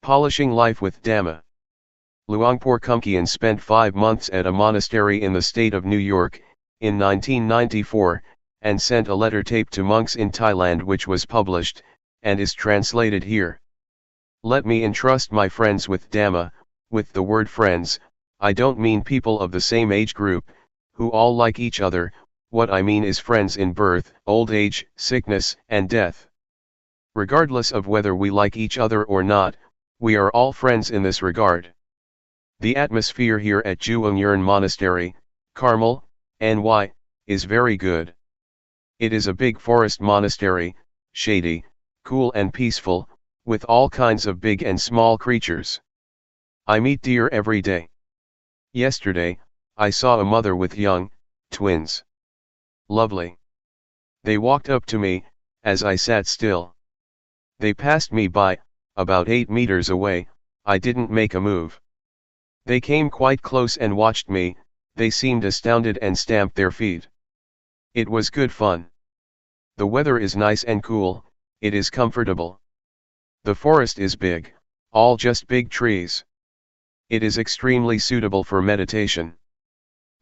Polishing life with Dhamma. Luangpor Teean spent 5 months at a monastery in the state of New York, in 1994, and sent a letter tape to monks in Thailand which was published, and is translated here. Let me entrust my friends with Dhamma. With the word friends, I don't mean people of the same age group, who all like each other. What I mean is friends in birth, old age, sickness, and death. Regardless of whether we like each other or not, we are all friends in this regard. The atmosphere here at Juangyuran Monastery, Carmel, NY, is very good. It is a big forest monastery, shady, cool and peaceful, with all kinds of big and small creatures. I meet deer every day. Yesterday, I saw a mother with young twins. Lovely. They walked up to me, as I sat still. They passed me by, about 8 meters away. I didn't make a move. They came quite close and watched me. They seemed astounded and stamped their feet. It was good fun. The weather is nice and cool, it is comfortable. The forest is big, all just big trees. It is extremely suitable for meditation.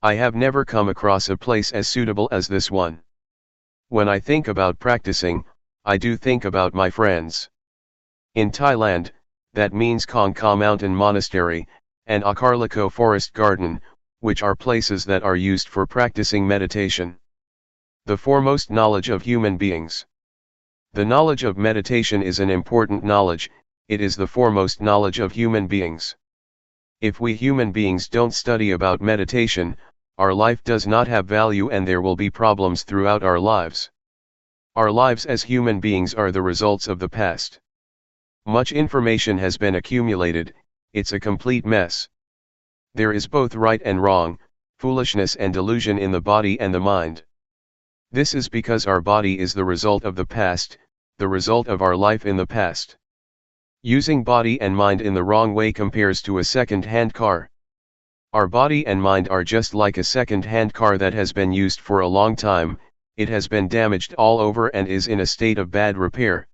I have never come across a place as suitable as this one. When I think about practicing, I do think about my friends. In Thailand, that means Khong Ka Mountain Monastery, and Akarliko Forest Garden, which are places that are used for practicing meditation. The foremost knowledge of human beings. The knowledge of meditation is an important knowledge, it is the foremost knowledge of human beings. If we human beings don't study about meditation, our life does not have value and there will be problems throughout our lives. Our lives as human beings are the results of the past. Much information has been accumulated, it's a complete mess. There is both right and wrong, foolishness and delusion in the body and the mind. This is because our body is the result of the past, the result of our life in the past. Using body and mind in the wrong way compares to a second-hand car. Our body and mind are just like a second-hand car that has been used for a long time, it has been damaged all over and is in a state of bad repair.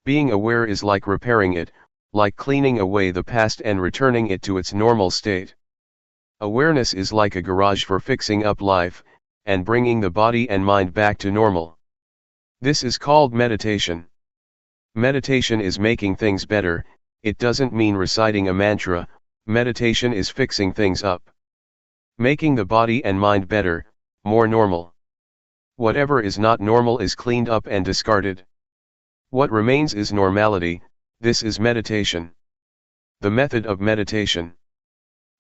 Being aware is like repairing it, like cleaning away the past and returning it to its normal state. Awareness is like a garage for fixing up life, and bringing the body and mind back to normal. This is called meditation. Meditation is making things better, it doesn't mean reciting a mantra, meditation is fixing things up. Making the body and mind better, more normal. Whatever is not normal is cleaned up and discarded. What remains is normality, this is meditation. The method of meditation.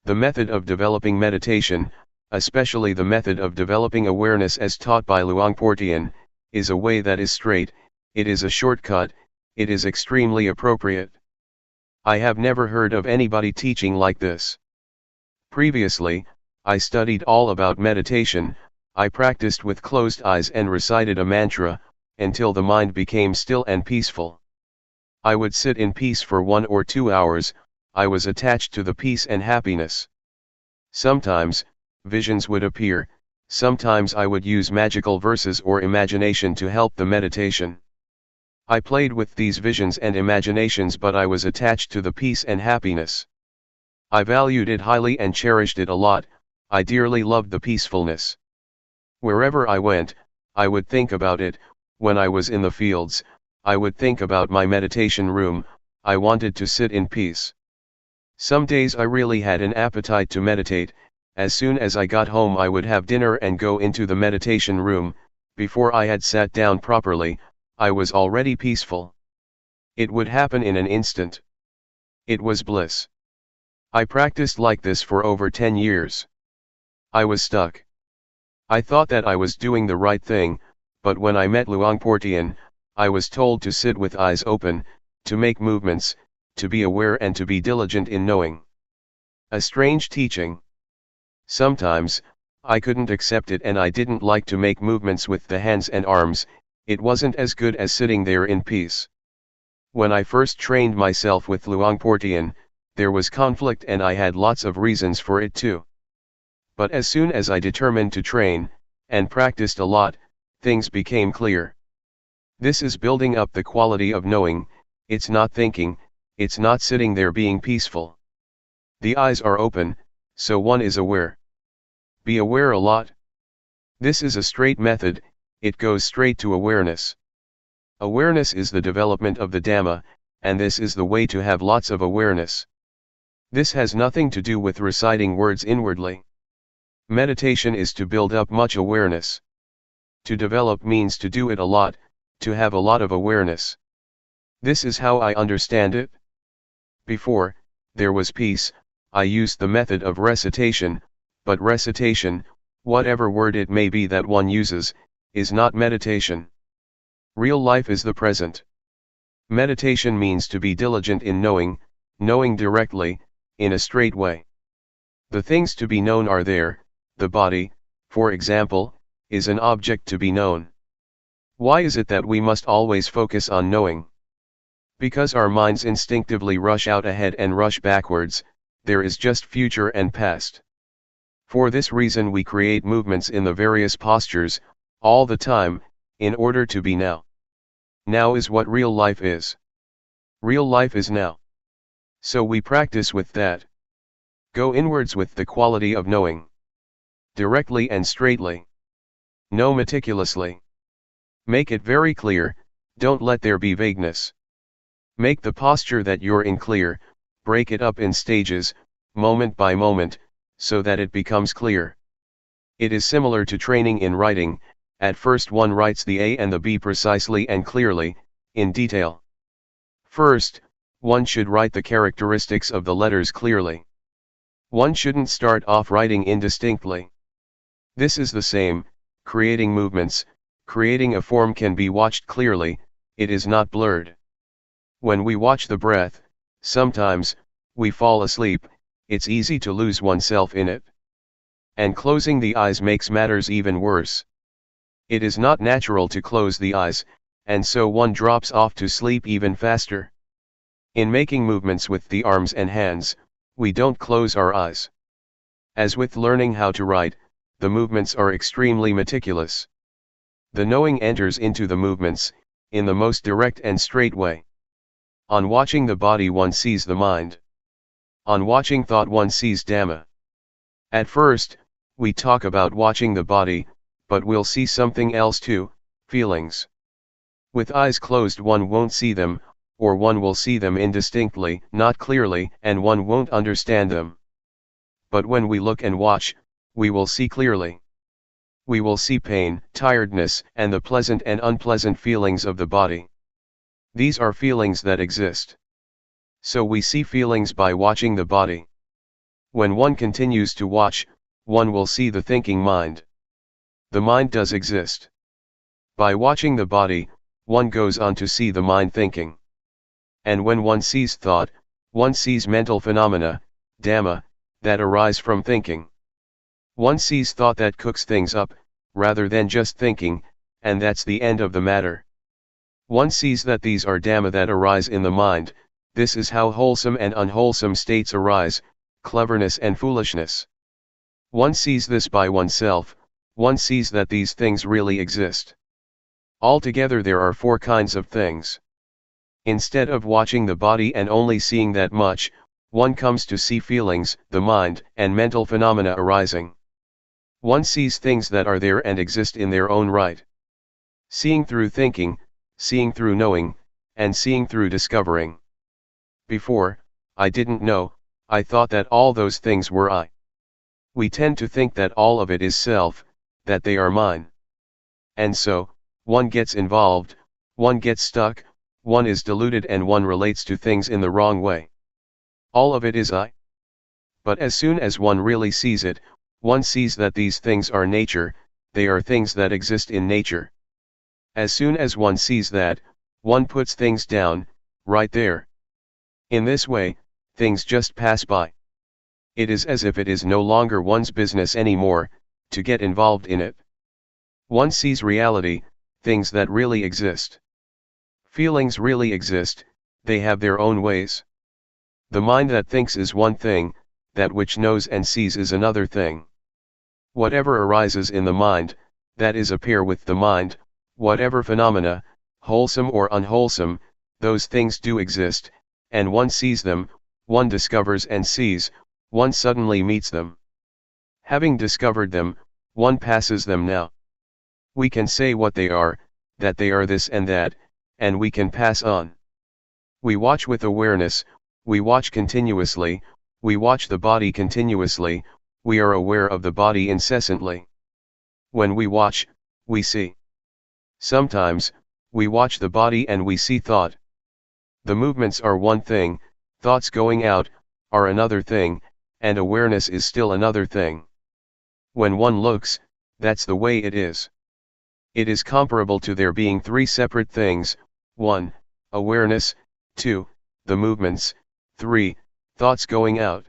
The method of developing meditation, especially the method of developing awareness as taught by Luangpor Teean, is a way that is straight, it is a shortcut, it is extremely appropriate. I have never heard of anybody teaching like this. Previously, I studied all about meditation, I practiced with closed eyes and recited a mantra, until the mind became still and peaceful. I would sit in peace for 1 or 2 hours, I was attached to the peace and happiness. Sometimes, visions would appear, sometimes I would use magical verses or imagination to help the meditation. I played with these visions and imaginations but I was attached to the peace and happiness. I valued it highly and cherished it a lot, I dearly loved the peacefulness. Wherever I went, I would think about it. When I was in the fields, I would think about my meditation room, I wanted to sit in peace. Some days I really had an appetite to meditate, as soon as I got home I would have dinner and go into the meditation room, before I had sat down properly, I was already peaceful. It would happen in an instant. It was bliss. I practiced like this for over 10 years. I was stuck. I thought that I was doing the right thing, but when I met Luangpor Teean, I was told to sit with eyes open, to make movements, to be aware and to be diligent in knowing. A strange teaching. Sometimes, I couldn't accept it and I didn't like to make movements with the hands and arms, it wasn't as good as sitting there in peace. When I first trained myself with Luangpor Teean, there was conflict and I had lots of reasons for it too. But as soon as I determined to train, and practiced a lot, things became clear. This is building up the quality of knowing, it's not thinking, it's not sitting there being peaceful. The eyes are open, so one is aware. Be aware a lot. This is a straight method, it goes straight to awareness. Awareness is the development of the Dhamma, and this is the way to have lots of awareness. This has nothing to do with reciting words inwardly. Meditation is to build up much awareness. To develop means to do it a lot, to have a lot of awareness. This is how I understand it. Before there was peace, I used the method of recitation, but recitation, whatever word it may be that one uses, is not meditation. Real life is the present. Meditation means to be diligent in knowing, knowing directly, in a straight way. The things to be known are there. The body, for example, is an object to be known. Why is it that we must always focus on knowing? Because our minds instinctively rush out ahead and rush backwards, there is just future and past. For this reason we create movements in the various postures, all the time, in order to be now. Now is what real life is. Real life is now. So we practice with that. Go inwards with the quality of knowing. Directly and straightly. Know meticulously. Make it very clear, don't let there be vagueness. Make the posture that you're in clear, break it up in stages, moment by moment, so that it becomes clear. It is similar to training in writing, at first one writes the A and the B precisely and clearly, in detail. First, one should write the characteristics of the letters clearly. One shouldn't start off writing indistinctly. This is the same, creating movements, creating a form can be watched clearly, it is not blurred. When we watch the breath, sometimes, we fall asleep, it's easy to lose oneself in it. And closing the eyes makes matters even worse. It is not natural to close the eyes, and so one drops off to sleep even faster. In making movements with the arms and hands, we don't close our eyes. As with learning how to write, the movements are extremely meticulous. The knowing enters into the movements, in the most direct and straight way. On watching the body one sees the mind. On watching thought one sees Dhamma. At first, we talk about watching the body, but we'll see something else too, feelings. With eyes closed one won't see them, or one will see them indistinctly, not clearly, and one won't understand them. But when we look and watch, we will see clearly. We will see pain, tiredness, and the pleasant and unpleasant feelings of the body. These are feelings that exist. So we see feelings by watching the body. When one continues to watch, one will see the thinking mind. The mind does exist. By watching the body, one goes on to see the mind thinking. And when one sees thought, one sees mental phenomena, Dhamma, that arise from thinking. One sees thought that cooks things up, rather than just thinking, and that's the end of the matter. One sees that these are Dhamma that arise in the mind, this is how wholesome and unwholesome states arise, cleverness and foolishness. One sees this by oneself, one sees that these things really exist. Altogether there are 4 kinds of things. Instead of watching the body and only seeing that much, one comes to see feelings, the mind, and mental phenomena arising. One sees things that are there and exist in their own right. Seeing through thinking, seeing through knowing, and seeing through discovering. Before, I didn't know, I thought that all those things were I. We tend to think that all of it is self, that they are mine. And so, one gets involved, one gets stuck, one is deluded and one relates to things in the wrong way. All of it is I. But as soon as one really sees it, one sees that these things are nature, they are things that exist in nature. As soon as one sees that, one puts things down, right there. In this way, things just pass by. It is as if it is no longer one's business anymore, to get involved in it. One sees reality, things that really exist. Feelings really exist, they have their own ways. The mind that thinks is one thing, that which knows and sees is another thing. Whatever arises in the mind, that is a pair with the mind, whatever phenomena, wholesome or unwholesome, those things do exist, and one sees them, one discovers and sees, one suddenly meets them. Having discovered them, one passes them now. We can say what they are, that they are this and that, and we can pass on. We watch with awareness, we watch continuously, we watch the body continuously, we are aware of the body incessantly. When we watch, we see. Sometimes, we watch the body and we see thought. The movements are one thing, thoughts going out, are another thing, and awareness is still another thing. When one looks, that's the way it is. It is comparable to there being three separate things: 1. Awareness, 2. The movements, 3. Thoughts going out.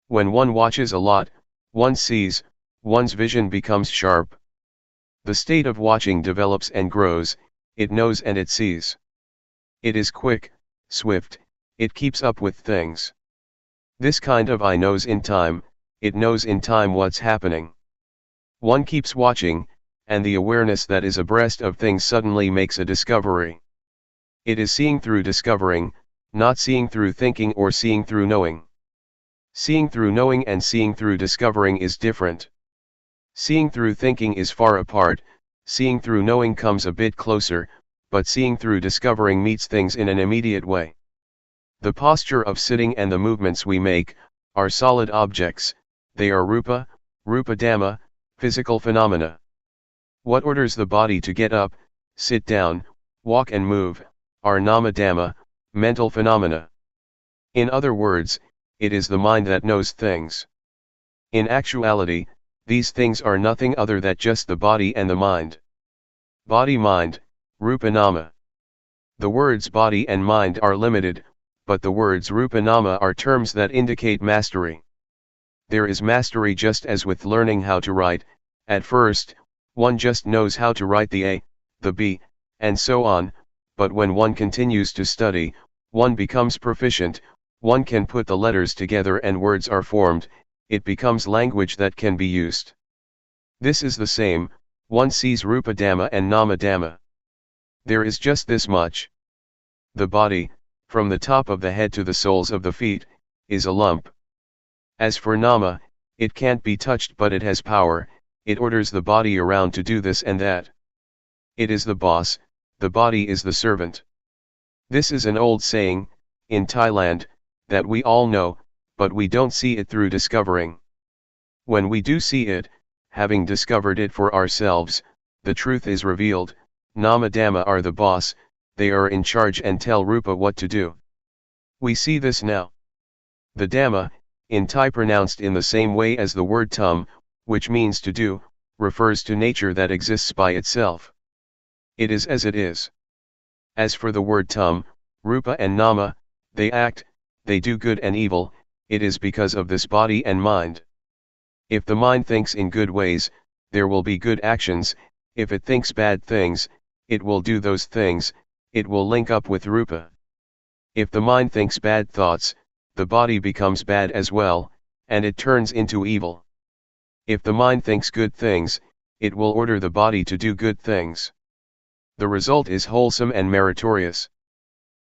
When one watches a lot, one sees, one's vision becomes sharp. The state of watching develops and grows, it knows and it sees. It is quick, swift, it keeps up with things. This kind of eye knows in time, it knows in time what's happening. One keeps watching, and the awareness that is abreast of things suddenly makes a discovery. It is seeing through discovering, not seeing through thinking or seeing through knowing. Seeing through knowing and seeing through discovering is different. Seeing through thinking is far apart, seeing through knowing comes a bit closer, but seeing through discovering meets things in an immediate way. The posture of sitting and the movements we make, are solid objects, they are rupa, rupa dhamma, physical phenomena. What orders the body to get up, sit down, walk and move, are nama dhamma, mental phenomena. In other words, it is the mind that knows things. In actuality, these things are nothing other than just the body and the mind. Body-mind, rupa nama. The words body and mind are limited, but the words rupa nama are terms that indicate mastery. There is mastery just as with learning how to write. At first, one just knows how to write the A, the B, and so on, but when one continues to study, one becomes proficient, one can put the letters together and words are formed, it becomes language that can be used. This is the same, one sees rupa dhamma and nama dhamma. There is just this much. The body, from the top of the head to the soles of the feet, is a lump. As for nama, it can't be touched but it has power, it orders the body around to do this and that. It is the boss, the body is the servant. This is an old saying, in Thailand, that we all know, but we don't see it through discovering. When we do see it, having discovered it for ourselves, the truth is revealed, nama dhamma are the boss, they are in charge and tell rupa what to do. We see this now. The dhamma, in Thai pronounced in the same way as the word tum, which means to do, refers to nature that exists by itself. It is as it is. As for the word tum, rupa and nama, they act, they do good and evil, it is because of this body and mind. If the mind thinks in good ways, there will be good actions, if it thinks bad things, it will do those things, it will link up with rupa. If the mind thinks bad thoughts, the body becomes bad as well, and it turns into evil. If the mind thinks good things, it will order the body to do good things. The result is wholesome and meritorious.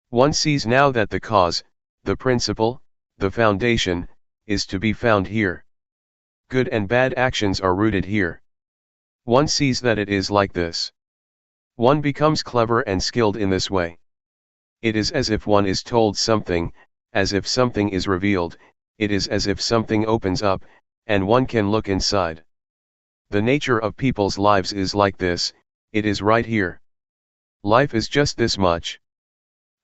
One sees now that the cause, the principle, the foundation, is to be found here. Good and bad actions are rooted here. One sees that it is like this. One becomes clever and skilled in this way. It is as if one is told something, as if something is revealed, it is as if something opens up, and one can look inside. The nature of people's lives is like this, it is right here. Life is just this much.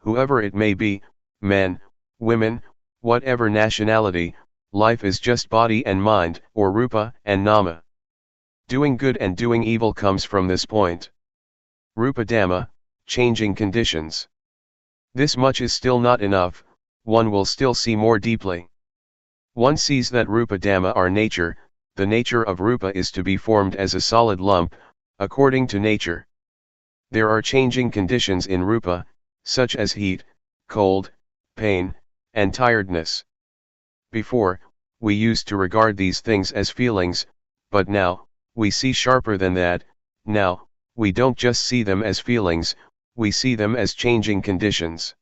Whoever it may be, men, women, whatever nationality, life is just body and mind, or rupa and nama. Doing good and doing evil comes from this point. Rupa Dhamma, changing conditions. This much is still not enough, one will still see more deeply. One sees that Rupa Dhamma are nature, the nature of Rupa is to be formed as a solid lump, according to nature. There are changing conditions in Rupa, such as heat, cold, pain, and tiredness. Before, we used to regard these things as feelings, but now, we see sharper than that. Now, we don't just see them as feelings, we see them as changing conditions.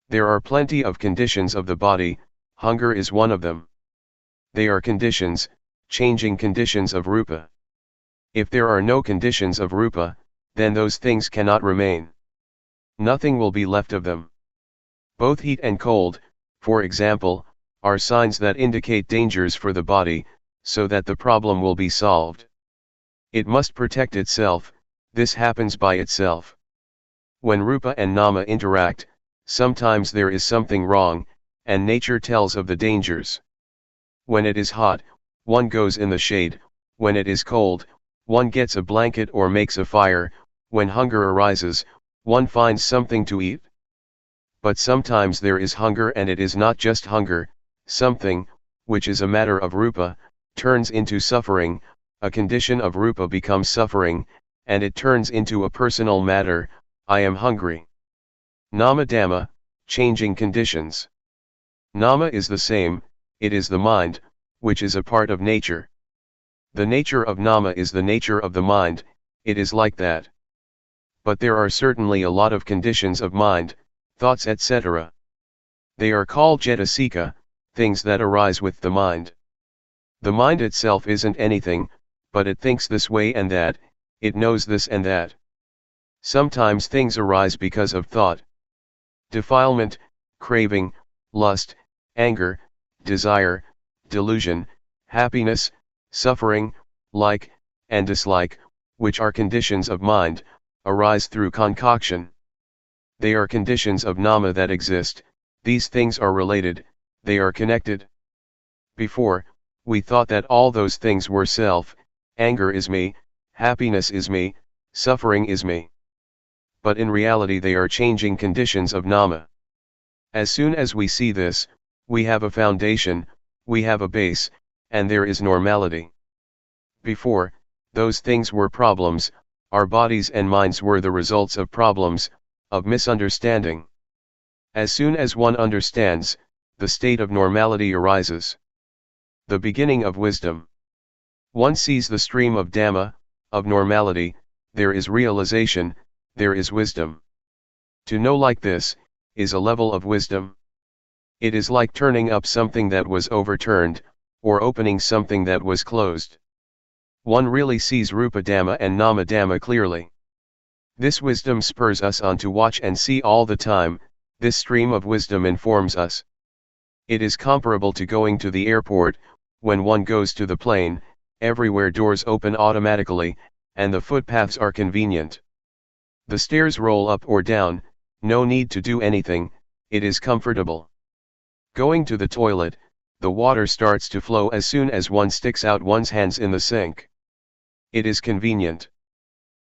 There are plenty of conditions of the body, hunger is one of them. They are conditions, changing conditions of Rupa. If there are no conditions of Rupa, then those things cannot remain. Nothing will be left of them. Both heat and cold, for example, are signs that indicate dangers for the body, so that the problem will be solved. It must protect itself, this happens by itself. When Rupa and Nama interact, sometimes there is something wrong, and nature tells of the dangers. When it is hot, one goes in the shade, when it is cold, one gets a blanket or makes a fire, when hunger arises, one finds something to eat. But sometimes there is hunger and it is not just hunger, something, which is a matter of Rupa, turns into suffering, a condition of Rupa becomes suffering, and it turns into a personal matter, I am hungry. Nama Dhamma, changing conditions. Nama is the same, it is the mind, which is a part of nature. The nature of Nama is the nature of the mind, it is like that. But there are certainly a lot of conditions of mind, thoughts etc. They are called cetasika, things that arise with the mind. The mind itself isn't anything, but it thinks this way and that, it knows this and that. Sometimes things arise because of thought. Defilement, craving, lust, anger, desire, delusion, happiness, suffering, like, and dislike, which are conditions of mind, arise through concoction. They are conditions of Nama that exist, these things are related, they are connected. Before, we thought that all those things were self, anger is me, happiness is me, suffering is me. But in reality they are changing conditions of Nama. As soon as we see this, we have a foundation, we have a base, and there is normality. Before, those things were problems, our bodies and minds were the results of problems, of misunderstanding. As soon as one understands, the state of normality arises. The beginning of wisdom. One sees the stream of Dhamma, of normality, there is realization, there is wisdom. To know like this, is a level of wisdom. It is like turning up something that was overturned, or opening something that was closed. One really sees Rupa Dhamma and Nama Dhamma clearly. This wisdom spurs us on to watch and see all the time, this stream of wisdom informs us. It is comparable to going to the airport, when one goes to the plane, everywhere doors open automatically, and the footpaths are convenient. The stairs roll up or down, no need to do anything, it is comfortable. Going to the toilet, the water starts to flow as soon as one sticks out one's hands in the sink. It is convenient.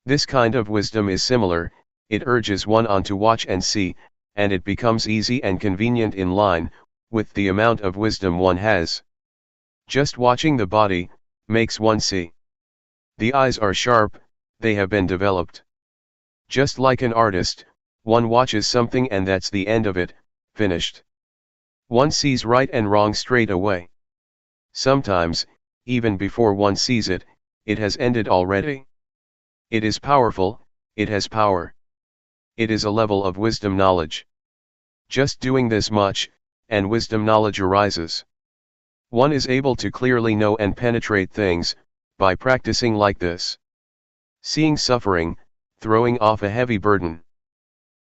This kind of wisdom is similar, it urges one on to watch and see, and it becomes easy and convenient in line with the amount of wisdom one has. Just watching the body makes one see. The eyes are sharp, they have been developed. Just like an artist, one watches something and that's the end of it, finished. One sees right and wrong straight away. Sometimes, even before one sees it, it has ended already. It is powerful, it has power. It is a level of wisdom knowledge. Just doing this much, and wisdom knowledge arises. One is able to clearly know and penetrate things, by practicing like this. Seeing suffering, throwing off a heavy burden.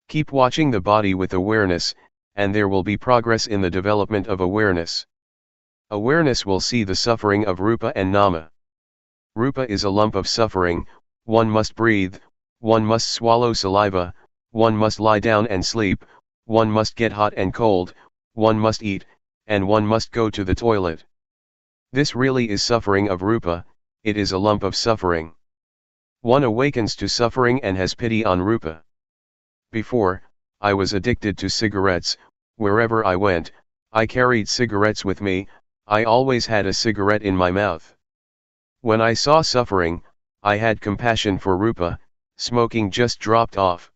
Keep watching the body with awareness, and there will be progress in the development of awareness. Awareness will see the suffering of Rupa and Nama. Rupa is a lump of suffering, one must breathe, one must swallow saliva, one must lie down and sleep, one must get hot and cold, one must eat, and one must go to the toilet. This really is suffering of Rupa, it is a lump of suffering. One awakens to suffering and has pity on rupa. Before, I was addicted to cigarettes. Wherever I went, I carried cigarettes with me. I always had a cigarette in my mouth. When I saw suffering, I had compassion for rupa. Smoking just dropped off.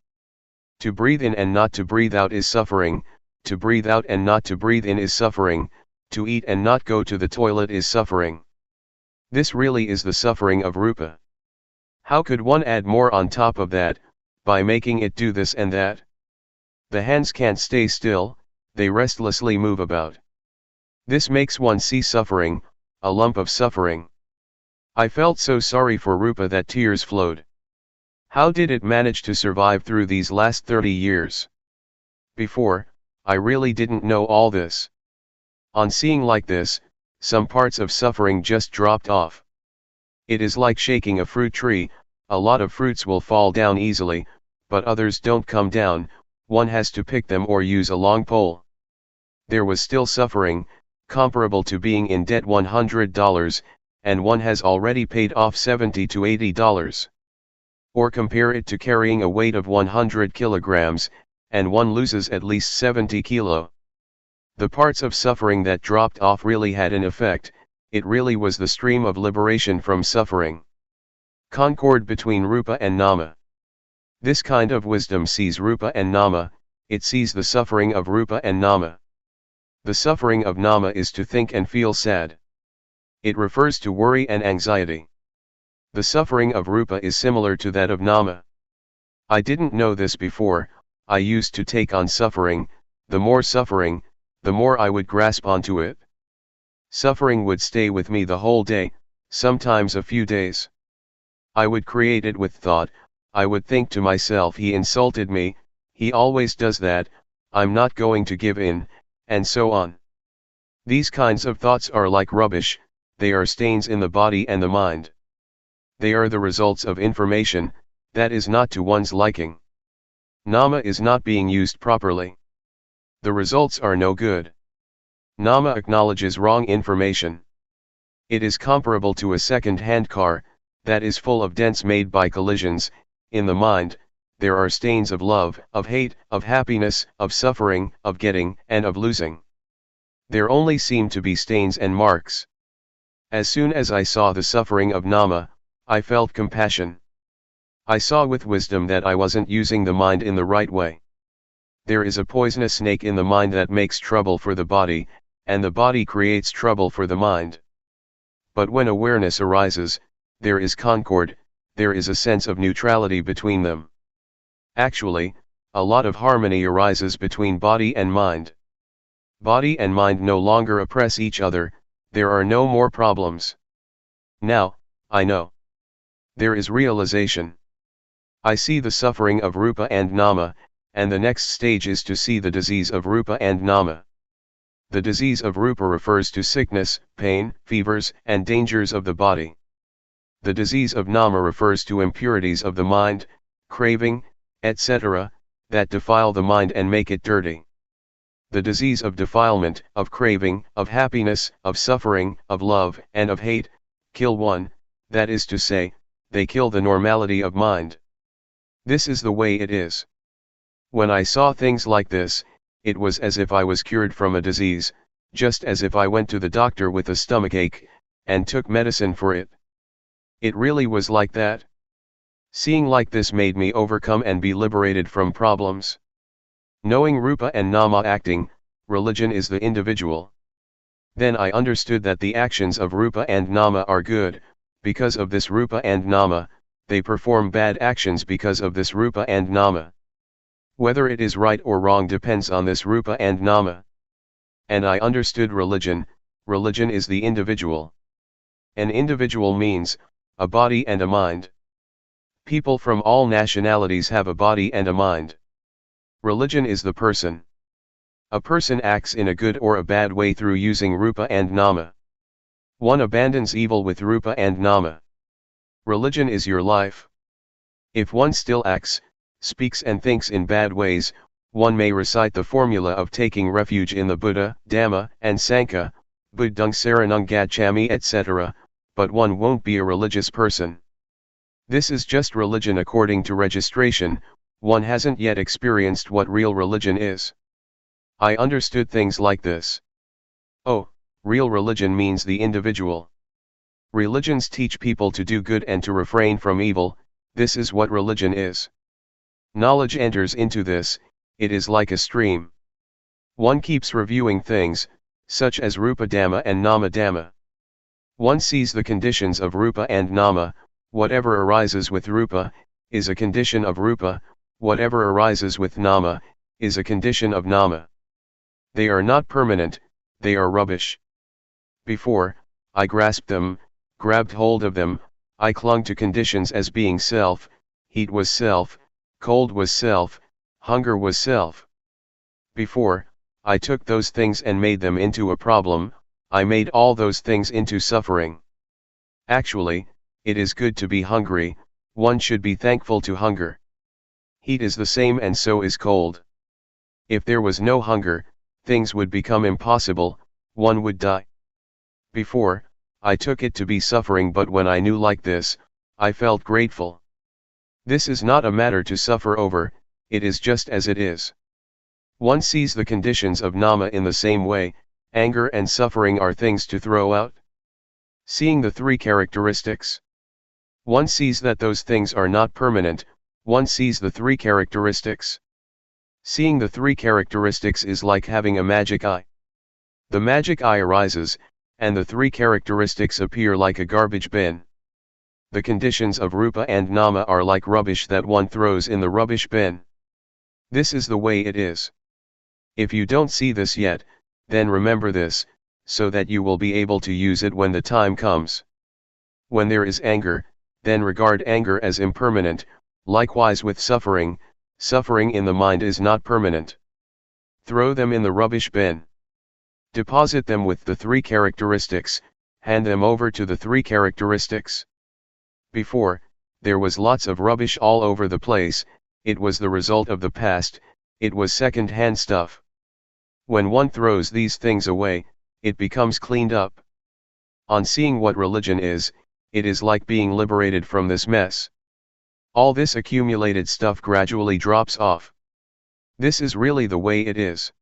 To breathe in and not to breathe out is suffering. To breathe out and not to breathe in is suffering. To eat and not go to the toilet is suffering. This really is the suffering of rupa. How could one add more on top of that, by making it do this and that? The hands can't stay still, they restlessly move about. This makes one see suffering, a lump of suffering. I felt so sorry for rupa that tears flowed. How did it manage to survive through these last 30 years? Before, I really didn't know all this. On seeing like this, some parts of suffering just dropped off. It is like shaking a fruit tree. A lot of fruits will fall down easily, but others don't come down. One has to pick them or use a long pole. There was still suffering, comparable to being in debt $100, and one has already paid off $70 to $80. Or compare it to carrying a weight of 100 kilograms, and one loses at least 70 kilo. The parts of suffering that dropped off really had an effect. It really was the stream of liberation from suffering. Concord between rupa and nama. This kind of wisdom sees rupa and nama, it sees the suffering of rupa and nama. The suffering of nama is to think and feel sad. It refers to worry and anxiety. The suffering of rupa is similar to that of nama. I didn't know this before. I used to take on suffering. The more suffering, the more I would grasp onto it. Suffering would stay with me the whole day, sometimes a few days. I would create it with thought. I would think to myself, he insulted me, he always does that, I'm not going to give in, and so on. These kinds of thoughts are like rubbish, they are stains in the body and the mind. They are the results of information that is not to one's liking. Nama is not being used properly. The results are no good. Nama acknowledges wrong information. It is comparable to a second-hand car that is full of dents made by collisions. In the mind, there are stains of love, of hate, of happiness, of suffering, of getting, and of losing. There only seem to be stains and marks. As soon as I saw the suffering of nama, I felt compassion. I saw with wisdom that I wasn't using the mind in the right way. There is a poisonous snake in the mind that makes trouble for the body, and the body creates trouble for the mind. But when awareness arises, there is concord, there is a sense of neutrality between them. Actually, a lot of harmony arises between body and mind. Body and mind no longer oppress each other, there are no more problems. Now, I know. There is realization. I see the suffering of rupa and nama, and the next stage is to see the disease of rupa and nama. The disease of rupa refers to sickness, pain, fevers, and dangers of the body. The disease of nama refers to impurities of the mind, craving, etc., that defile the mind and make it dirty. The disease of defilement, of craving, of happiness, of suffering, of love, and of hate, kill one, that is to say, they kill the normality of mind. This is the way it is. When I saw things like this, it was as if I was cured from a disease, just as if I went to the doctor with a stomachache, and took medicine for it. It really was like that. Seeing like this made me overcome and be liberated from problems. Knowing rupa and nama acting, religion is the individual. Then I understood that the actions of rupa and nama are good, because of this rupa and nama, they perform bad actions because of this rupa and nama. Whether it is right or wrong depends on this rupa and nama. And I understood religion is the individual. An individual means, a body and a mind. People from all nationalities have a body and a mind. Religion is the person. A person acts in a good or a bad way through using rupa and nama. One abandons evil with rupa and nama. Religion is your life. If one still acts, speaks and thinks in bad ways, one may recite the formula of taking refuge in the Buddha, Dhamma, and Sangha, Buddhang Saranang Gacchami etc., but one won't be a religious person. This is just religion according to registration. One hasn't yet experienced what real religion is. I understood things like this. Oh, real religion means the individual. Religions teach people to do good and to refrain from evil. This is what religion is. Knowledge enters into this, it is like a stream. One keeps reviewing things, such as Rupa Dhamma and Nama Dhamma. One sees the conditions of Rupa and Nama. Whatever arises with Rupa, is a condition of Rupa, whatever arises with Nama, is a condition of Nama. They are not permanent, they are rubbish. Before, I grasped them, grabbed hold of them, I clung to conditions as being self, heat was self, cold was self, hunger was self. Before, I took those things and made them into a problem, I made all those things into suffering. Actually, it is good to be hungry, one should be thankful to hunger. Heat is the same and so is cold. If there was no hunger, things would become impossible, one would die. Before, I took it to be suffering, but when I knew like this, I felt grateful. This is not a matter to suffer over, it is just as it is. One sees the conditions of Nama in the same way, anger and suffering are things to throw out. Seeing the three characteristics. One sees that those things are not permanent, one sees the three characteristics. Seeing the three characteristics is like having a magic eye. The magic eye arises, and the three characteristics appear like a garbage bin. The conditions of Rupa and Nama are like rubbish that one throws in the rubbish bin. This is the way it is. If you don't see this yet, then remember this, so that you will be able to use it when the time comes. When there is anger, then regard anger as impermanent, likewise with suffering, suffering in the mind is not permanent. Throw them in the rubbish bin. Deposit them with the three characteristics, hand them over to the three characteristics. Before, there was lots of rubbish all over the place, it was the result of the past, it was second-hand stuff. When one throws these things away, it becomes cleaned up. On seeing what religion is, it is like being liberated from this mess. All this accumulated stuff gradually drops off. This is really the way it is.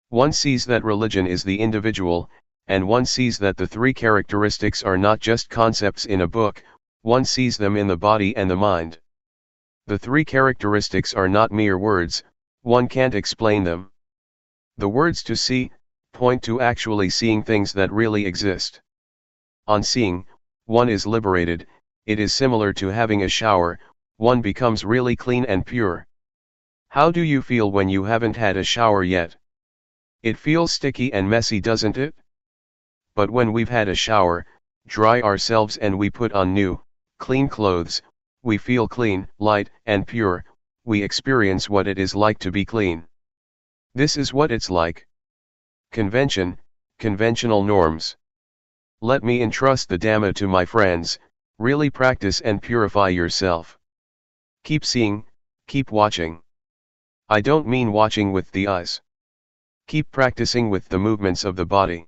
One sees that religion is the individual, and one sees that the three characteristics are not just concepts in a book, one sees them in the body and the mind. The three characteristics are not mere words, one can't explain them. The words to see, point to actually seeing things that really exist. On seeing, one is liberated, it is similar to having a shower, one becomes really clean and pure. How do you feel when you haven't had a shower yet? It feels sticky and messy, doesn't it? But when we've had a shower, dry ourselves and we put on new, clean clothes, we feel clean, light, and pure, we experience what it is like to be clean. This is what it's like. Convention, conventional norms. Let me entrust the Dhamma to my friends, really practice and purify yourself. Keep seeing, keep watching. I don't mean watching with the eyes. Keep practicing with the movements of the body.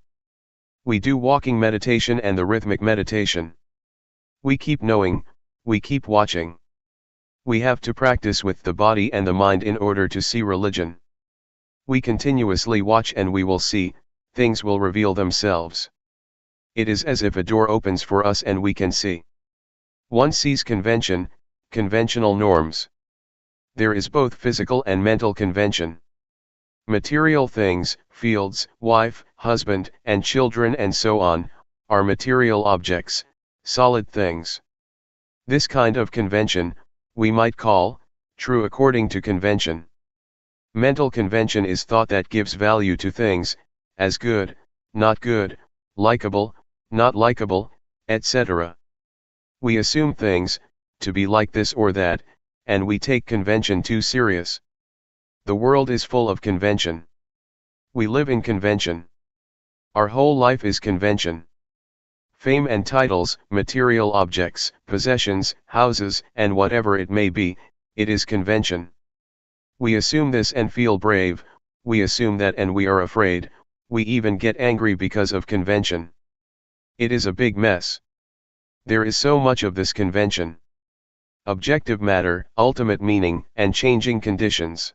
We do walking meditation and the rhythmic meditation. We keep knowing, we keep watching. We have to practice with the body and the mind in order to see religion. We continuously watch and we will see, things will reveal themselves. It is as if a door opens for us and we can see. One sees convention, conventional norms. There is both physical and mental convention. Material things, fields, wife, husband, and children and so on, are material objects, solid things. This kind of convention, we might call, true according to convention. Mental convention is thought that gives value to things, as good, not good, likable, not likable, etc. We assume things, to be like this or that, and we take convention too serious. The world is full of convention. We live in convention. Our whole life is convention. Fame and titles, material objects, possessions, houses, and whatever it may be, it is convention. We assume this and feel brave, we assume that and we are afraid, we even get angry because of convention. It is a big mess. There is so much of this convention. Objective matter, ultimate meaning, and changing conditions.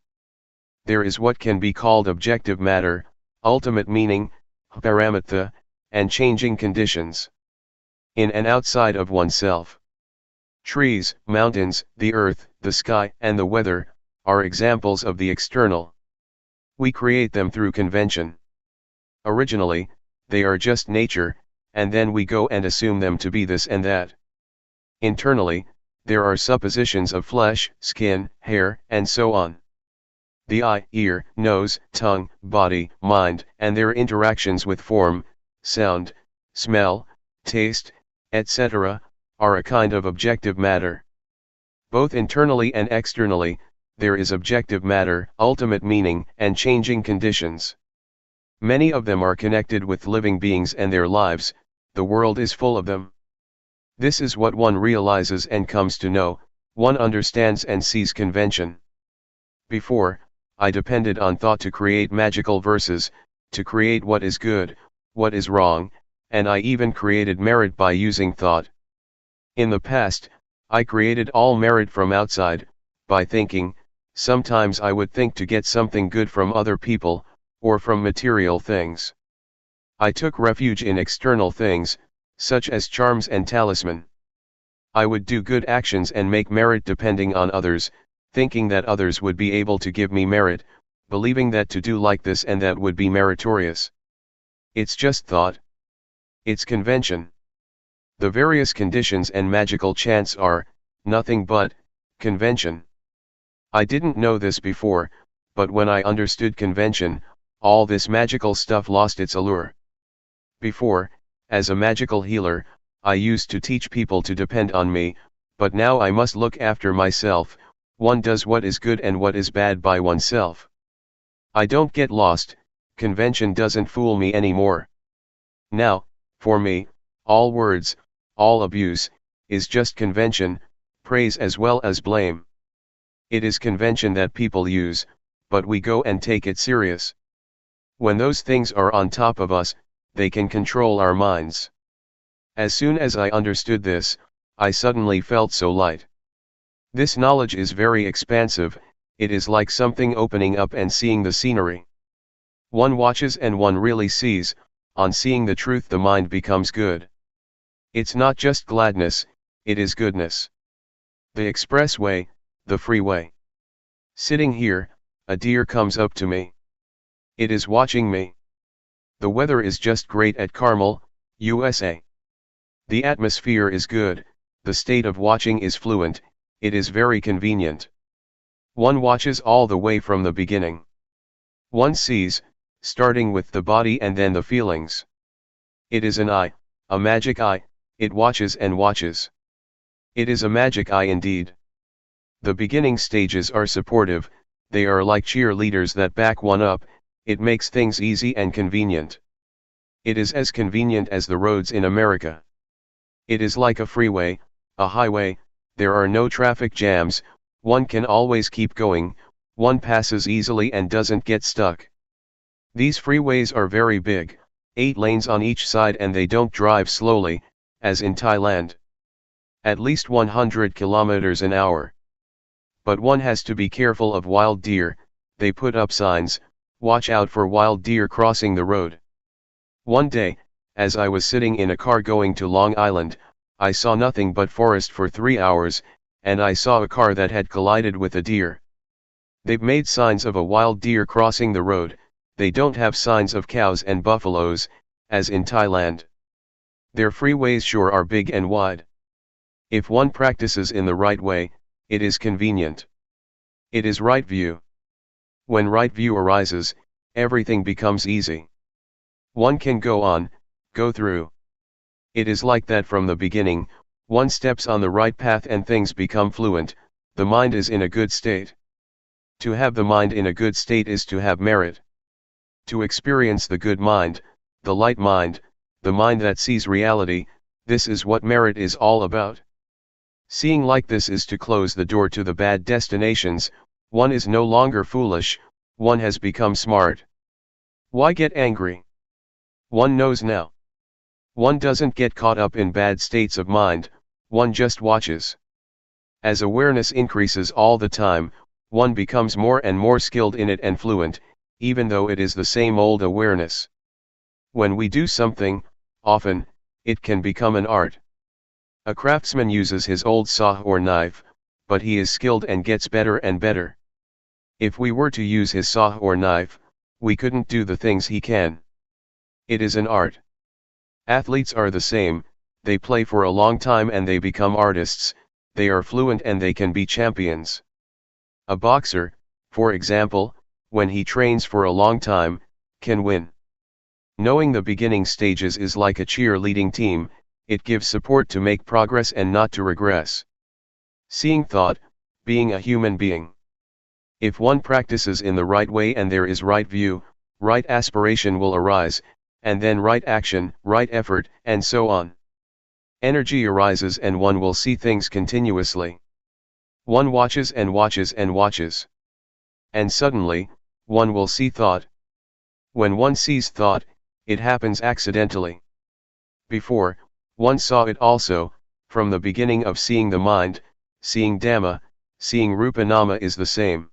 There is what can be called objective matter, ultimate meaning, paramatha, and changing conditions. In and outside of oneself. Trees, mountains, the earth, the sky, and the weather, are examples of the external. We create them through convention. Originally, they are just nature, and then we go and assume them to be this and that. Internally, there are suppositions of flesh, skin, hair, and so on. The eye, ear, nose, tongue, body, mind, and their interactions with form, sound, smell, taste, etc., are a kind of objective matter. Both internally and externally, there is objective matter, ultimate meaning, and changing conditions. Many of them are connected with living beings and their lives, the world is full of them. This is what one realizes and comes to know, one understands and sees convention. Before, I depended on thought to create magical verses, to create what is good, what is wrong, and I even created merit by using thought. In the past, I created all merit from outside, by thinking. Sometimes I would think to get something good from other people, or from material things. I took refuge in external things, such as charms and talisman. I would do good actions and make merit depending on others, thinking that others would be able to give me merit, believing that to do like this and that would be meritorious. It's just thought. It's convention. The various conditions and magical chants are, nothing but, convention. I didn't know this before, but when I understood convention, all this magical stuff lost its allure. Before, as a magical healer, I used to teach people to depend on me, but now I must look after myself. One does what is good and what is bad by oneself. I don't get lost, convention doesn't fool me anymore. Now, for me, all words, all abuse, is just convention, praise as well as blame. It is convention that people use, but we go and take it serious. When those things are on top of us, they can control our minds. As soon as I understood this, I suddenly felt so light. This knowledge is very expansive, it is like something opening up and seeing the scenery. One watches and one really sees, on seeing the truth the mind becomes good. It's not just gladness, it is goodness. The expressway, the freeway. Sitting here, a deer comes up to me. It is watching me. The weather is just great at Carmel, USA. The atmosphere is good, the state of watching is fluent, it is very convenient. One watches all the way from the beginning. One sees, starting with the body and then the feelings. It is an eye, a magic eye, it watches and watches. It is a magic eye indeed. The beginning stages are supportive, they are like cheerleaders that back one up, it makes things easy and convenient. It is as convenient as the roads in America. It is like a freeway, a highway, there are no traffic jams, one can always keep going, one passes easily and doesn't get stuck. These freeways are very big, 8 lanes on each side, and they don't drive slowly, as in Thailand. At least 100 kilometers an hour. But one has to be careful of wild deer, they put up signs, watch out for wild deer crossing the road. One day, as I was sitting in a car going to Long Island, I saw nothing but forest for 3 hours, and I saw a car that had collided with a deer. They've made signs of a wild deer crossing the road, they don't have signs of cows and buffaloes, as in Thailand. Their freeways sure are big and wide. If one practices in the right way, it is convenient. It is right view. When right view arises, everything becomes easy. One can go on, go through. It is like that from the beginning, one steps on the right path and things become fluent, the mind is in a good state. To have the mind in a good state is to have merit. To experience the good mind, the light mind, the mind that sees reality, this is what merit is all about. Seeing like this is to close the door to the bad destinations, one is no longer foolish, one has become smart. Why get angry? One knows now. One doesn't get caught up in bad states of mind, one just watches. As awareness increases all the time, one becomes more and more skilled in it and fluent, even though it is the same old awareness. When we do something, often, it can become an art. A craftsman uses his old saw or knife, but he is skilled and gets better and better. If we were to use his saw or knife, we couldn't do the things he can. It is an art. Athletes are the same, they play for a long time and they become artists, they are fluent and they can be champions. A boxer, for example, when he trains for a long time, can win. Knowing the beginning stages is like a cheerleading team, it gives support to make progress and not to regress. Seeing thought, being a human being. If one practices in the right way and there is right view, right aspiration will arise, and then right action, right effort, and so on. Energy arises and one will see things continuously. One watches and watches and watches. And suddenly, one will see thought. When one sees thought, it happens accidentally. Before, one saw it also, from the beginning of seeing the mind, seeing Dhamma, seeing Rupa Nama is the same.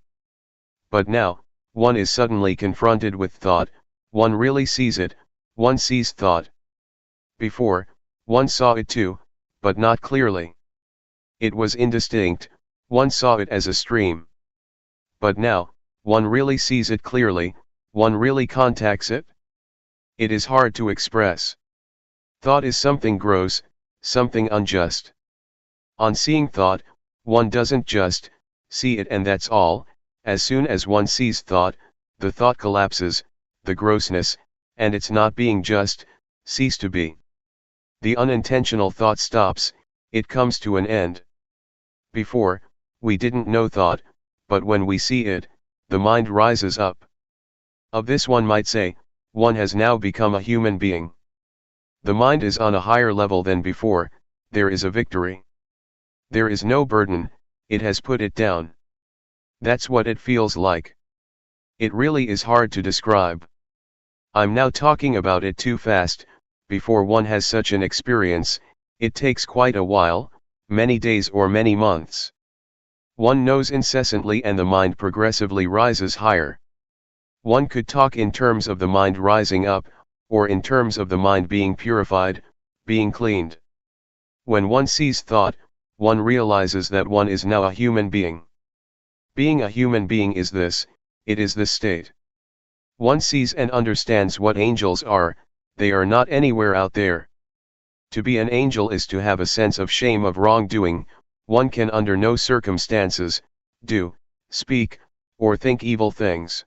But now, one is suddenly confronted with thought, one really sees it, one sees thought. Before, one saw it too, but not clearly. It was indistinct, one saw it as a stream. But now, one really sees it clearly, one really contacts it. It is hard to express. Thought is something gross, something unjust. On seeing thought, one doesn't just see it and that's all. As soon as one sees thought, the thought collapses, the grossness, and its not being just, cease to be. The unintentional thought stops, it comes to an end. Before, we didn't know thought, but when we see it, the mind rises up. Of this one might say, one has now become a human being. The mind is on a higher level than before, there is a victory. There is no burden, it has put it down. That's what it feels like. It really is hard to describe. I'm now talking about it too fast. Before one has such an experience, it takes quite a while, many days or many months. One knows incessantly and the mind progressively rises higher. One could talk in terms of the mind rising up, or in terms of the mind being purified, being cleaned. When one sees thought, one realizes that one is now a human being. Being a human being is this, it is this state. One sees and understands what angels are, they are not anywhere out there. To be an angel is to have a sense of shame of wrongdoing, one can under no circumstances, do, speak, or think evil things.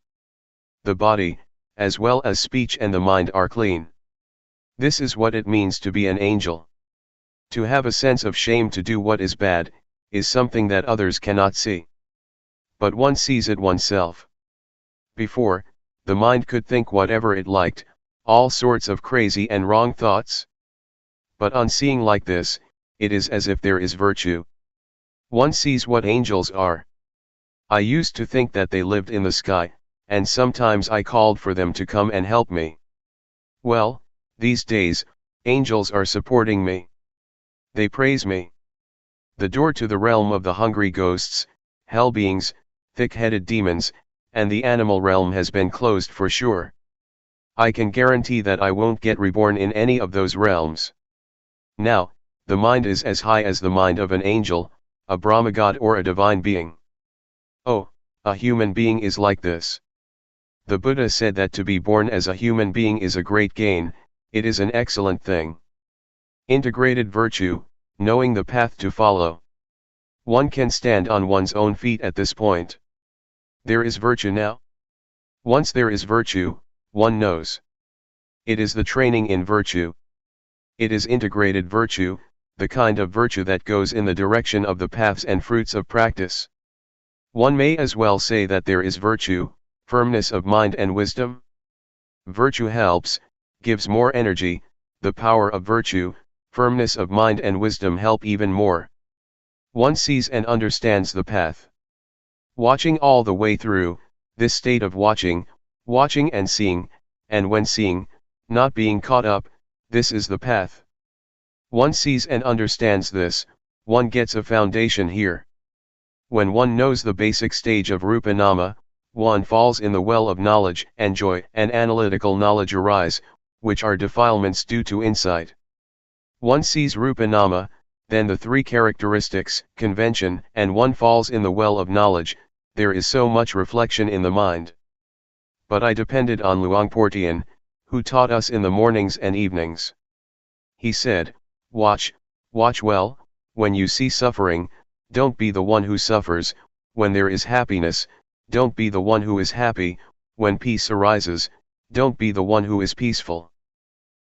The body, as well as speech and the mind are clean. This is what it means to be an angel. To have a sense of shame to do what is bad, is something that others cannot see. But one sees it oneself. Before, the mind could think whatever it liked, all sorts of crazy and wrong thoughts. But on seeing like this, it is as if there is virtue. One sees what angels are. I used to think that they lived in the sky, and sometimes I called for them to come and help me. Well, these days, angels are supporting me. They praise me. The door to the realm of the hungry ghosts, hell beings, thick-headed demons, and the animal realm has been closed for sure. I can guarantee that I won't get reborn in any of those realms. Now, the mind is as high as the mind of an angel, a Brahma god or a divine being. Oh, a human being is like this. The Buddha said that to be born as a human being is a great gain, it is an excellent thing. Integrated virtue, knowing the path to follow. One can stand on one's own feet at this point. There is virtue now. Once there is virtue, one knows. It is the training in virtue. It is integrated virtue, the kind of virtue that goes in the direction of the paths and fruits of practice. One may as well say that there is virtue, firmness of mind and wisdom. Virtue helps, gives more energy, the power of virtue, firmness of mind and wisdom help even more. One sees and understands the path. Watching all the way through, this state of watching and seeing, and when seeing, not being caught up, this is the path. One sees and understands this, one gets a foundation here. When one knows the basic stage of Rupa Nama, one falls in the well of knowledge and joy, and analytical knowledge arise, which are defilements due to insight. One sees Rupa Nama, then the three characteristics, convention, and one falls in the well of knowledge. There is so much reflection in the mind. But I depended on Luangpor Teean, who taught us in the mornings and evenings. He said, watch well, when you see suffering, don't be the one who suffers. When there is happiness, don't be the one who is happy. When peace arises, don't be the one who is peaceful.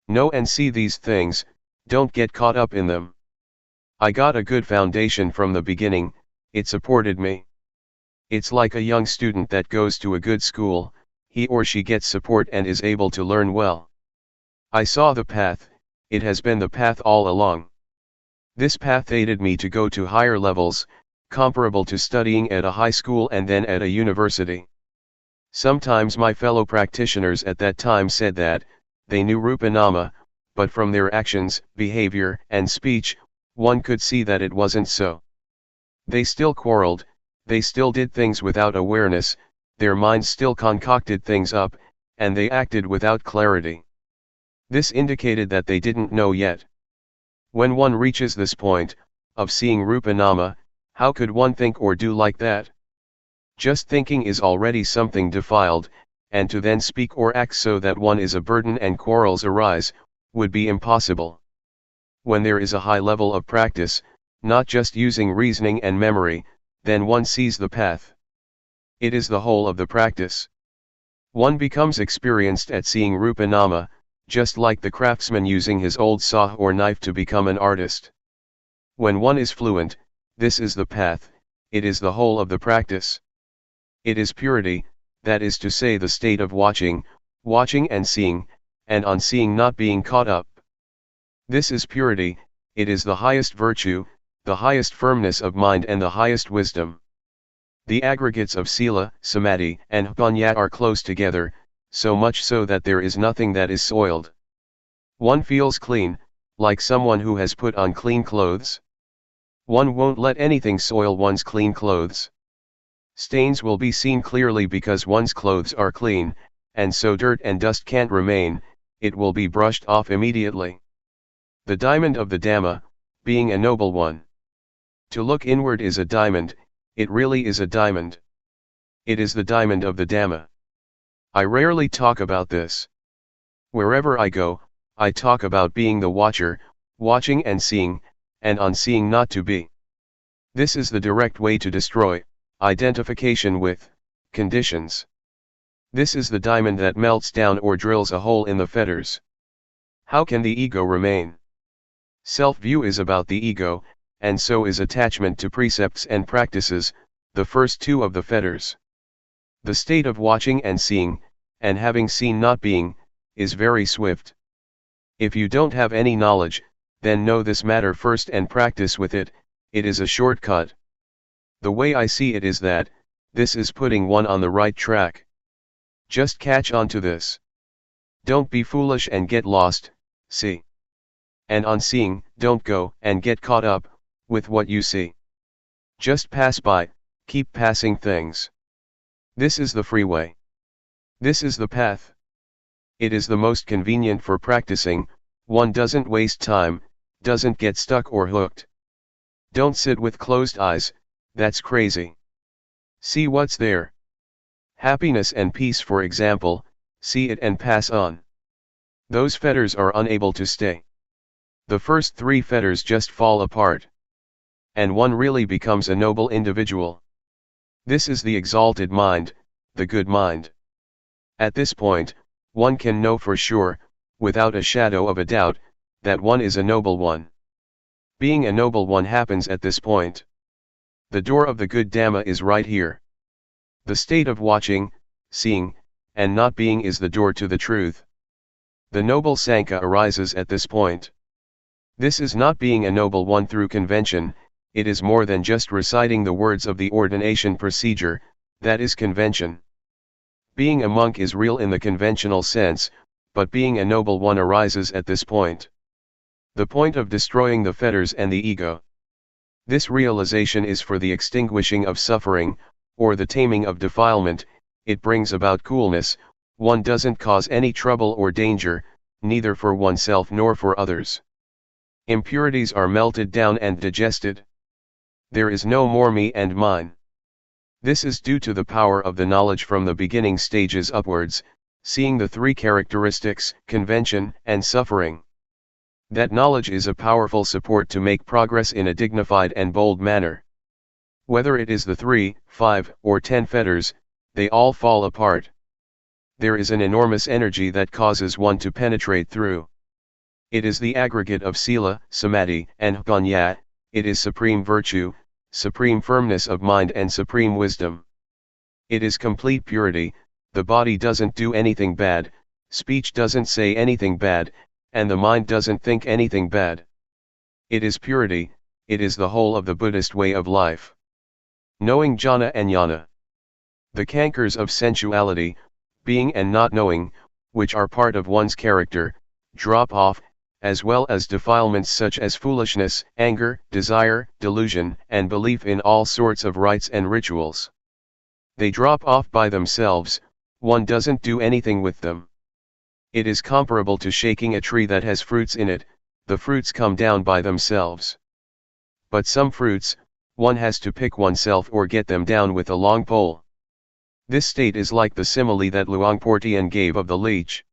Know and see these things, don't get caught up in them. I got a good foundation from the beginning, it supported me. It's like a young student that goes to a good school, he or she gets support and is able to learn well. I saw the path, it has been the path all along. This path aided me to go to higher levels, comparable to studying at a high school and then at a university. Sometimes my fellow practitioners at that time said that they knew Rupa Nama, but from their actions, behavior, and speech, one could see that it wasn't so. They still quarreled, they still did things without awareness, their minds still concocted things up, and they acted without clarity. This indicated that they didn't know yet. When one reaches this point, of seeing Rupa Nama, how could one think or do like that? Just thinking is already something defiled, and to then speak or act so that one is a burden and quarrels arise, would be impossible. When there is a high level of practice, not just using reasoning and memory, then one sees the path. It is the whole of the practice. One becomes experienced at seeing Rupa Nama, just like the craftsman using his old saw or knife to become an artist. When one is fluent, this is the path, it is the whole of the practice. It is purity, that is to say the state of watching and seeing, and on seeing not being caught up. This is purity, it is the highest virtue, the highest firmness of mind and the highest wisdom. The aggregates of Sila, Samadhi, and Panya are close together, so much so that there is nothing that is soiled. One feels clean, like someone who has put on clean clothes. One won't let anything soil one's clean clothes. Stains will be seen clearly because one's clothes are clean, and so dirt and dust can't remain, it will be brushed off immediately. The diamond of the Dhamma, being a noble one. To look inward is a diamond, it really is a diamond. It is the diamond of the Dhamma. I rarely talk about this. Wherever I go, I talk about being the watcher, watching and seeing, and on seeing not to be. This is the direct way to destroy identification with conditions. This is the diamond that melts down or drills a hole in the fetters. How can the ego remain? Self-view is about the ego, and so is attachment to precepts and practices, the first two of the fetters. The state of watching and seeing, and having seen not being, is very swift. If you don't have any knowledge, then know this matter first and practice with it, it is a shortcut. The way I see it is that, this is putting one on the right track. Just catch on to this. Don't be foolish and get lost, see. And on seeing, don't go and get caught up with what you see. Just pass by, keep passing things. This is the freeway. This is the path. It is the most convenient for practicing, one doesn't waste time, doesn't get stuck or hooked. Don't sit with closed eyes, that's crazy. See what's there. Happiness and peace, for example, see it and pass on. Those fetters are unable to stay. The first three fetters just fall apart. And one really becomes a noble individual. This is the exalted mind, the good mind. At this point, one can know for sure, without a shadow of a doubt, that one is a noble one. Being a noble one happens at this point. The door of the good Dhamma is right here. The state of watching, seeing, and not being is the door to the truth. The noble Sankhya arises at this point. This is not being a noble one through convention, it is more than just reciting the words of the ordination procedure, that is convention. Being a monk is real in the conventional sense, but being a noble one arises at this point. The point of destroying the fetters and the ego. This realization is for the extinguishing of suffering, or the taming of defilement. It brings about coolness. One doesn't cause any trouble or danger, neither for oneself nor for others. Impurities are melted down and digested. There is no more me and mine. This is due to the power of the knowledge from the beginning stages upwards, seeing the three characteristics, convention, and suffering. That knowledge is a powerful support to make progress in a dignified and bold manner. Whether it is the 3, 5, or 10 fetters, they all fall apart. There is an enormous energy that causes one to penetrate through. It is the aggregate of sila, samadhi, and jnana. It is supreme virtue, supreme firmness of mind and supreme wisdom. It is complete purity. The body doesn't do anything bad, speech doesn't say anything bad, and the mind doesn't think anything bad. It is purity, it is the whole of the Buddhist way of life. Knowing jhana and jnana. The cankers of sensuality, being and not knowing, which are part of one's character, drop off, as well as defilements such as foolishness, anger, desire, delusion, and belief in all sorts of rites and rituals. They drop off by themselves, one doesn't do anything with them. It is comparable to shaking a tree that has fruits in it, the fruits come down by themselves. But some fruits, one has to pick oneself or get them down with a long pole. This state is like the simile that Luangpor Teean gave of the leech.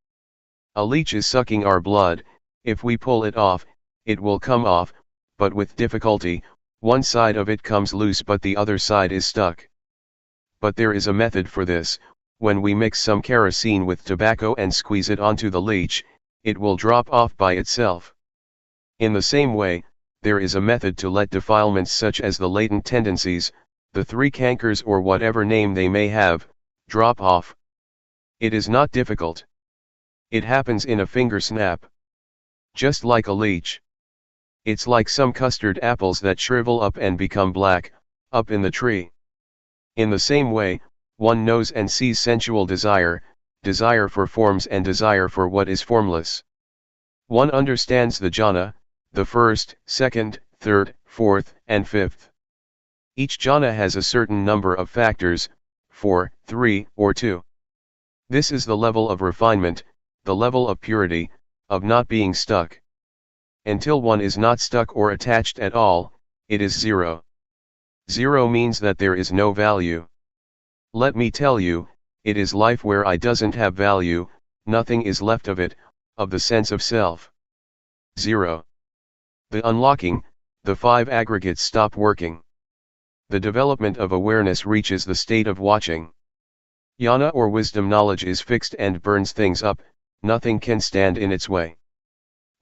A leech is sucking our blood. If we pull it off, it will come off, but with difficulty. One side of it comes loose but the other side is stuck. But there is a method for this. When we mix some kerosene with tobacco and squeeze it onto the leech, it will drop off by itself. In the same way, there is a method to let defilements such as the latent tendencies, the three cankers or whatever name they may have, drop off. It is not difficult. It happens in a finger snap. Just like a leech. It's like some custard apples that shrivel up and become black, up in the tree. In the same way, one knows and sees sensual desire, desire for forms and desire for what is formless. One understands the jhana, the first, second, third, fourth, and fifth. Each jhana has a certain number of factors, 4, 3, or 2. This is the level of refinement, the level of purity, of not being stuck. Until one is not stuck or attached at all, it is zero. Zero means that there is no value. Let me tell you, it is life where I doesn't have value, nothing is left of it, of the sense of self. Zero. The unlocking, the 5 aggregates stop working. The development of awareness reaches the state of watching. Jnana or wisdom knowledge is fixed and burns things up, nothing can stand in its way.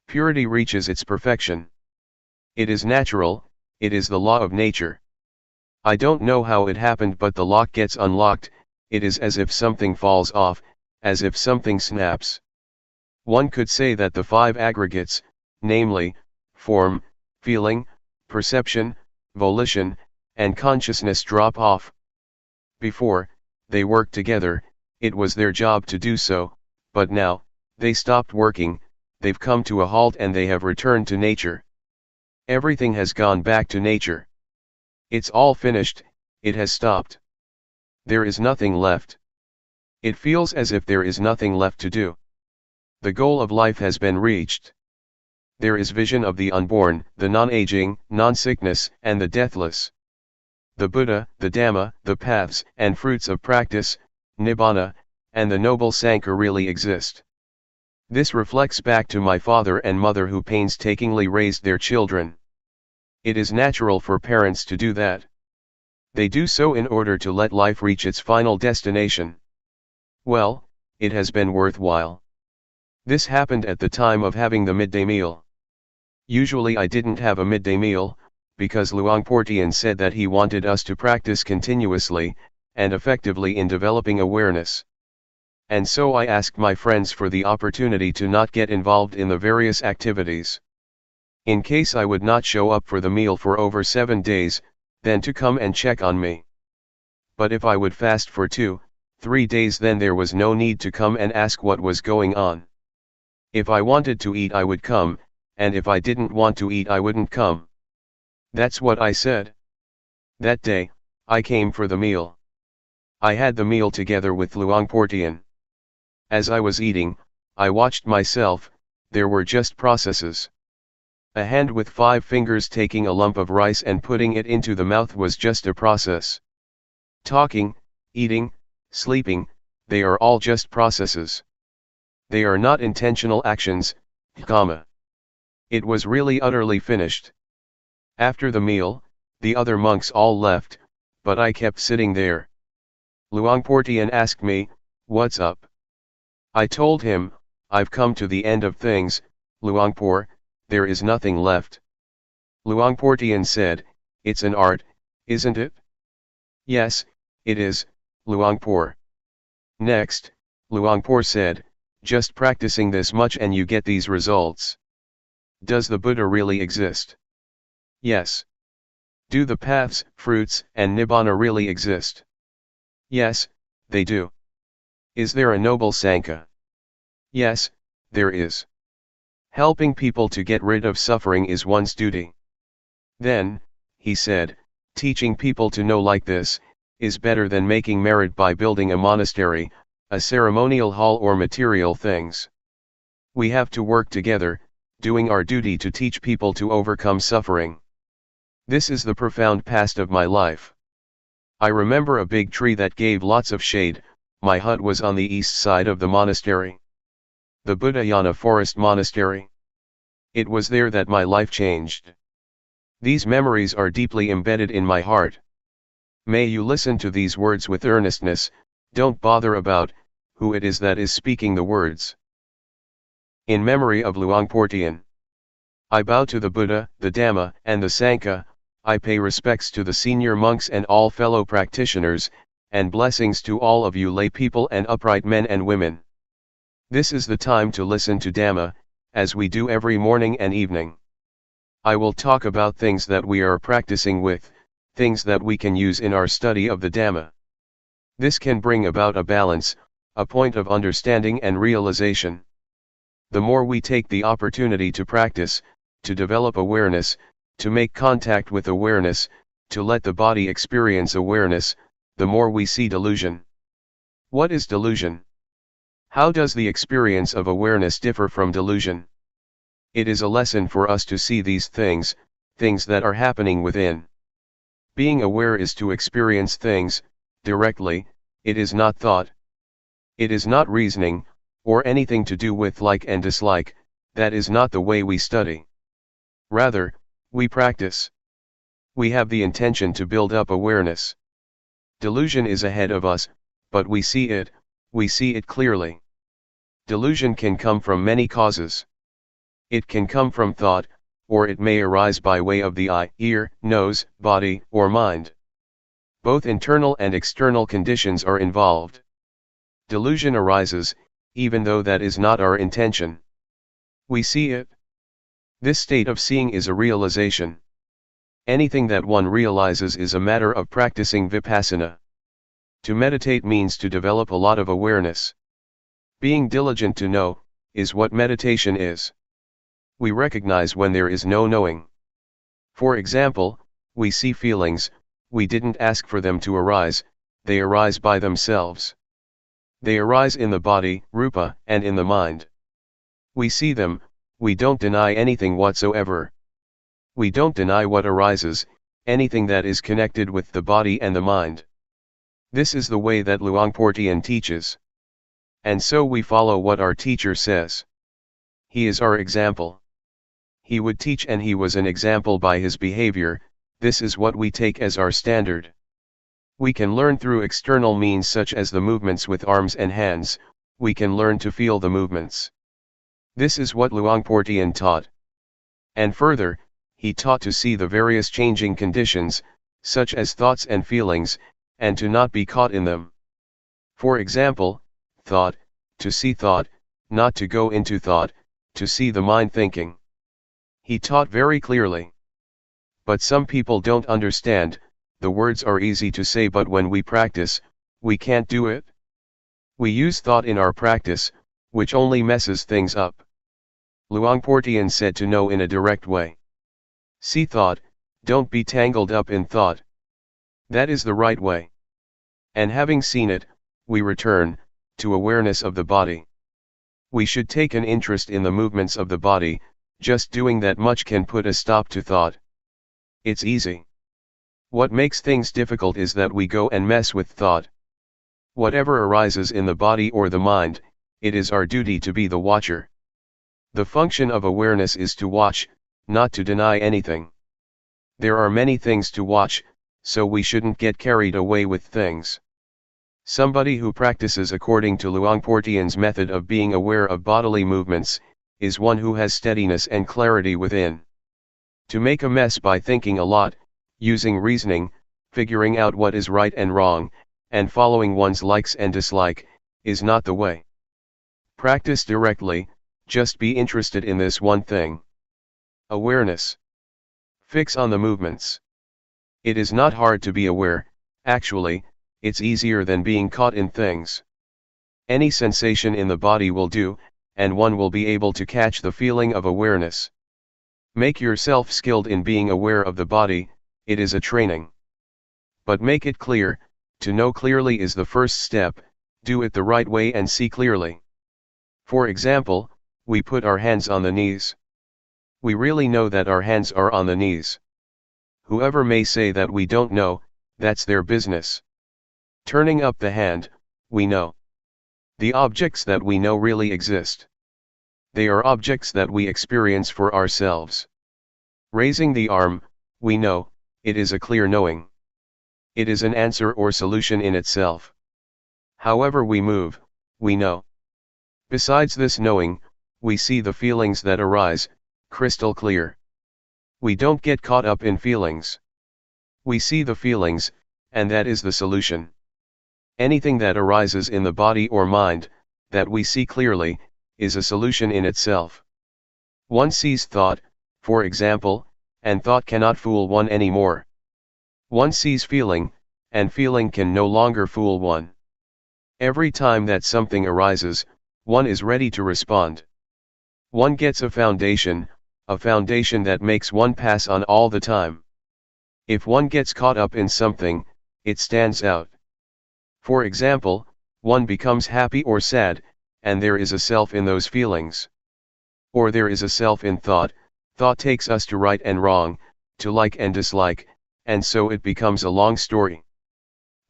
Purity reaches its perfection. It is natural, it is the law of nature. I don't know how it happened but the lock gets unlocked, it is as if something falls off, as if something snaps. One could say that the 5 aggregates, namely, form, feeling, perception, volition, and consciousness drop off. Before, they worked together, it was their job to do so, but now, they stopped working, they've come to a halt and they have returned to nature. Everything has gone back to nature. It's all finished, it has stopped. There is nothing left. It feels as if there is nothing left to do. The goal of life has been reached. There is vision of the unborn, the non-aging, non-sickness, and the deathless. The Buddha, the Dhamma, the paths and fruits of practice, Nibbana, and the noble Sangha really exist. This reflects back to my father and mother who painstakingly raised their children. It is natural for parents to do that. They do so in order to let life reach its final destination. Well, it has been worthwhile. This happened at the time of having the midday meal. Usually I didn't have a midday meal, because Luangpor Teean said that he wanted us to practice continuously, and effectively in developing awareness. And so I asked my friends for the opportunity to not get involved in the various activities. In case I would not show up for the meal for over 7 days, then to come and check on me. But if I would fast for 2, 3 days then there was no need to come and ask what was going on. If I wanted to eat I would come, and if I didn't want to eat I wouldn't come. That's what I said. That day, I came for the meal. I had the meal together with Luangpor Teean. As I was eating, I watched myself. There were just processes. A hand with 5 fingers taking a lump of rice and putting it into the mouth was just a process. Talking, eating, sleeping, they are all just processes. They are not intentional actions, comma. It was really utterly finished. After the meal, the other monks all left, but I kept sitting there. Luangpor Teean asked me, "What's up?" I told him, "I've come to the end of things, Luangpor, there is nothing left." Luangpor Teean said, "It's an art, isn't it?" "Yes, it is, Luangpor." Next, Luangpor said, "Just practicing this much and you get these results. Does the Buddha really exist?" "Yes." "Do the paths, fruits, and nibbana really exist?" "Yes, they do." "Is there a noble Sangha?" "Yes, there is." "Helping people to get rid of suffering is one's duty." "Then," he said, "teaching people to know like this, is better than making merit by building a monastery, a ceremonial hall or material things. We have to work together, doing our duty to teach people to overcome suffering. This is the profound past of my life. I remember a big tree that gave lots of shade. My hut was on the east side of the monastery. The Buddhayana Forest Monastery. It was there that my life changed. These memories are deeply embedded in my heart. May you listen to these words with earnestness, don't bother about who it is that is speaking the words. In memory of Luangpor Teean. I bow to the Buddha, the Dhamma, and the Sangha. I pay respects to the senior monks and all fellow practitioners, and blessings to all of you lay people and upright men and women. This is the time to listen to Dhamma, as we do every morning and evening. I will talk about things that we are practicing with, things that we can use in our study of the Dhamma. This can bring about a balance, a point of understanding and realization. The more we take the opportunity to practice, to develop awareness, to make contact with awareness, to let the body experience awareness, the more we see delusion. What is delusion? How does the experience of awareness differ from delusion? It is a lesson for us to see these things that are happening within. Being aware is to experience things, directly. It is not thought. It is not reasoning, or anything to do with like and dislike. That is not the way we study. Rather, we practice. We have the intention to build up awareness. Delusion is ahead of us, but we see it clearly. Delusion can come from many causes. It can come from thought, or it may arise by way of the eye, ear, nose, body, or mind. Both internal and external conditions are involved. Delusion arises, even though that is not our intention. We see it. This state of seeing is a realization. Anything that one realizes is a matter of practicing Vipassana. To meditate means to develop a lot of awareness. Being diligent to know, is what meditation is. We recognize when there is no knowing. For example, we see feelings, we didn't ask for them to arise, they arise by themselves. They arise in the body, rupa, and in the mind. We see them, we don't deny anything whatsoever. We don't deny what arises, anything that is connected with the body and the mind. This is the way that Luangpor Teean teaches. And so we follow what our teacher says. He is our example. He would teach and he was an example by his behavior. This is what we take as our standard. We can learn through external means such as the movements with arms and hands, we can learn to feel the movements. This is what Luangpor Teean taught. And further, he taught to see the various changing conditions, such as thoughts and feelings, and to not be caught in them. For example, thought, to see thought, not to go into thought, to see the mind thinking. He taught very clearly. But some people don't understand, the words are easy to say but when we practice, we can't do it. We use thought in our practice, which only messes things up. Luangpor Teean said to know in a direct way. See thought, Don't be tangled up in thought. That is the right way. And having seen it, we return to awareness of the body. We should take an interest in the movements of the body. Just doing that much can put a stop to thought. It's easy. What makes things difficult is that we go and mess with thought. Whatever arises in the body or the mind, it is our duty to be the watcher. The function of awareness is to watch, not to deny anything. There are many things to watch, so we shouldn't get carried away with things. Somebody who practices according to Luangpor Teean's method of being aware of bodily movements, is one who has steadiness and clarity within. To make a mess by thinking a lot, using reasoning, figuring out what is right and wrong, and following one's likes and dislike, is not the way. Practice directly, just be interested in this one thing. Awareness. Fix on the movements. It is not hard to be aware, actually, it's easier than being caught in things. Any sensation in the body will do, and one will be able to catch the feeling of awareness. Make yourself skilled in being aware of the body, it is a training. But make it clear, to know clearly is the first step, do it the right way and see clearly. For example, we put our hands on the knees. We really know that our hands are on the knees. Whoever may say that we don't know, that's their business. Turning up the hand, we know. The objects that we know really exist. They are objects that we experience for ourselves. Raising the arm, we know, it is a clear knowing. It is an answer or solution in itself. However we move, we know. Besides this knowing, we see the feelings that arise, crystal clear. We don't get caught up in feelings. We see the feelings, and that is the solution. Anything that arises in the body or mind, that we see clearly, is a solution in itself. One sees thought, for example, and thought cannot fool one anymore. One sees feeling, and feeling can no longer fool one. Every time that something arises, one is ready to respond. One gets a foundation that makes one pass on all the time. If one gets caught up in something, it stands out. For example, one becomes happy or sad, and there is a self in those feelings. Or there is a self in thought, thought takes us to right and wrong, to like and dislike, and so it becomes a long story.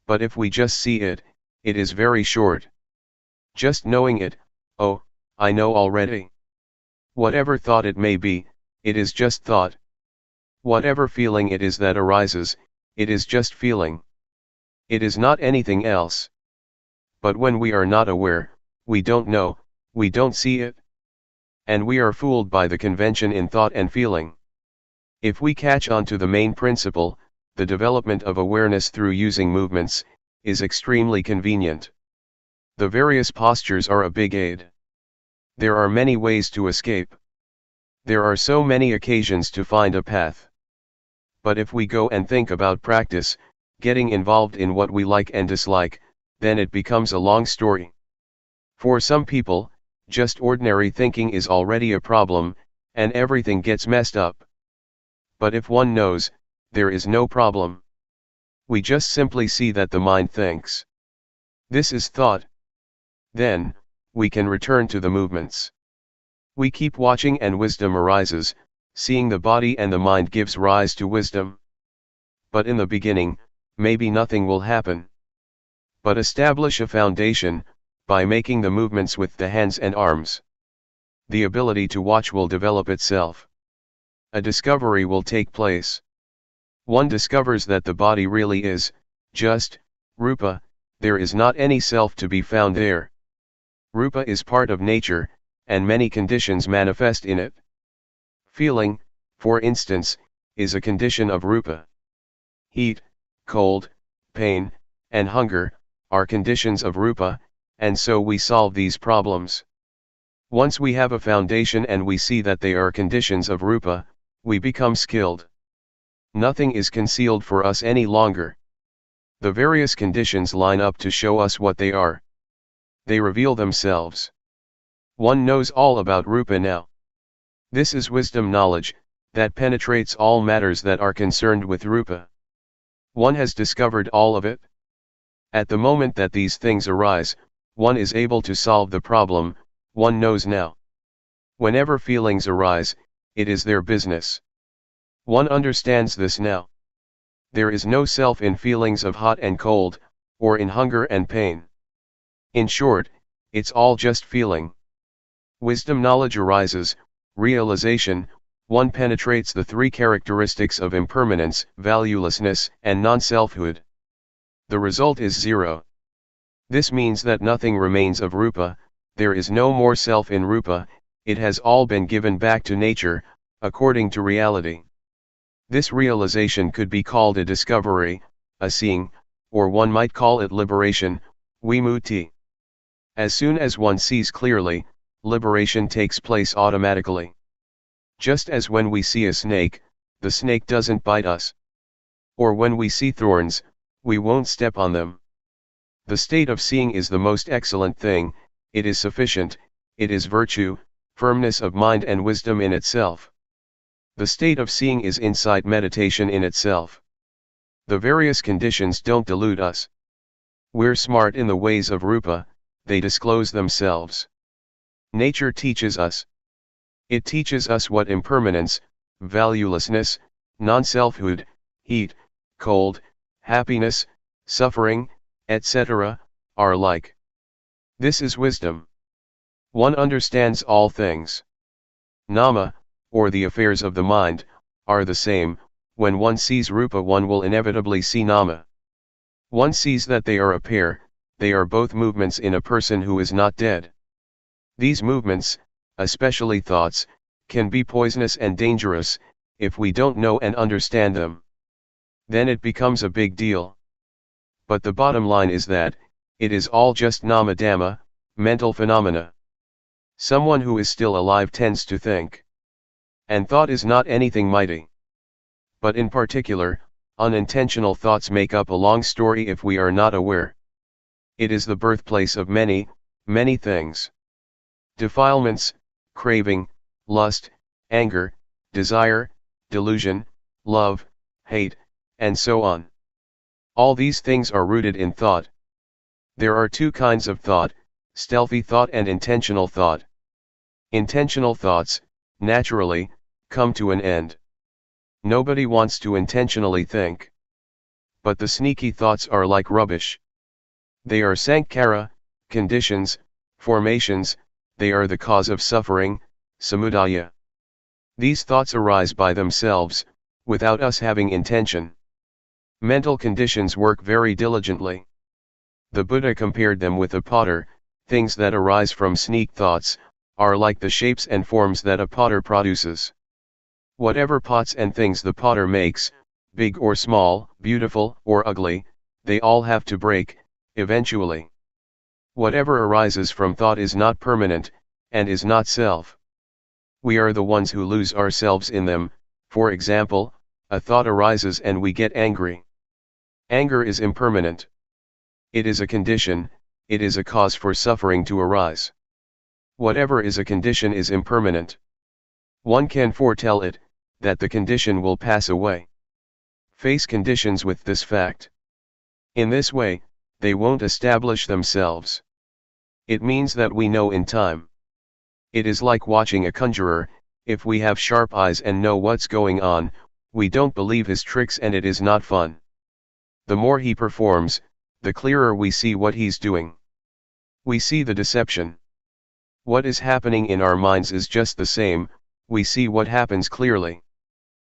But if we just see it, it is very short. Just knowing it, oh, I know already. Whatever thought it may be, it is just thought. Whatever feeling it is that arises, it is just feeling. It is not anything else. But when we are not aware, we don't know, we don't see it. And we are fooled by the convention in thought and feeling. If we catch on to the main principle, the development of awareness through using movements, is extremely convenient. The various postures are a big aid. There are many ways to escape. There are so many occasions to find a path. But if we go and think about practice, getting involved in what we like and dislike, then it becomes a long story. For some people, just ordinary thinking is already a problem, and everything gets messed up. But if one knows, there is no problem. We just simply see that the mind thinks. This is thought. Then, we can return to the movements. We keep watching and wisdom arises, seeing the body and the mind gives rise to wisdom. But in the beginning, maybe nothing will happen. But establish a foundation, by making the movements with the hands and arms. The ability to watch will develop itself. A discovery will take place. One discovers that the body really is, just, rupa, there is not any self to be found there. Rupa is part of nature, and many conditions manifest in it. Feeling, for instance, is a condition of rupa. Heat, cold, pain, and hunger, are conditions of rupa, and so we solve these problems. Once we have a foundation and we see that they are conditions of rupa, we become skilled. Nothing is concealed for us any longer. The various conditions line up to show us what they are. They reveal themselves. One knows all about rupa now. This is wisdom knowledge, that penetrates all matters that are concerned with rupa. One has discovered all of it. At the moment that these things arise, one is able to solve the problem, one knows now. Whenever feelings arise, it is their business. One understands this now. There is no self in feelings of hot and cold, or in hunger and pain. In short, it's all just feeling. Wisdom knowledge arises, realization, one penetrates the three characteristics of impermanence, valuelessness, and non-selfhood. The result is zero. This means that nothing remains of rupa, there is no more self in rupa, it has all been given back to nature, according to reality. This realization could be called a discovery, a seeing, or one might call it liberation, vimutti. As soon as one sees clearly, liberation takes place automatically. Just as when we see a snake, the snake doesn't bite us. Or when we see thorns, we won't step on them. The state of seeing is the most excellent thing, it is sufficient, it is virtue, firmness of mind and wisdom in itself. The state of seeing is insight meditation in itself. The various conditions don't delude us. We're smart in the ways of rupa, they disclose themselves. Nature teaches us. It teaches us what impermanence, valuelessness, non-selfhood, heat, cold, happiness, suffering, etc., are like. This is wisdom. One understands all things. Nama, or the affairs of the mind, are the same. When one sees rupa, one will inevitably see nama. One sees that they are a pair, they are both movements in a person who is not dead. These movements, especially thoughts, can be poisonous and dangerous, if we don't know and understand them. Then it becomes a big deal. But the bottom line is that, it is all just nama dhamma, mental phenomena. Someone who is still alive tends to think. And thought is not anything mighty. But in particular, unintentional thoughts make up a long story if we are not aware. It is the birthplace of many, many things. Defilements, craving, lust, anger, desire, delusion, love, hate, and so on. All these things are rooted in thought. There are two kinds of thought, stealthy thought and intentional thought. Intentional thoughts, naturally, come to an end. Nobody wants to intentionally think. But the sneaky thoughts are like rubbish. They are sankhara, conditions, formations, they are the cause of suffering, samudaya. These thoughts arise by themselves, without us having intention. Mental conditions work very diligently. The Buddha compared them with a potter. Things that arise from sneak thoughts, are like the shapes and forms that a potter produces. Whatever pots and things the potter makes, big or small, beautiful or ugly, they all have to break, eventually. Whatever arises from thought is not permanent, and is not self. We are the ones who lose ourselves in them. For example, a thought arises and we get angry. Anger is impermanent. It is a condition, it is a cause for suffering to arise. Whatever is a condition is impermanent. One can foretell it, that the condition will pass away. Face conditions with this fact. In this way, they won't establish themselves. It means that we know in time. It is like watching a conjurer. If we have sharp eyes and know what's going on, we don't believe his tricks and it is not fun. The more he performs, the clearer we see what he's doing. We see the deception. What is happening in our minds is just the same, we see what happens clearly.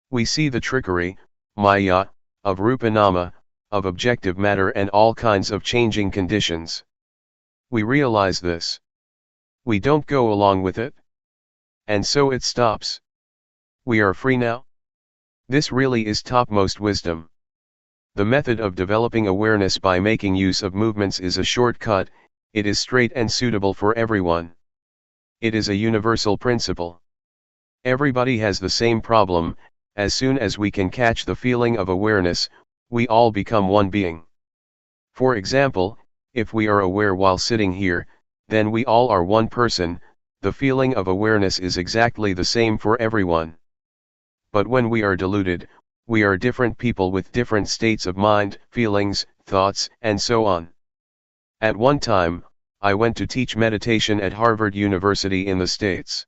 We see the trickery, maya, of rupanama, of objective matter and all kinds of changing conditions. We realize this. We don't go along with it. And so it stops. We are free now. This really is topmost wisdom. The method of developing awareness by making use of movements is a shortcut, it is straight and suitable for everyone. It is a universal principle. Everybody has the same problem. As soon as we can catch the feeling of awareness, we all become one being. For example, if we are aware while sitting here, then we all are one person. The feeling of awareness is exactly the same for everyone. But when we are deluded, we are different people with different states of mind, feelings, thoughts, and so on. At one time, I went to teach meditation at Harvard University in the States.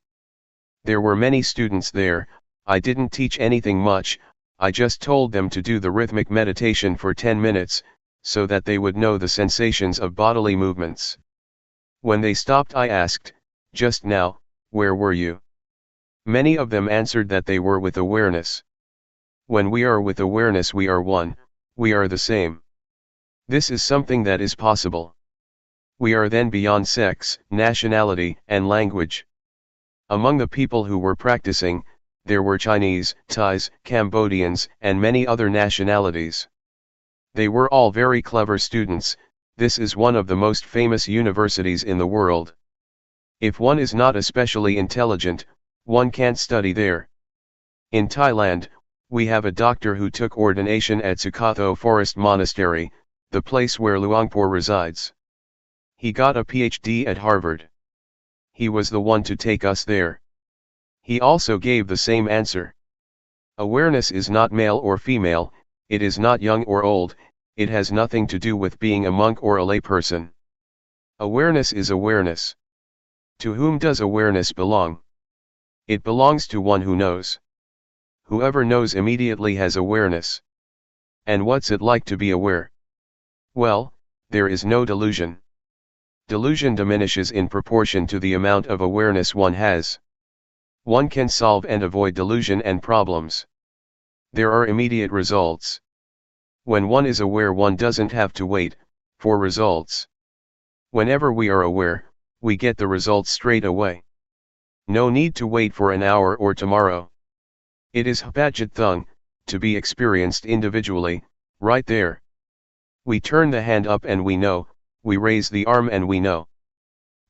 There were many students there. I didn't teach anything much, I just told them to do the rhythmic meditation for 10 minutes, so that they would know the sensations of bodily movements. When they stopped, I asked, "Just now, where were you?" Many of them answered that they were with awareness. When we are with awareness, we are one, we are the same. This is something that is possible. We are then beyond sex, nationality, and language. Among the people who were practicing, there were Chinese, Thais, Cambodians, and many other nationalities. They were all very clever students. This is one of the most famous universities in the world. If one is not especially intelligent, one can't study there. In Thailand, we have a doctor who took ordination at Sukatho Forest Monastery, the place where Luangpor resides. He got a PhD at Harvard. He was the one to take us there. He also gave the same answer. Awareness is not male or female, it is not young or old, it has nothing to do with being a monk or a layperson. Awareness is awareness. To whom does awareness belong? It belongs to one who knows. Whoever knows immediately has awareness. And what's it like to be aware? Well, there is no delusion. Delusion diminishes in proportion to the amount of awareness one has. One can solve and avoid delusion and problems. There are immediate results. When one is aware, one doesn't have to wait for results. Whenever we are aware, we get the results straight away. No need to wait for an hour or tomorrow. It is Hapajit Thung, to be experienced individually, right there. We turn the hand up and we know, we raise the arm and we know.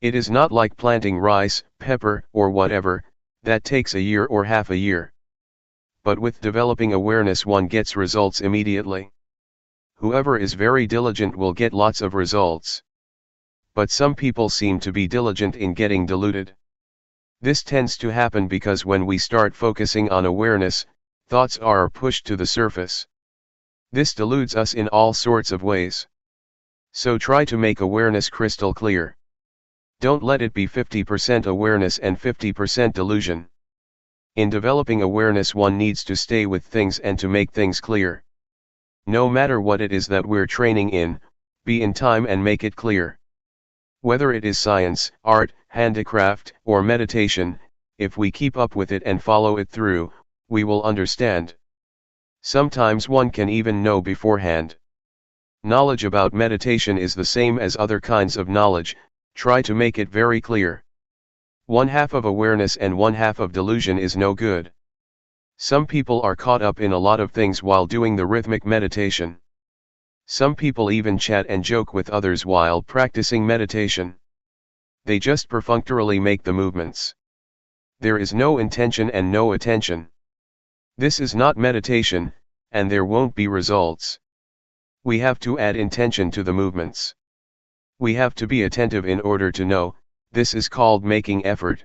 It is not like planting rice, pepper, or whatever, that takes a year or half a year. But with developing awareness, one gets results immediately. Whoever is very diligent will get lots of results. But some people seem to be diligent in getting deluded. This tends to happen because when we start focusing on awareness, thoughts are pushed to the surface. This deludes us in all sorts of ways. So try to make awareness crystal clear. Don't let it be 50% awareness and 50% delusion. In developing awareness, one needs to stay with things and to make things clear. No matter what it is that we're training in, be in time and make it clear. Whether it is science, art, handicraft, or meditation, if we keep up with it and follow it through, we will understand. Sometimes one can even know beforehand. Knowledge about meditation is the same as other kinds of knowledge, try to make it very clear. One half of awareness and one half of delusion is no good. Some people are caught up in a lot of things while doing the rhythmic meditation. Some people even chat and joke with others while practicing meditation. They just perfunctorily make the movements. There is no intention and no attention. This is not meditation, and there won't be results. We have to add intention to the movements. We have to be attentive in order to know, this is called making effort.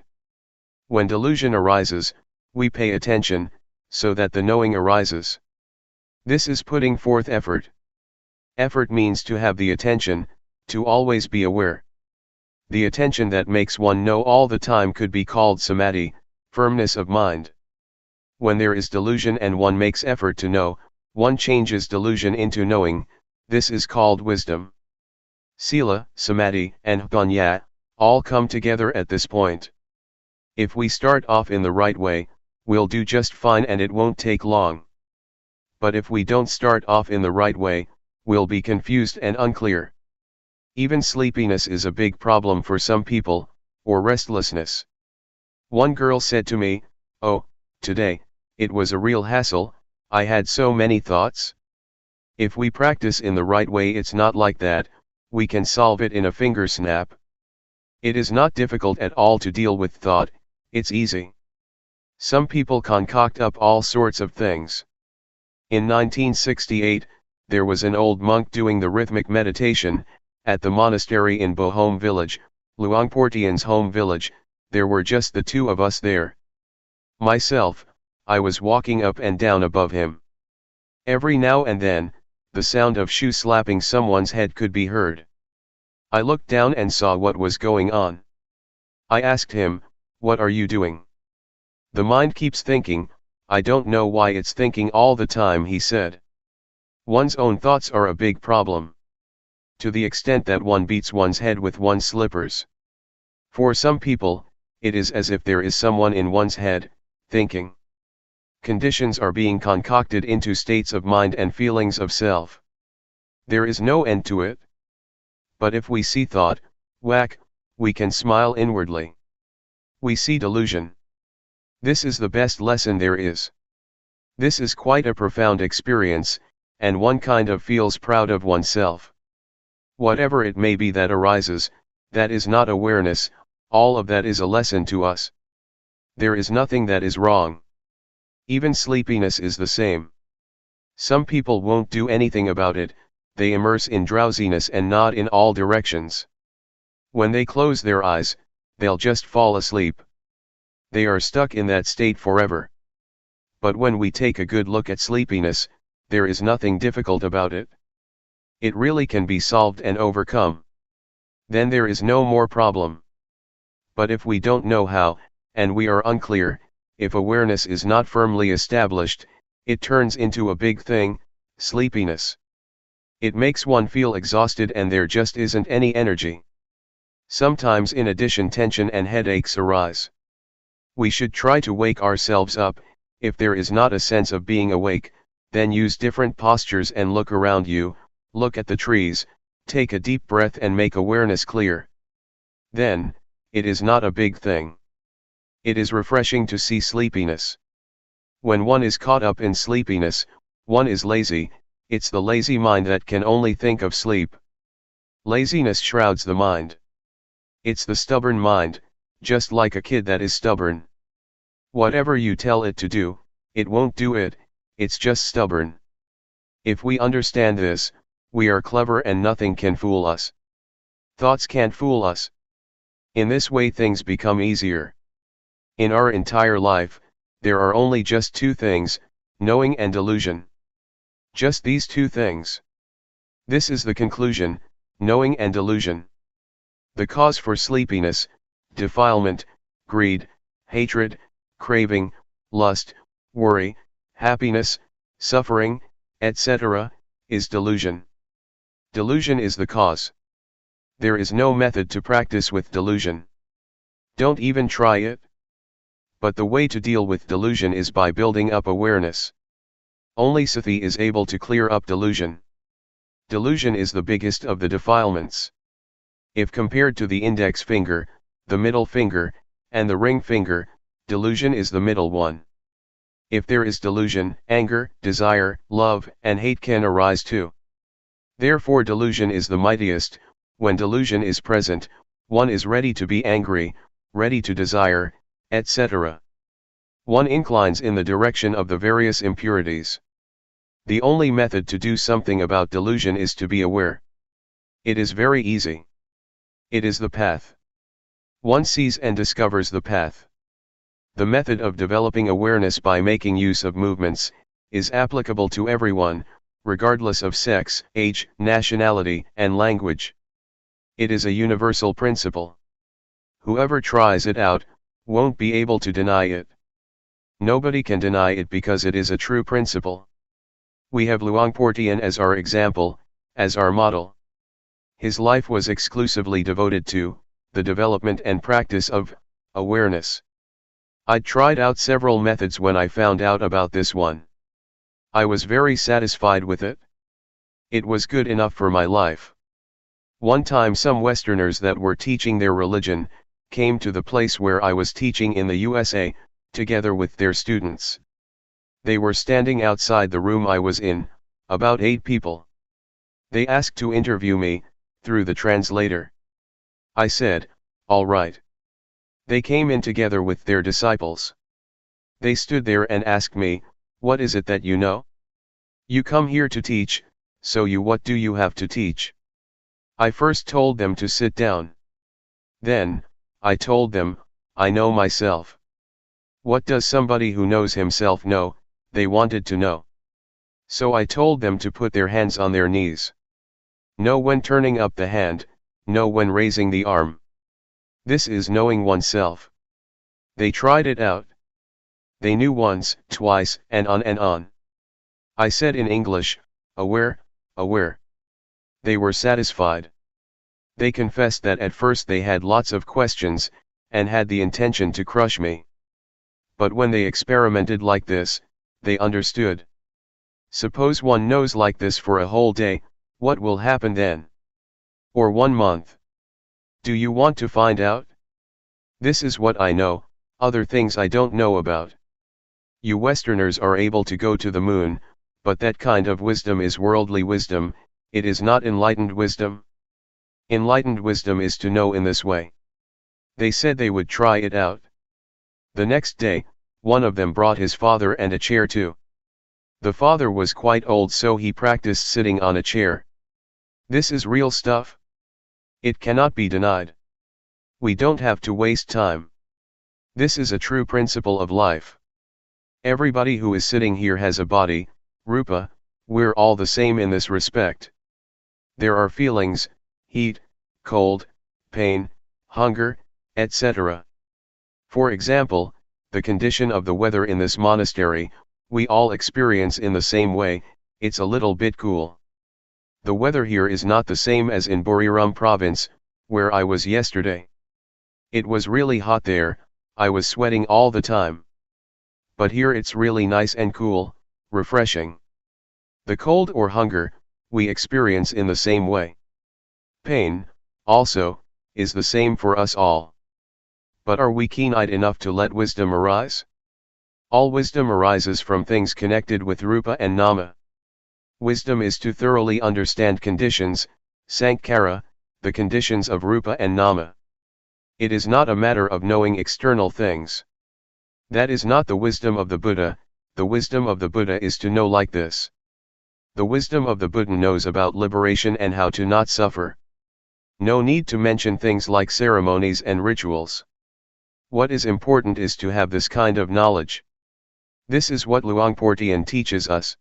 When delusion arises, we pay attention, so that the knowing arises. This is putting forth effort. Effort means to have the attention, to always be aware. The attention that makes one know all the time could be called samadhi, firmness of mind. When there is delusion and one makes effort to know, one changes delusion into knowing, this is called wisdom. Sila, samadhi, and panya, all come together at this point. If we start off in the right way, we'll do just fine and it won't take long. But if we don't start off in the right way, we'll be confused and unclear. Even sleepiness is a big problem for some people, or restlessness. One girl said to me, "Oh, today, it was a real hassle, I had so many thoughts." If we practice in the right way, it's not like that, we can solve it in a finger snap. It is not difficult at all to deal with thought, it's easy. Some people concoct up all sorts of things. In 1968, there was an old monk doing the rhythmic meditation, at the monastery in Bohome village, Luangpor Teean's home village. There were just the two of us there. Myself, I was walking up and down above him. Every now and then, the sound of shoe slapping someone's head could be heard. I looked down and saw what was going on. I asked him, "What are you doing?" "The mind keeps thinking, I don't know why it's thinking all the time," he said. One's own thoughts are a big problem. To the extent that one beats one's head with one's slippers. For some people, it is as if there is someone in one's head, thinking. Conditions are being concocted into states of mind and feelings of self. There is no end to it. But if we see thought, whack, we can smile inwardly. We see delusion. This is the best lesson there is. This is quite a profound experience, and one kind of feels proud of oneself. Whatever it may be that arises, that is not awareness, all of that is a lesson to us. There is nothing that is wrong. Even sleepiness is the same. Some people won't do anything about it, they immerse in drowsiness and nod in all directions. When they close their eyes, they'll just fall asleep. They are stuck in that state forever. But when we take a good look at sleepiness, there is nothing difficult about it. It really can be solved and overcome. Then there is no more problem. But if we don't know how, and we are unclear, if awareness is not firmly established, it turns into a big thing, sleepiness. It makes one feel exhausted and there just isn't any energy. Sometimes in addition tension and headaches arise. We should try to wake ourselves up. If there is not a sense of being awake, then use different postures and look around you, look at the trees, take a deep breath and make awareness clear. Then, it is not a big thing. It is refreshing to see sleepiness. When one is caught up in sleepiness, one is lazy, it's the lazy mind that can only think of sleep. Laziness shrouds the mind. It's the stubborn mind, just like a kid that is stubborn. Whatever you tell it to do, it won't do it, it's just stubborn. If we understand this, we are clever and nothing can fool us. Thoughts can't fool us. In this way things become easier. In our entire life, there are only just two things, knowing and delusion. Just these two things. This is the conclusion, knowing and delusion. The cause for sleepiness, defilement, greed, hatred, craving, lust, worry, happiness, suffering, etc., is delusion. Delusion is the cause. There is no method to practice with delusion. Don't even try it. But the way to deal with delusion is by building up awareness. Only sati is able to clear up delusion. Delusion is the biggest of the defilements. If compared to the index finger, the middle finger, and the ring finger, delusion is the middle one. If there is delusion, anger, desire, love, and hate can arise too. Therefore delusion is the mightiest. When delusion is present, one is ready to be angry, ready to desire, etc. One inclines in the direction of the various impurities. The only method to do something about delusion is to be aware. It is very easy. It is the path. One sees and discovers the path. The method of developing awareness by making use of movements is applicable to everyone, regardless of sex, age, nationality, and language. It is a universal principle. Whoever tries it out won't be able to deny it. Nobody can deny it because it is a true principle. We have Luangpor Teean as our example, as our model. His life was exclusively devoted to the development and practice of awareness. I'd tried out several methods when I found out about this one. I was very satisfied with it. It was good enough for my life. One time some Westerners that were teaching their religion came to the place where I was teaching in the USA, together with their students. They were standing outside the room I was in, about 8 people. They asked to interview me, through the translator. I said, all right. They came in together with their disciples. They stood there and asked me, what is it that you know? You come here to teach, so what do you have to teach? I first told them to sit down. Then, I told them, I know myself. What does somebody who knows himself know? They wanted to know. So I told them to put their hands on their knees. Know when turning up the hand, know when raising the arm. This is knowing oneself. They tried it out. They knew once, twice, and on and on. I said in English, aware, aware. They were satisfied. They confessed that at first they had lots of questions, and had the intention to crush me. But when they experimented like this, they understood. Suppose one knows like this for a whole day, what will happen then? Or 1 month? Do you want to find out? This is what I know, other things I don't know about. You Westerners are able to go to the moon, but that kind of wisdom is worldly wisdom, it is not enlightened wisdom. Enlightened wisdom is to know in this way. They said they would try it out. The next day, one of them brought his father and a chair too. The father was quite old, so he practiced sitting on a chair. This is real stuff. It cannot be denied. We don't have to waste time. This is a true principle of life. Everybody who is sitting here has a body, rupa, we're all the same in this respect. There are feelings, heat, cold, pain, hunger, etc. For example, the condition of the weather in this monastery, we all experience in the same way, it's a little bit cool. The weather here is not the same as in Buriram province, where I was yesterday. It was really hot there, I was sweating all the time. But here it's really nice and cool, refreshing. The cold or hunger, we experience in the same way. Pain, also, is the same for us all. But are we keen-eyed enough to let wisdom arise? All wisdom arises from things connected with rupa and nama. Wisdom is to thoroughly understand conditions, sankhara, the conditions of rupa and nama. It is not a matter of knowing external things. That is not the wisdom of the Buddha, the wisdom of the Buddha is to know like this. The wisdom of the Buddha knows about liberation and how to not suffer. No need to mention things like ceremonies and rituals. What is important is to have this kind of knowledge. This is what Luangpor Teean teaches us.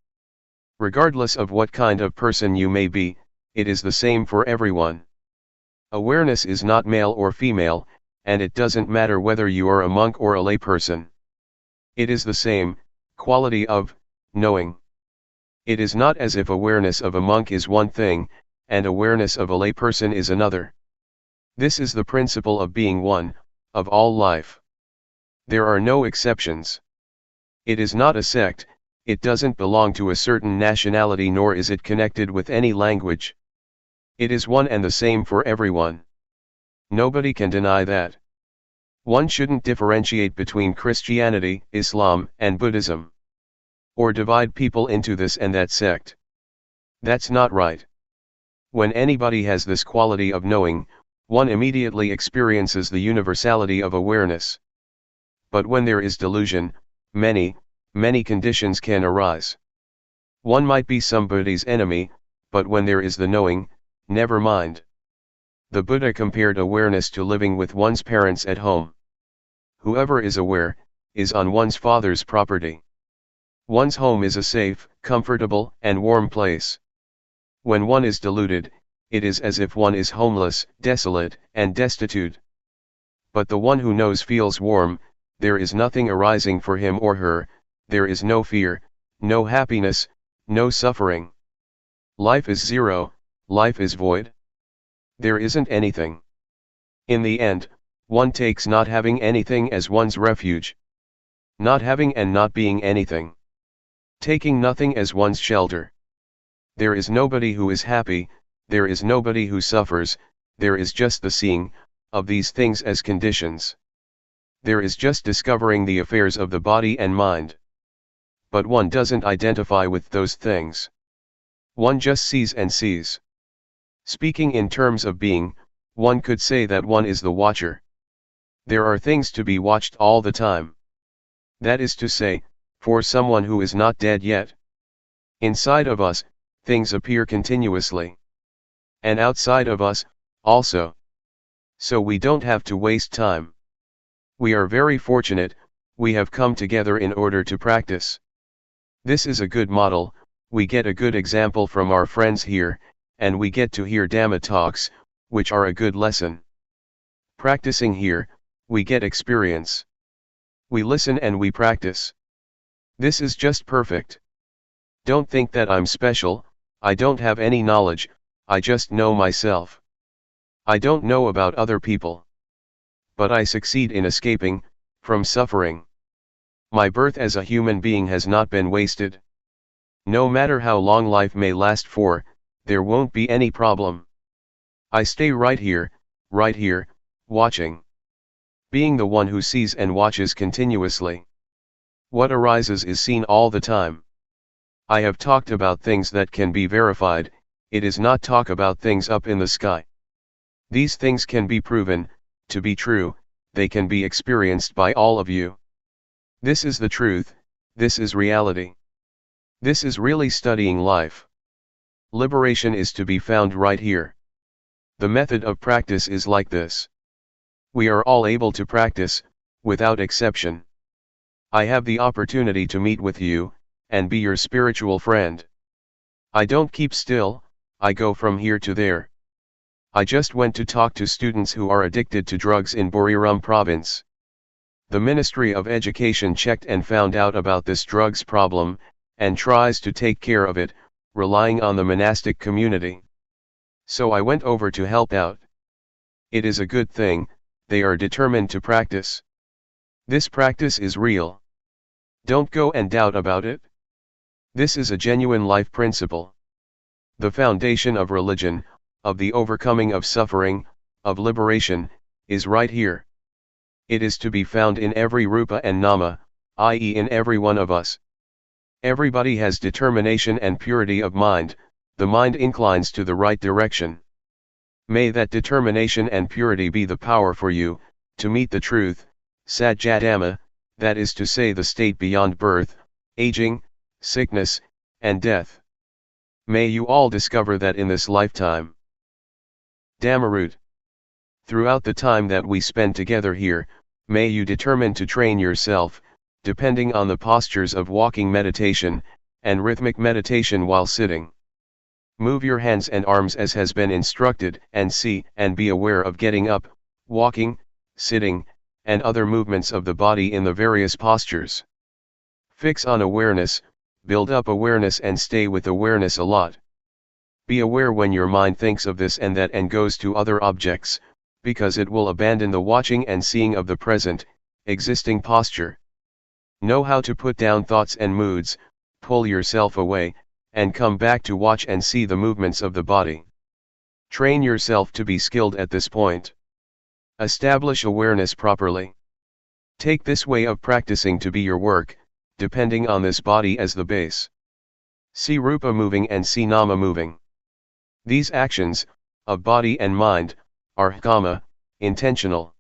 Regardless of what kind of person you may be, it is the same for everyone. Awareness is not male or female, and it doesn't matter whether you are a monk or a layperson. It is the same quality of knowing. It is not as if awareness of a monk is one thing, and awareness of a layperson is another. This is the principle of being one, of all life. There are no exceptions. It is not a sect, it doesn't belong to a certain nationality, nor is it connected with any language. It is one and the same for everyone. Nobody can deny that. One shouldn't differentiate between Christianity, Islam, and Buddhism. Or divide people into this and that sect. That's not right. When anybody has this quality of knowing, one immediately experiences the universality of awareness. But when there is delusion, many conditions can arise. One might be somebody's enemy, but when there is the knowing, never mind. The Buddha compared awareness to living with one's parents at home. Whoever is aware, is on one's father's property. One's home is a safe, comfortable, and warm place. When one is deluded, it is as if one is homeless, desolate, and destitute. But the one who knows feels warm, there is nothing arising for him or her, there is no fear, no happiness, no suffering. Life is zero, life is void. There isn't anything. In the end, one takes not having anything as one's refuge. Not having and not being anything. Taking nothing as one's shelter. There is nobody who is happy, there is nobody who suffers, there is just the seeing of these things as conditions. There is just discovering the affairs of the body and mind. But one doesn't identify with those things. One just sees and sees. Speaking in terms of being, one could say that one is the watcher. There are things to be watched all the time. That is to say, for someone who is not dead yet. Inside of us, things appear continuously. And outside of us, also. So we don't have to waste time. We are very fortunate, We have come together in order to practice. This is a good model, we get a good example from our friends here, and we get to hear Dhamma talks, which are a good lesson. Practicing here, we get experience. We listen and we practice. This is just perfect. Don't think that I'm special, I don't have any knowledge, I just know myself. I don't know about other people. But I succeed in escaping from suffering. My birth as a human being has not been wasted. No matter how long life may last for, there won't be any problem. I stay right here, watching. Being the one who sees and watches continuously. What arises is seen all the time. I have talked about things that can be verified, it is not talk about things up in the sky. These things can be proven to be true, they can be experienced by all of you. This is the truth, this is reality. This is really studying life. Liberation is to be found right here. The method of practice is like this. We are all able to practice, without exception. I have the opportunity to meet with you, and be your spiritual friend. I don't keep still, I go from here to there. I just went to talk to students who are addicted to drugs in Buriram province. The Ministry of Education checked and found out about this drugs problem, and tries to take care of it, relying on the monastic community. So I went over to help out. It is a good thing, they are determined to practice. This practice is real. Don't go and doubt about it. This is a genuine life principle. The foundation of religion, of the overcoming of suffering, of liberation, is right here. It is to be found in every rupa and nama, i.e. in every one of us. Everybody has determination and purity of mind, the mind inclines to the right direction. May that determination and purity be the power for you, to meet the truth, Satjadhamma, that is to say the state beyond birth, aging, sickness, and death. May you all discover that in this lifetime. Dhammaroot. Throughout the time that we spend together here, may you determine to train yourself, depending on the postures of walking meditation, and rhythmic meditation while sitting. Move your hands and arms as has been instructed, and see and be aware of getting up, walking, sitting, and other movements of the body in the various postures. Fix on awareness, build up awareness and stay with awareness a lot. Be aware when your mind thinks of this and that and goes to other objects, because it will abandon the watching and seeing of the present, existing posture. Know how to put down thoughts and moods, pull yourself away, and come back to watch and see the movements of the body. Train yourself to be skilled at this point. Establish awareness properly. Take this way of practicing to be your work, depending on this body as the base. See rupa moving and see nama moving. These actions, of body and mind, are kamma, intentional.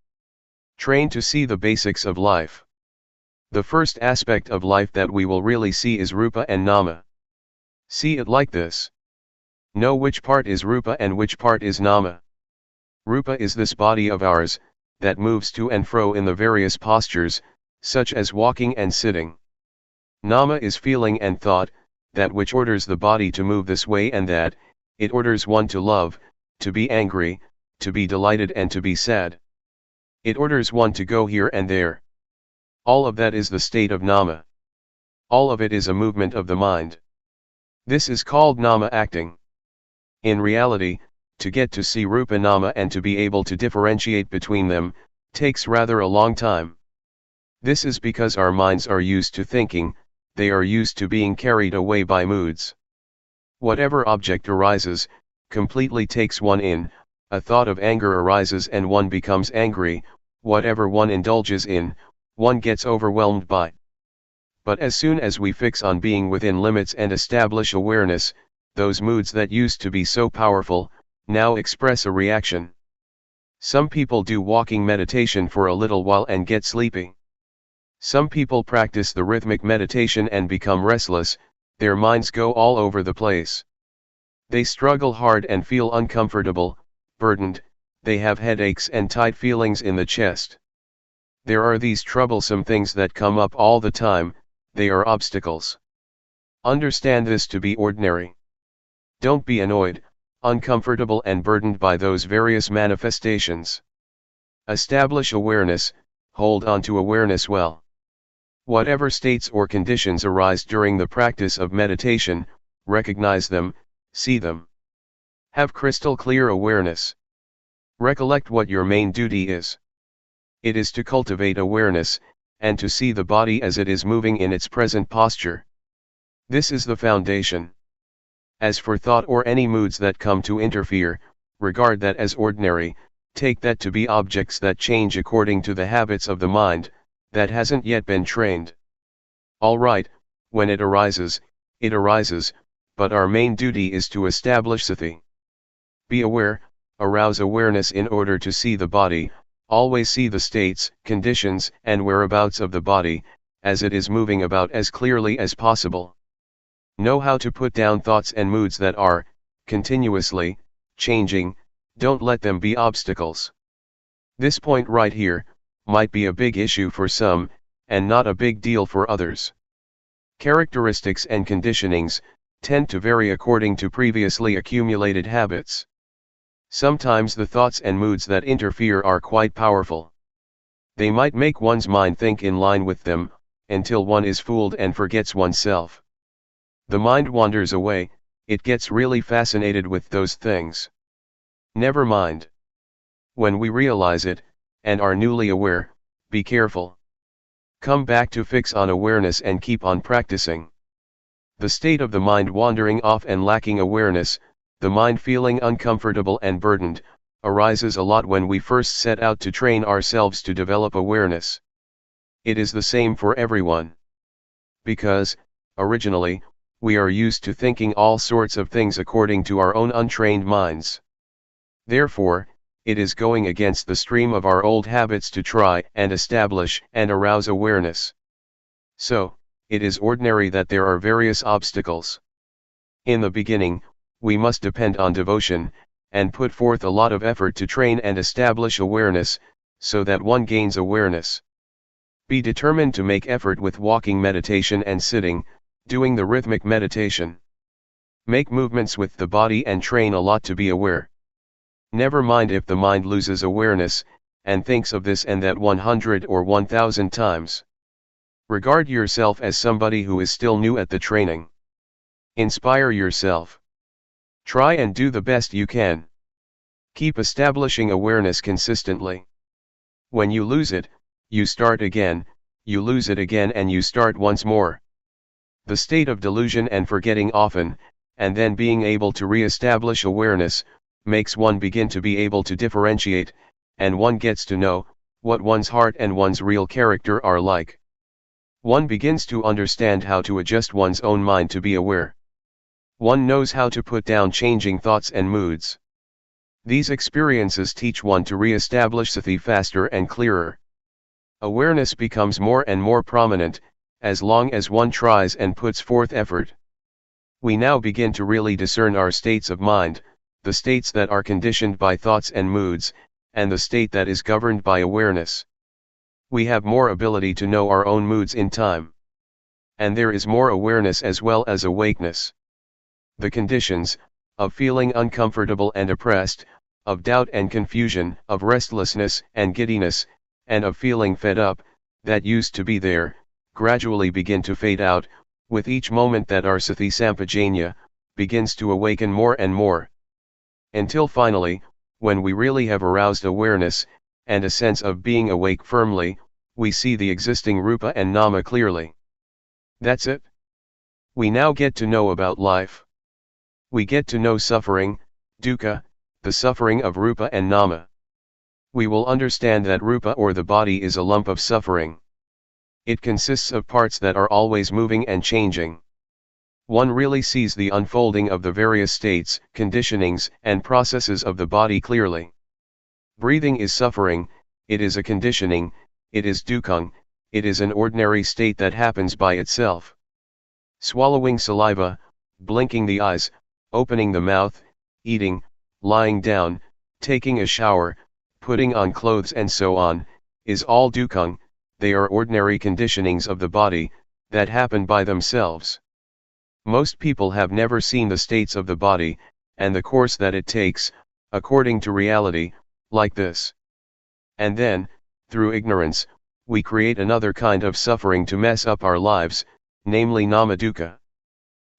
Train to see the basics of life. The first aspect of life that we will really see is rupa and nama. See it like this. Know which part is rupa and which part is nama. Rupa is this body of ours, that moves to and fro in the various postures, such as walking and sitting. Nama is feeling and thought, that which orders the body to move this way and that, it orders one to love, to be angry, to be delighted and to be sad. It orders one to go here and there. All of that is the state of nama. All of it is a movement of the mind. This is called nama acting. In reality, to get to see rupa nama and to be able to differentiate between them, takes rather a long time. This is because our minds are used to thinking, they are used to being carried away by moods. Whatever object arises, completely takes one in, a thought of anger arises and one becomes angry, whatever one indulges in, one gets overwhelmed by. But as soon as we fix on being within limits and establish awareness, those moods that used to be so powerful, now express a reaction. Some people do walking meditation for a little while and get sleepy. Some people practice the rhythmic meditation and become restless, their minds go all over the place. They struggle hard and feel uncomfortable, burdened, they have headaches and tight feelings in the chest. There are these troublesome things that come up all the time, they are obstacles. Understand this to be ordinary. Don't be annoyed, uncomfortable and burdened by those various manifestations. Establish awareness, hold on to awareness well. Whatever states or conditions arise during the practice of meditation, recognize them, see them. Have crystal clear awareness. Recollect what your main duty is. It is to cultivate awareness, and to see the body as it is moving in its present posture. This is the foundation. As for thought or any moods that come to interfere, regard that as ordinary, take that to be objects that change according to the habits of the mind, that hasn't yet been trained. All right, when it arises, but our main duty is to establish sati. Be aware, arouse awareness in order to see the body, always see the states, conditions, and whereabouts of the body, as it is moving about as clearly as possible. Know how to put down thoughts and moods that are, continuously, changing, don't let them be obstacles. This point right here, might be a big issue for some, and not a big deal for others. Characteristics and conditionings, tend to vary according to previously accumulated habits. Sometimes the thoughts and moods that interfere are quite powerful. They might make one's mind think in line with them, until one is fooled and forgets oneself. The mind wanders away, it gets really fascinated with those things. Never mind. When we realize it, and are newly aware, be careful. Come back to fix on awareness and keep on practicing. The state of the mind wandering off and lacking awareness, the mind feeling uncomfortable and burdened, arises a lot when we first set out to train ourselves to develop awareness. It is the same for everyone. Because, originally, we are used to thinking all sorts of things according to our own untrained minds. Therefore, it is going against the stream of our old habits to try and establish and arouse awareness. So, it is ordinary that there are various obstacles. In the beginning, we must depend on devotion, and put forth a lot of effort to train and establish awareness, so that one gains awareness. Be determined to make effort with walking meditation and sitting, doing the rhythmic meditation. Make movements with the body and train a lot to be aware. Never mind if the mind loses awareness, and thinks of this and that 100 or 1000 times. Regard yourself as somebody who is still new at the training. Inspire yourself. Try and do the best you can. Keep establishing awareness consistently. When you lose it, you start again, you lose it again and you start once more. The state of delusion and forgetting often, and then being able to re-establish awareness, makes one begin to be able to differentiate, and one gets to know what one's heart and one's real character are like. One begins to understand how to adjust one's own mind to be aware. One knows how to put down changing thoughts and moods. These experiences teach one to re-establish sati faster and clearer. Awareness becomes more and more prominent, as long as one tries and puts forth effort. We now begin to really discern our states of mind, the states that are conditioned by thoughts and moods, and the state that is governed by awareness. We have more ability to know our own moods in time. And there is more awareness as well as awakeness. The conditions, of feeling uncomfortable and oppressed, of doubt and confusion, of restlessness and giddiness, and of feeling fed up, that used to be there, gradually begin to fade out, with each moment that our sati sampajanya begins to awaken more and more. Until finally, when we really have aroused awareness, and a sense of being awake firmly, we see the existing rupa and nama clearly. That's it. We now get to know about life. We get to know suffering, dukkha, the suffering of rupa and nama. We will understand that rupa or the body is a lump of suffering. It consists of parts that are always moving and changing. One really sees the unfolding of the various states, conditionings, and processes of the body clearly. Breathing is suffering, it is a conditioning, it is dukkhang, it is an ordinary state that happens by itself. Swallowing saliva, blinking the eyes, opening the mouth, eating, lying down, taking a shower, putting on clothes and so on, is all dukkha. They are ordinary conditionings of the body, that happen by themselves. Most people have never seen the states of the body, and the course that it takes, according to reality, like this. And then, through ignorance, we create another kind of suffering to mess up our lives, namely nama dukkha.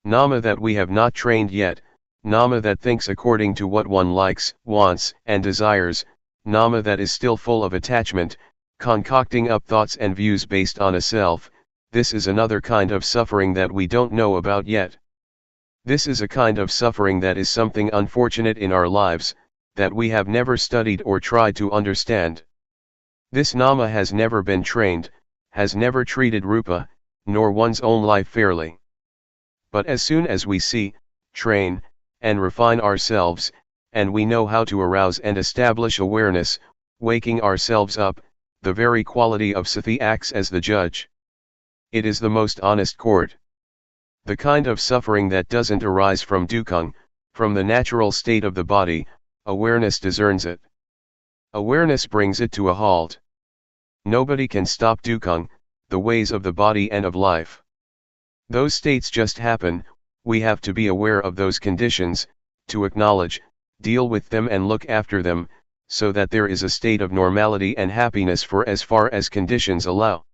Nama that we have not trained yet, nama that thinks according to what one likes, wants, and desires, nama that is still full of attachment, concocting up thoughts and views based on a self. This is another kind of suffering that we don't know about yet. This is a kind of suffering that is something unfortunate in our lives, that we have never studied or tried to understand. This nama has never been trained, has never treated rupa, nor one's own life fairly. But as soon as we see, train, and refine ourselves, and we know how to arouse and establish awareness, waking ourselves up, the very quality of sati acts as the judge. It is the most honest court. The kind of suffering that doesn't arise from dukkha, from the natural state of the body, awareness discerns it. Awareness brings it to a halt. Nobody can stop dukkha, the ways of the body and of life. Those states just happen. We have to be aware of those conditions, to acknowledge, deal with them and look after them, so that there is a state of normality and happiness for as far as conditions allow.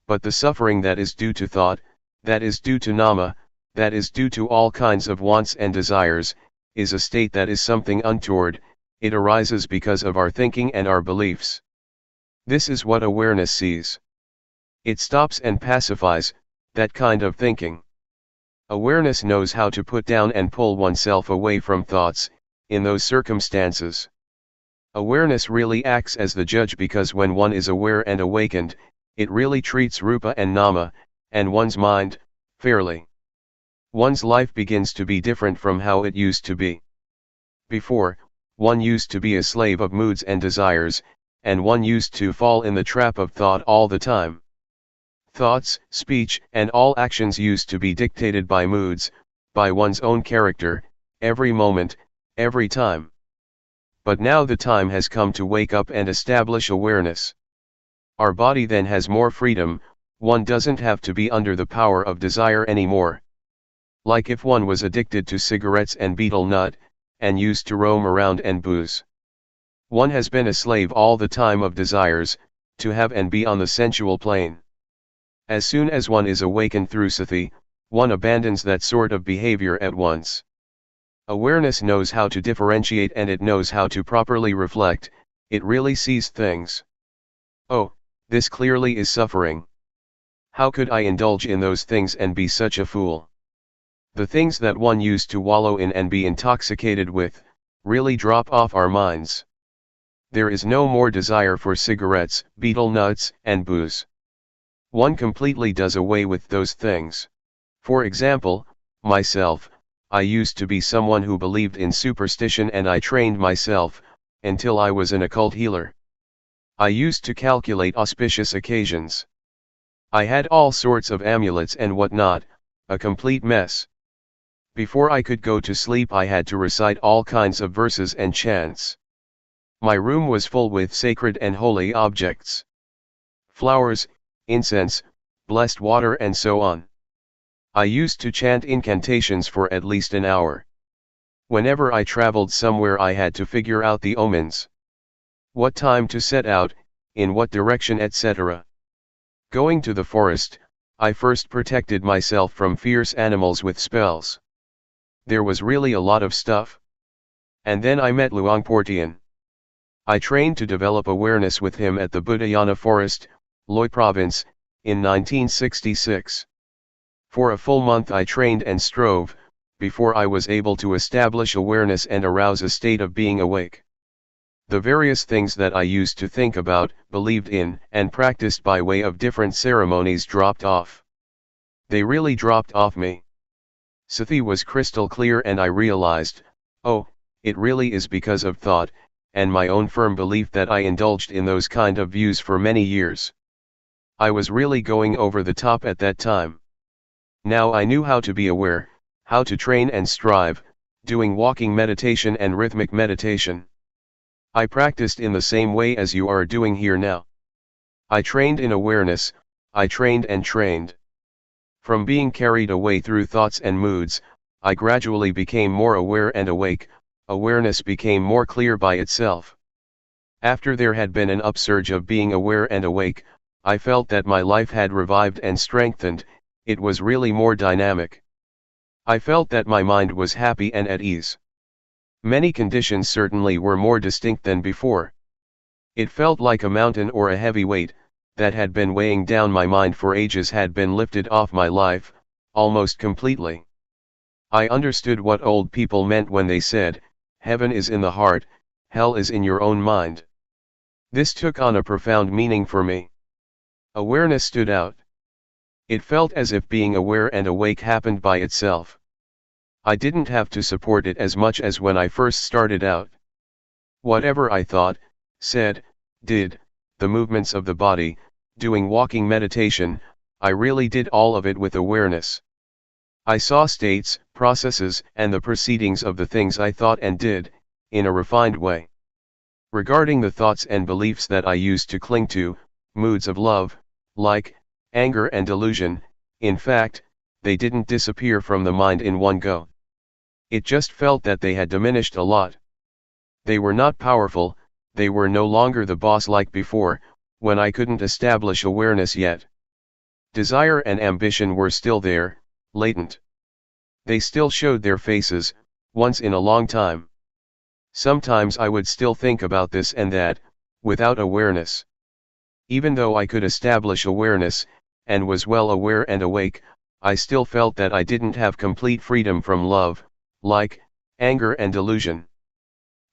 But the suffering that is due to thought, that is due to nama, that is due to all kinds of wants and desires, is a state that is something untoward. It arises because of our thinking and our beliefs. This is what awareness sees. It stops and pacifies that kind of thinking. Awareness knows how to put down and pull oneself away from thoughts, in those circumstances. Awareness really acts as the judge because when one is aware and awakened, it really treats rupa and nama, and one's mind, fairly. One's life begins to be different from how it used to be. Before, one used to be a slave of moods and desires, and one used to fall in the trap of thought all the time. Thoughts, speech, and all actions used to be dictated by moods, by one's own character, every moment, every time. But now the time has come to wake up and establish awareness. Our body then has more freedom. One doesn't have to be under the power of desire anymore. Like if one was addicted to cigarettes and betel nut, and used to roam around and booze. One has been a slave all the time of desires, to have and be on the sensual plane. As soon as one is awakened through sati, one abandons that sort of behavior at once. Awareness knows how to differentiate and it knows how to properly reflect. It really sees things. Oh, this clearly is suffering. How could I indulge in those things and be such a fool? The things that one used to wallow in and be intoxicated with, really drop off our minds. There is no more desire for cigarettes, betel nuts, and booze. One completely does away with those things. For example, myself, I used to be someone who believed in superstition and I trained myself, until I was an occult healer. I used to calculate auspicious occasions. I had all sorts of amulets and whatnot, a complete mess. Before I could go to sleep I had to recite all kinds of verses and chants. My room was full with sacred and holy objects. Flowers, incense, blessed water and so on. I used to chant incantations for at least an hour. Whenever I traveled somewhere I had to figure out the omens. What time to set out, in what direction etc. Going to the forest, I first protected myself from fierce animals with spells. There was really a lot of stuff. And then I met Luangpor Teean. I trained to develop awareness with him at the Budayana Forest, Loy Province, in 1966. For a full month I trained and strove, before I was able to establish awareness and arouse a state of being awake. The various things that I used to think about, believed in, and practiced by way of different ceremonies dropped off. They really dropped off me. Sati was crystal clear and I realized, oh, it really is because of thought, and my own firm belief that I indulged in those kind of views for many years. I was really going over the top at that time. Now I knew how to be aware, how to train and strive, doing walking meditation and rhythmic meditation. I practiced in the same way as you are doing here now. I trained in awareness, I trained and trained. From being carried away through thoughts and moods, I gradually became more aware and awake, awareness became more clear by itself. After there had been an upsurge of being aware and awake, I felt that my life had revived and strengthened, it was really more dynamic. I felt that my mind was happy and at ease. Many conditions certainly were more distinct than before. It felt like a mountain or a heavy weight, that had been weighing down my mind for ages had been lifted off my life, almost completely. I understood what old people meant when they said, heaven is in the heart, hell is in your own mind. This took on a profound meaning for me. Awareness stood out. It felt as if being aware and awake happened by itself. I didn't have to support it as much as when I first started out. Whatever I thought, said, did, the movements of the body, doing walking meditation, I really did all of it with awareness. I saw states, processes, and the proceedings of the things I thought and did, in a refined way. Regarding the thoughts and beliefs that I used to cling to, moods of love, like, anger and delusion, in fact, they didn't disappear from the mind in one go. It just felt that they had diminished a lot. They were not powerful, they were no longer the boss like before, when I couldn't establish awareness yet. Desire and ambition were still there, latent. They still showed their faces, once in a long time. Sometimes I would still think about this and that, without awareness. Even though I could establish awareness, and was well aware and awake, I still felt that I didn't have complete freedom from love, like, anger and delusion.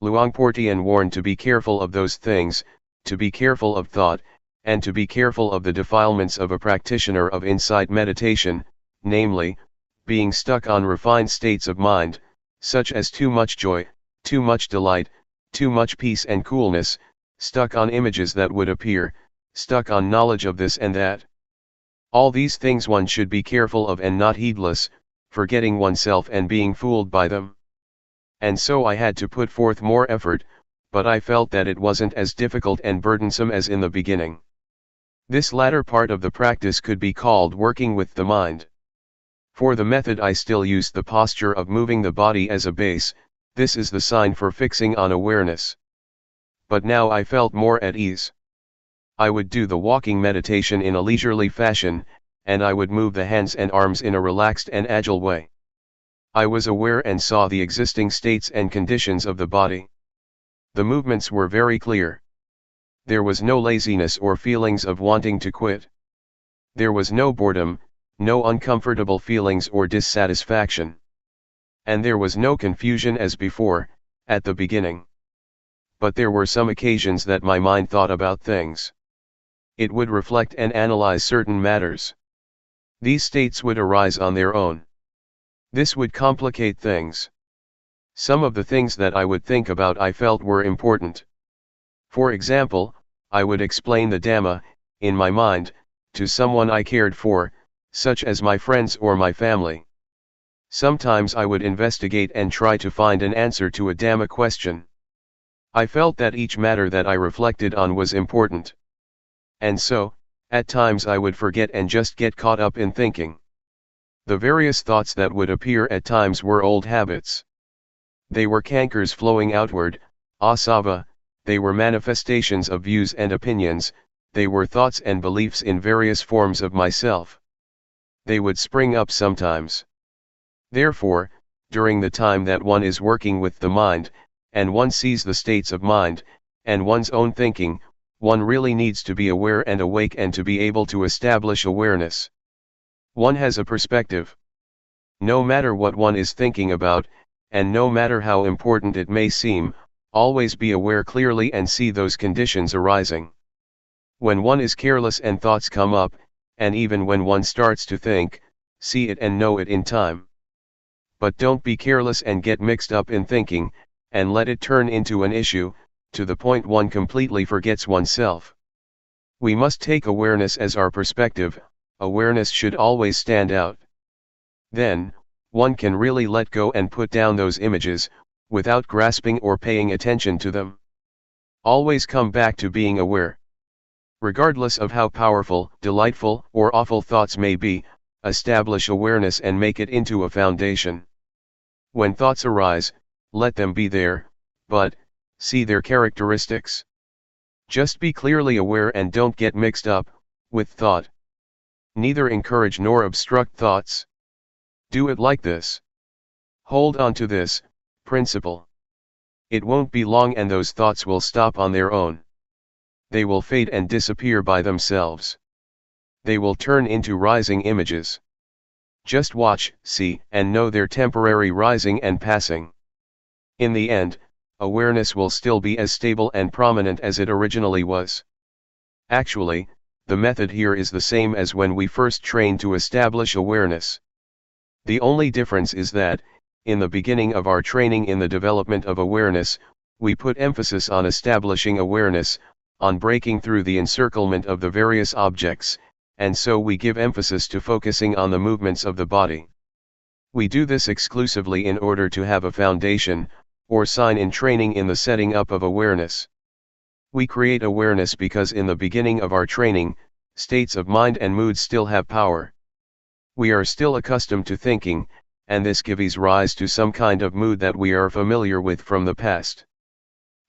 Luangpor Teean warned to be careful of those things, to be careful of thought, and to be careful of the defilements of a practitioner of insight meditation, namely, being stuck on refined states of mind, such as too much joy, too much delight, too much peace and coolness, stuck on images that would appear, stuck on knowledge of this and that. All these things one should be careful of and not heedless, forgetting oneself and being fooled by them. And so I had to put forth more effort, but I felt that it wasn't as difficult and burdensome as in the beginning. This latter part of the practice could be called working with the mind. For the method I still used the posture of moving the body as a base, this is the sign for fixing on awareness. But now I felt more at ease. I would do the walking meditation in a leisurely fashion, and I would move the hands and arms in a relaxed and agile way. I was aware and saw the existing states and conditions of the body. The movements were very clear. There was no laziness or feelings of wanting to quit. There was no boredom, no uncomfortable feelings or dissatisfaction. And there was no confusion as before, at the beginning. But there were some occasions that my mind thought about things. It would reflect and analyze certain matters. These states would arise on their own. This would complicate things. Some of the things that I would think about I felt were important. For example, I would explain the Dhamma, in my mind, to someone I cared for, such as my friends or my family. Sometimes I would investigate and try to find an answer to a Dhamma question. I felt that each matter that I reflected on was important. And so, at times I would forget and just get caught up in thinking. The various thoughts that would appear at times were old habits. They were cankers flowing outward, asava, they were manifestations of views and opinions, they were thoughts and beliefs in various forms of myself. They would spring up sometimes. Therefore, during the time that one is working with the mind, and one sees the states of mind, and one's own thinking, one really needs to be aware and awake and to be able to establish awareness. One has a perspective. No matter what one is thinking about, and no matter how important it may seem, always be aware clearly and see those conditions arising. When one is careless and thoughts come up, and even when one starts to think, see it and know it in time. But don't be careless and get mixed up in thinking, and let it turn into an issue, to the point one completely forgets oneself. We must take awareness as our perspective, awareness should always stand out. Then, one can really let go and put down those images, without grasping or paying attention to them. Always come back to being aware. Regardless of how powerful, delightful, or awful thoughts may be, establish awareness and make it into a foundation. When thoughts arise, let them be there, but see their characteristics. Just be clearly aware and don't get mixed up with thought. Neither encourage nor obstruct thoughts. Do it like this. Hold on to this principle. It won't be long and those thoughts will stop on their own. They will fade and disappear by themselves. They will turn into rising images. Just watch, see, and know their temporary rising and passing. In the end, awareness will still be as stable and prominent as it originally was. Actually, the method here is the same as when we first trained to establish awareness. The only difference is that, in the beginning of our training in the development of awareness, we put emphasis on establishing awareness, on breaking through the encirclement of the various objects, and so we give emphasis to focusing on the movements of the body. We do this exclusively in order to have a foundation, or sign in training in the setting up of awareness. We create awareness because in the beginning of our training, states of mind and mood still have power. We are still accustomed to thinking, and this gives rise to some kind of mood that we are familiar with from the past.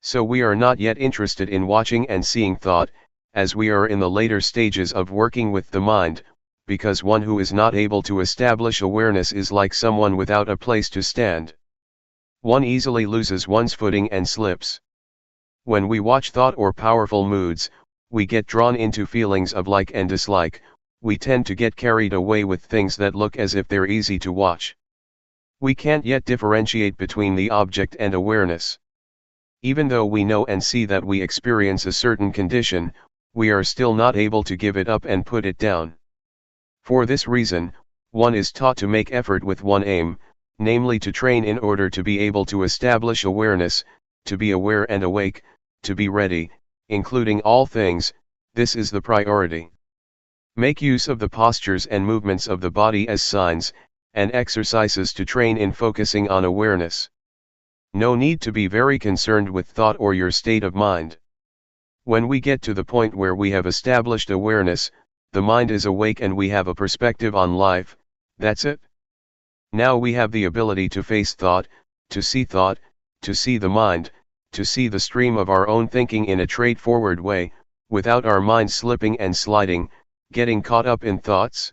So we are not yet interested in watching and seeing thought, as we are in the later stages of working with the mind, because one who is not able to establish awareness is like someone without a place to stand. One easily loses one's footing and slips. When we watch thought or powerful moods, we get drawn into feelings of like and dislike. We tend to get carried away with things that look as if they're easy to watch. We can't yet differentiate between the object and awareness. Even though we know and see that we experience a certain condition, we are still not able to give it up and put it down. For this reason, one is taught to make effort with one aim, namely to train in order to be able to establish awareness, to be aware and awake, to be ready, including all things. This is the priority. Make use of the postures and movements of the body as signs, and exercises to train in focusing on awareness. No need to be very concerned with thought or your state of mind. When we get to the point where we have established awareness, the mind is awake and we have a perspective on life, that's it. Now we have the ability to face thought, to see the mind, to see the stream of our own thinking in a straightforward way, without our mind slipping and sliding, getting caught up in thoughts.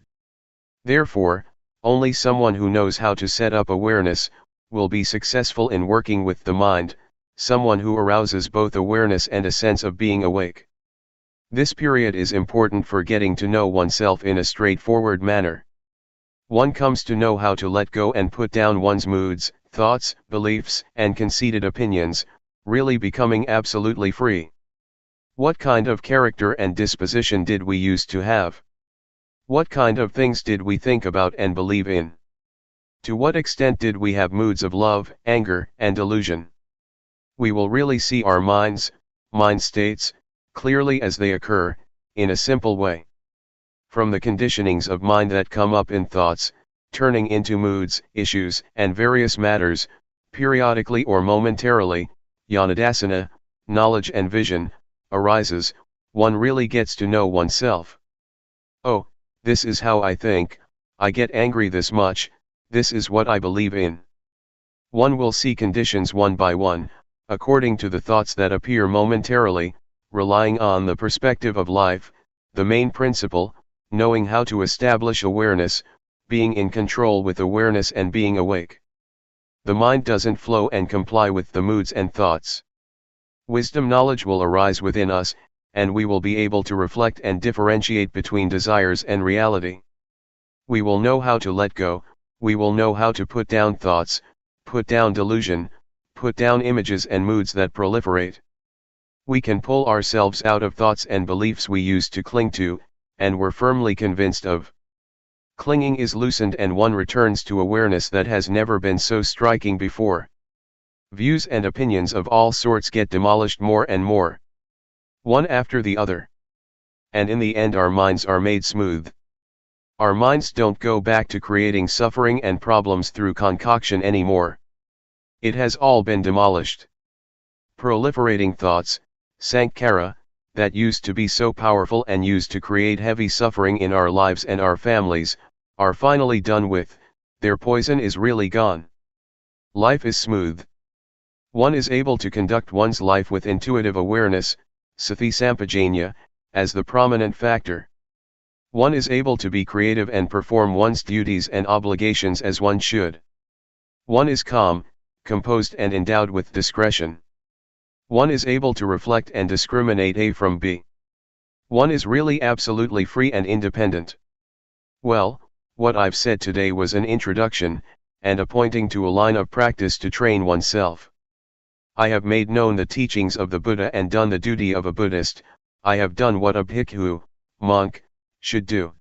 Therefore, only someone who knows how to set up awareness will be successful in working with the mind, someone who arouses both awareness and a sense of being awake. This period is important for getting to know oneself in a straightforward manner. One comes to know how to let go and put down one's moods, thoughts, beliefs, and conceited opinions, really becoming absolutely free. What kind of character and disposition did we used to have? What kind of things did we think about and believe in? To what extent did we have moods of love, anger, and delusion? We will really see our mind states, clearly as they occur, in a simple way. From the conditionings of mind that come up in thoughts, turning into moods, issues, and various matters, periodically or momentarily, Yanadasana, knowledge and vision, arises, one really gets to know oneself. Oh, this is how I think, I get angry this much, this is what I believe in. One will see conditions one by one, according to the thoughts that appear momentarily, relying on the perspective of life, the main principle, knowing how to establish awareness, being in control with awareness and being awake. The mind doesn't flow and comply with the moods and thoughts. Wisdom knowledge will arise within us, and we will be able to reflect and differentiate between desires and reality. We will know how to let go, we will know how to put down thoughts, put down delusion, put down images and moods that proliferate. We can pull ourselves out of thoughts and beliefs we used to cling to, and were firmly convinced of. Clinging is loosened and one returns to awareness that has never been so striking before. Views and opinions of all sorts get demolished more and more, one after the other. And in the end our minds are made smooth. Our minds don't go back to creating suffering and problems through concoction anymore. It has all been demolished. Proliferating thoughts, sankhara, that used to be so powerful and used to create heavy suffering in our lives and our families, are finally done with, their poison is really gone. Life is smooth. One is able to conduct one's life with intuitive awareness, sati sampajanya, as the prominent factor. One is able to be creative and perform one's duties and obligations as one should. One is calm, composed and endowed with discretion. One is able to reflect and discriminate A from B. One is really absolutely free and independent. Well, what I've said today was an introduction, and a pointing to a line of practice to train oneself. I have made known the teachings of the Buddha and done the duty of a Buddhist. I have done what a bhikkhu, monk, should do.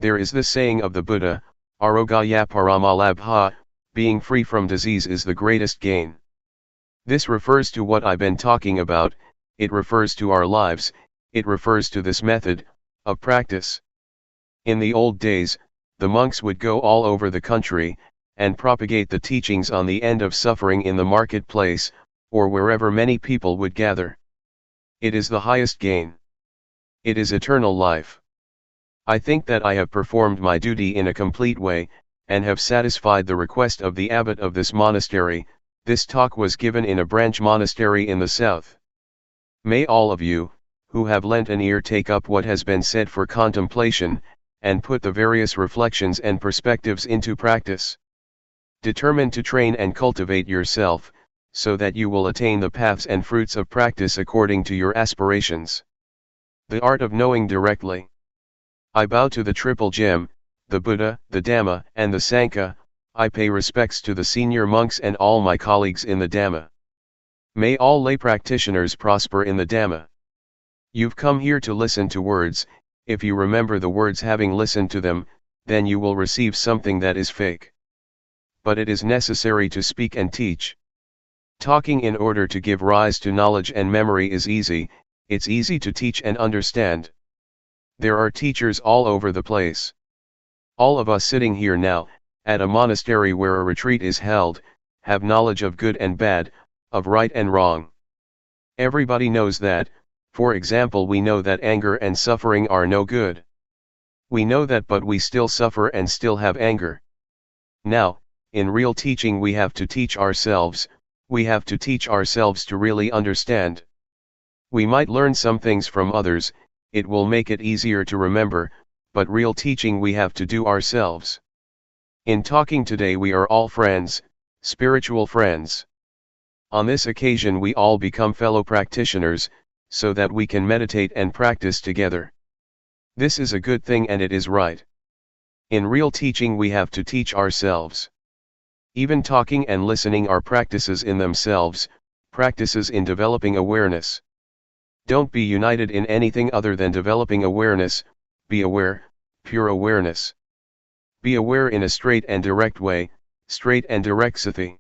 There is this saying of the Buddha, arogaya paramalabha, being free from disease is the greatest gain. This refers to what I've been talking about, it refers to our lives, it refers to this method of practice. In the old days, the monks would go all over the country, and propagate the teachings on the end of suffering in the marketplace, or wherever many people would gather. It is the highest gain. It is eternal life. I think that I have performed my duty in a complete way, and have satisfied the request of the abbot of this monastery. This talk was given in a branch monastery in the south. May all of you, who have lent an ear, take up what has been said for contemplation, and put the various reflections and perspectives into practice. Determine to train and cultivate yourself, so that you will attain the paths and fruits of practice according to your aspirations. The art of knowing directly. I bow to the Triple Gem, the Buddha, the Dhamma, and the Sangha. I pay respects to the senior monks and all my colleagues in the Dhamma. May all lay practitioners prosper in the Dhamma. You've come here to listen to words. If you remember the words having listened to them, then you will receive something that is fake. But it is necessary to speak and teach. Talking in order to give rise to knowledge and memory is easy, it's easy to teach and understand. There are teachers all over the place. All of us sitting here now, at a monastery where a retreat is held, have knowledge of good and bad, of right and wrong. Everybody knows that. For example, we know that anger and suffering are no good. We know that, but we still suffer and still have anger. Now, in real teaching we have to teach ourselves, we have to teach ourselves to really understand. We might learn some things from others, it will make it easier to remember, but real teaching we have to do ourselves. In talking today we are all friends, spiritual friends. On this occasion we all become fellow practitioners, so that we can meditate and practice together. This is a good thing and it is right. In real teaching we have to teach ourselves. Even talking and listening are practices in themselves, practices in developing awareness. Don't be united in anything other than developing awareness. Be aware, pure awareness. Be aware in a straight and direct way, straight and direct sati.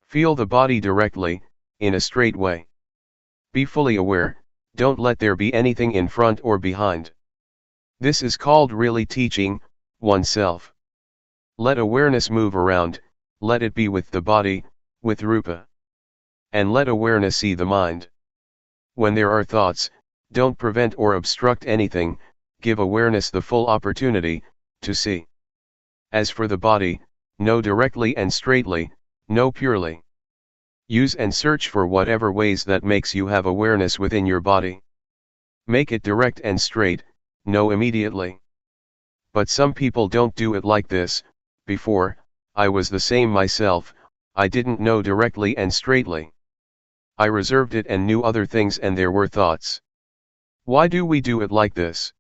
Feel the body directly, in a straight way. Be fully aware, don't let there be anything in front or behind. This is called really teaching oneself. Let awareness move around, let it be with the body, with rupa. And let awareness see the mind. When there are thoughts, don't prevent or obstruct anything, give awareness the full opportunity to see. As for the body, know directly and straightly, know purely. Use and search for whatever ways that makes you have awareness within your body. Make it direct and straight, know immediately. But some people don't do it like this. Before, I was the same myself, I didn't know directly and straightly. I reserved it and knew other things and there were thoughts. Why do we do it like this?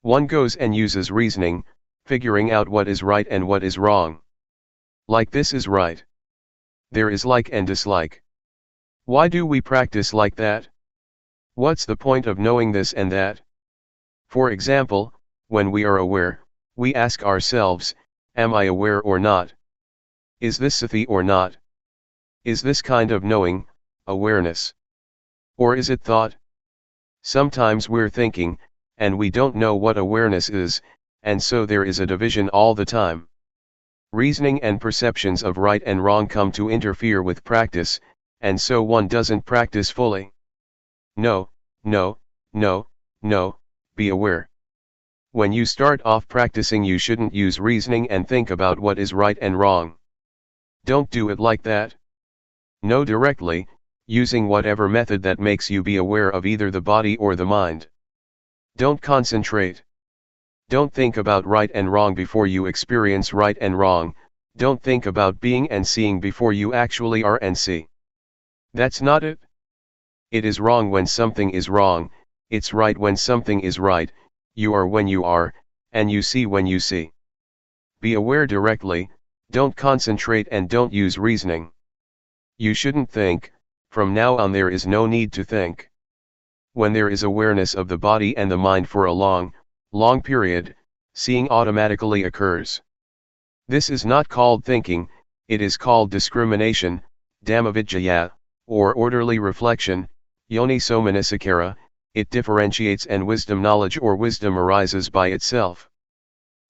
One goes and uses reasoning, figuring out what is right and what is wrong. Like this is right. There is like and dislike. Why do we practice like that? What's the point of knowing this and that? For example, when we are aware, we ask ourselves, am I aware or not? Is this sati or not? Is this kind of knowing, awareness? Or is it thought? Sometimes we're thinking, and we don't know what awareness is, and so there is a division all the time. Reasoning and perceptions of right and wrong come to interfere with practice, and so one doesn't practice fully. No, no, no, no, be aware. When you start off practicing, you shouldn't use reasoning and think about what is right and wrong. Don't do it like that. Know directly, using whatever method that makes you be aware of either the body or the mind. Don't concentrate. Don't think about right and wrong before you experience right and wrong. Don't think about being and seeing before you actually are and see. That's not it. It is wrong when something is wrong, it's right when something is right, you are when you are, and you see when you see. Be aware directly, don't concentrate and don't use reasoning. You shouldn't think, from now on there is no need to think. When there is awareness of the body and the mind for a long, long period, seeing automatically occurs. This is not called thinking, it is called discrimination, Dhammavidyaya, or orderly reflection, Yoniso manasikara. It differentiates and wisdom knowledge or wisdom arises by itself.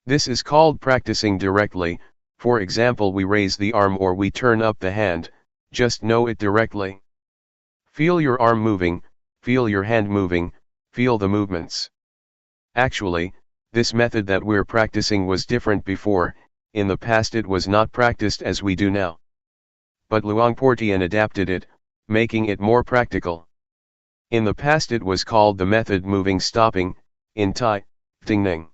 This is called practicing directly. For example, we raise the arm or we turn up the hand, just know it directly. Feel your arm moving, feel your hand moving, feel the movements. Actually, this method that we're practicing was different before, in the past it was not practiced as we do now. But Luangpor Teean adapted it, making it more practical. In the past it was called the method moving stopping, in Thai, Ting Ning.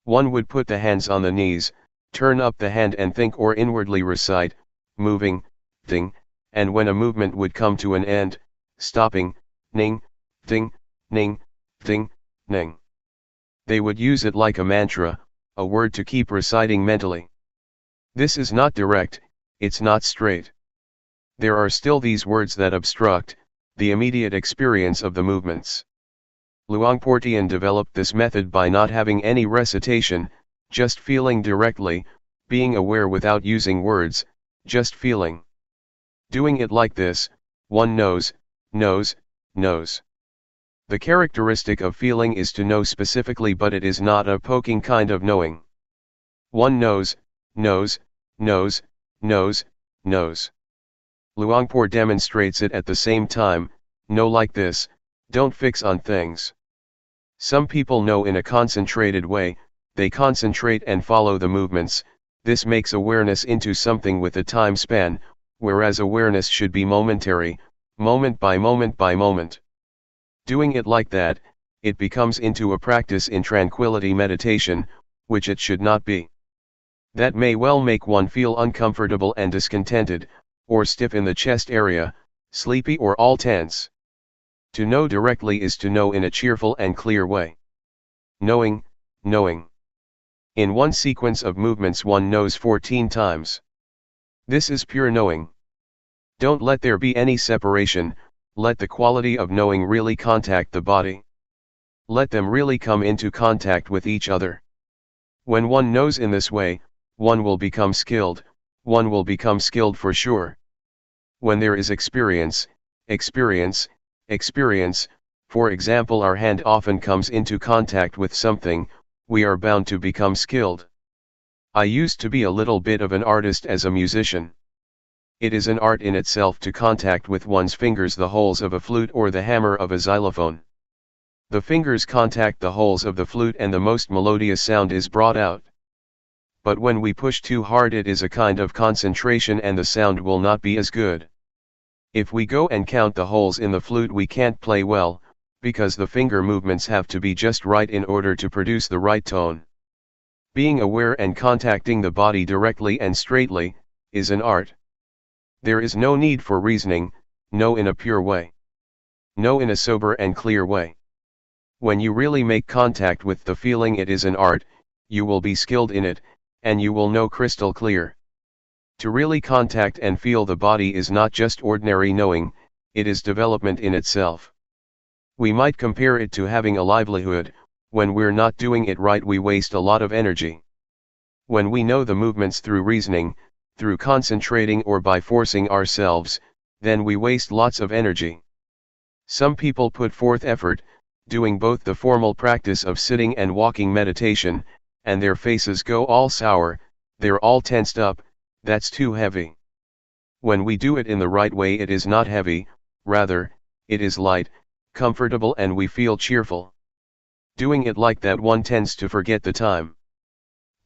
One would put the hands on the knees, turn up the hand and think or inwardly recite, moving, Ting, and when a movement would come to an end, stopping, Ning, Ting, Ning, Ting, Ning. They would use it like a mantra, a word to keep reciting mentally. This is not direct, it's not straight. There are still these words that obstruct the immediate experience of the movements. Luangpor Teean developed this method by not having any recitation, just feeling directly, being aware without using words, just feeling. Doing it like this, one knows, knows, knows. The characteristic of feeling is to know specifically, but it is not a poking kind of knowing. One knows, knows, knows, knows, knows. Luangpor demonstrates it at the same time, know like this, don't fix on things. Some people know in a concentrated way, they concentrate and follow the movements, this makes awareness into something with a time span, whereas awareness should be momentary, moment by moment by moment. Doing it like that, it becomes into a practice in tranquility meditation, which it should not be. That may well make one feel uncomfortable and discontented, or stiff in the chest area, sleepy or all tense. To know directly is to know in a cheerful and clear way. Knowing, knowing. In one sequence of movements one knows 14 times. This is pure knowing. Don't let there be any separation, let the quality of knowing really contact the body. Let them really come into contact with each other. When one knows in this way, one will become skilled for sure. When there is experience, experience, experience, for example our hand often comes into contact with something, we are bound to become skilled. I used to be a little bit of an artist as a musician. It is an art in itself to contact with one's fingers the holes of a flute or the hammer of a xylophone. The fingers contact the holes of the flute and the most melodious sound is brought out. But when we push too hard it is a kind of concentration and the sound will not be as good. If we go and count the holes in the flute we can't play well, because the finger movements have to be just right in order to produce the right tone. Being aware and contacting the body directly and straightly, is an art. There is no need for reasoning, know in a pure way. Know in a sober and clear way. When you really make contact with the feeling it is an art, you will be skilled in it, and you will know crystal clear. To really contact and feel the body is not just ordinary knowing, it is development in itself. We might compare it to having a livelihood, when we're not doing it right we waste a lot of energy. When we know the movements through reasoning, through concentrating or by forcing ourselves, then we waste lots of energy. Some people put forth effort, doing both the formal practice of sitting and walking meditation, and their faces go all sour, they're all tensed up, that's too heavy. When we do it in the right way it is not heavy, rather, it is light, comfortable, and we feel cheerful. Doing it like that, one tends to forget the time.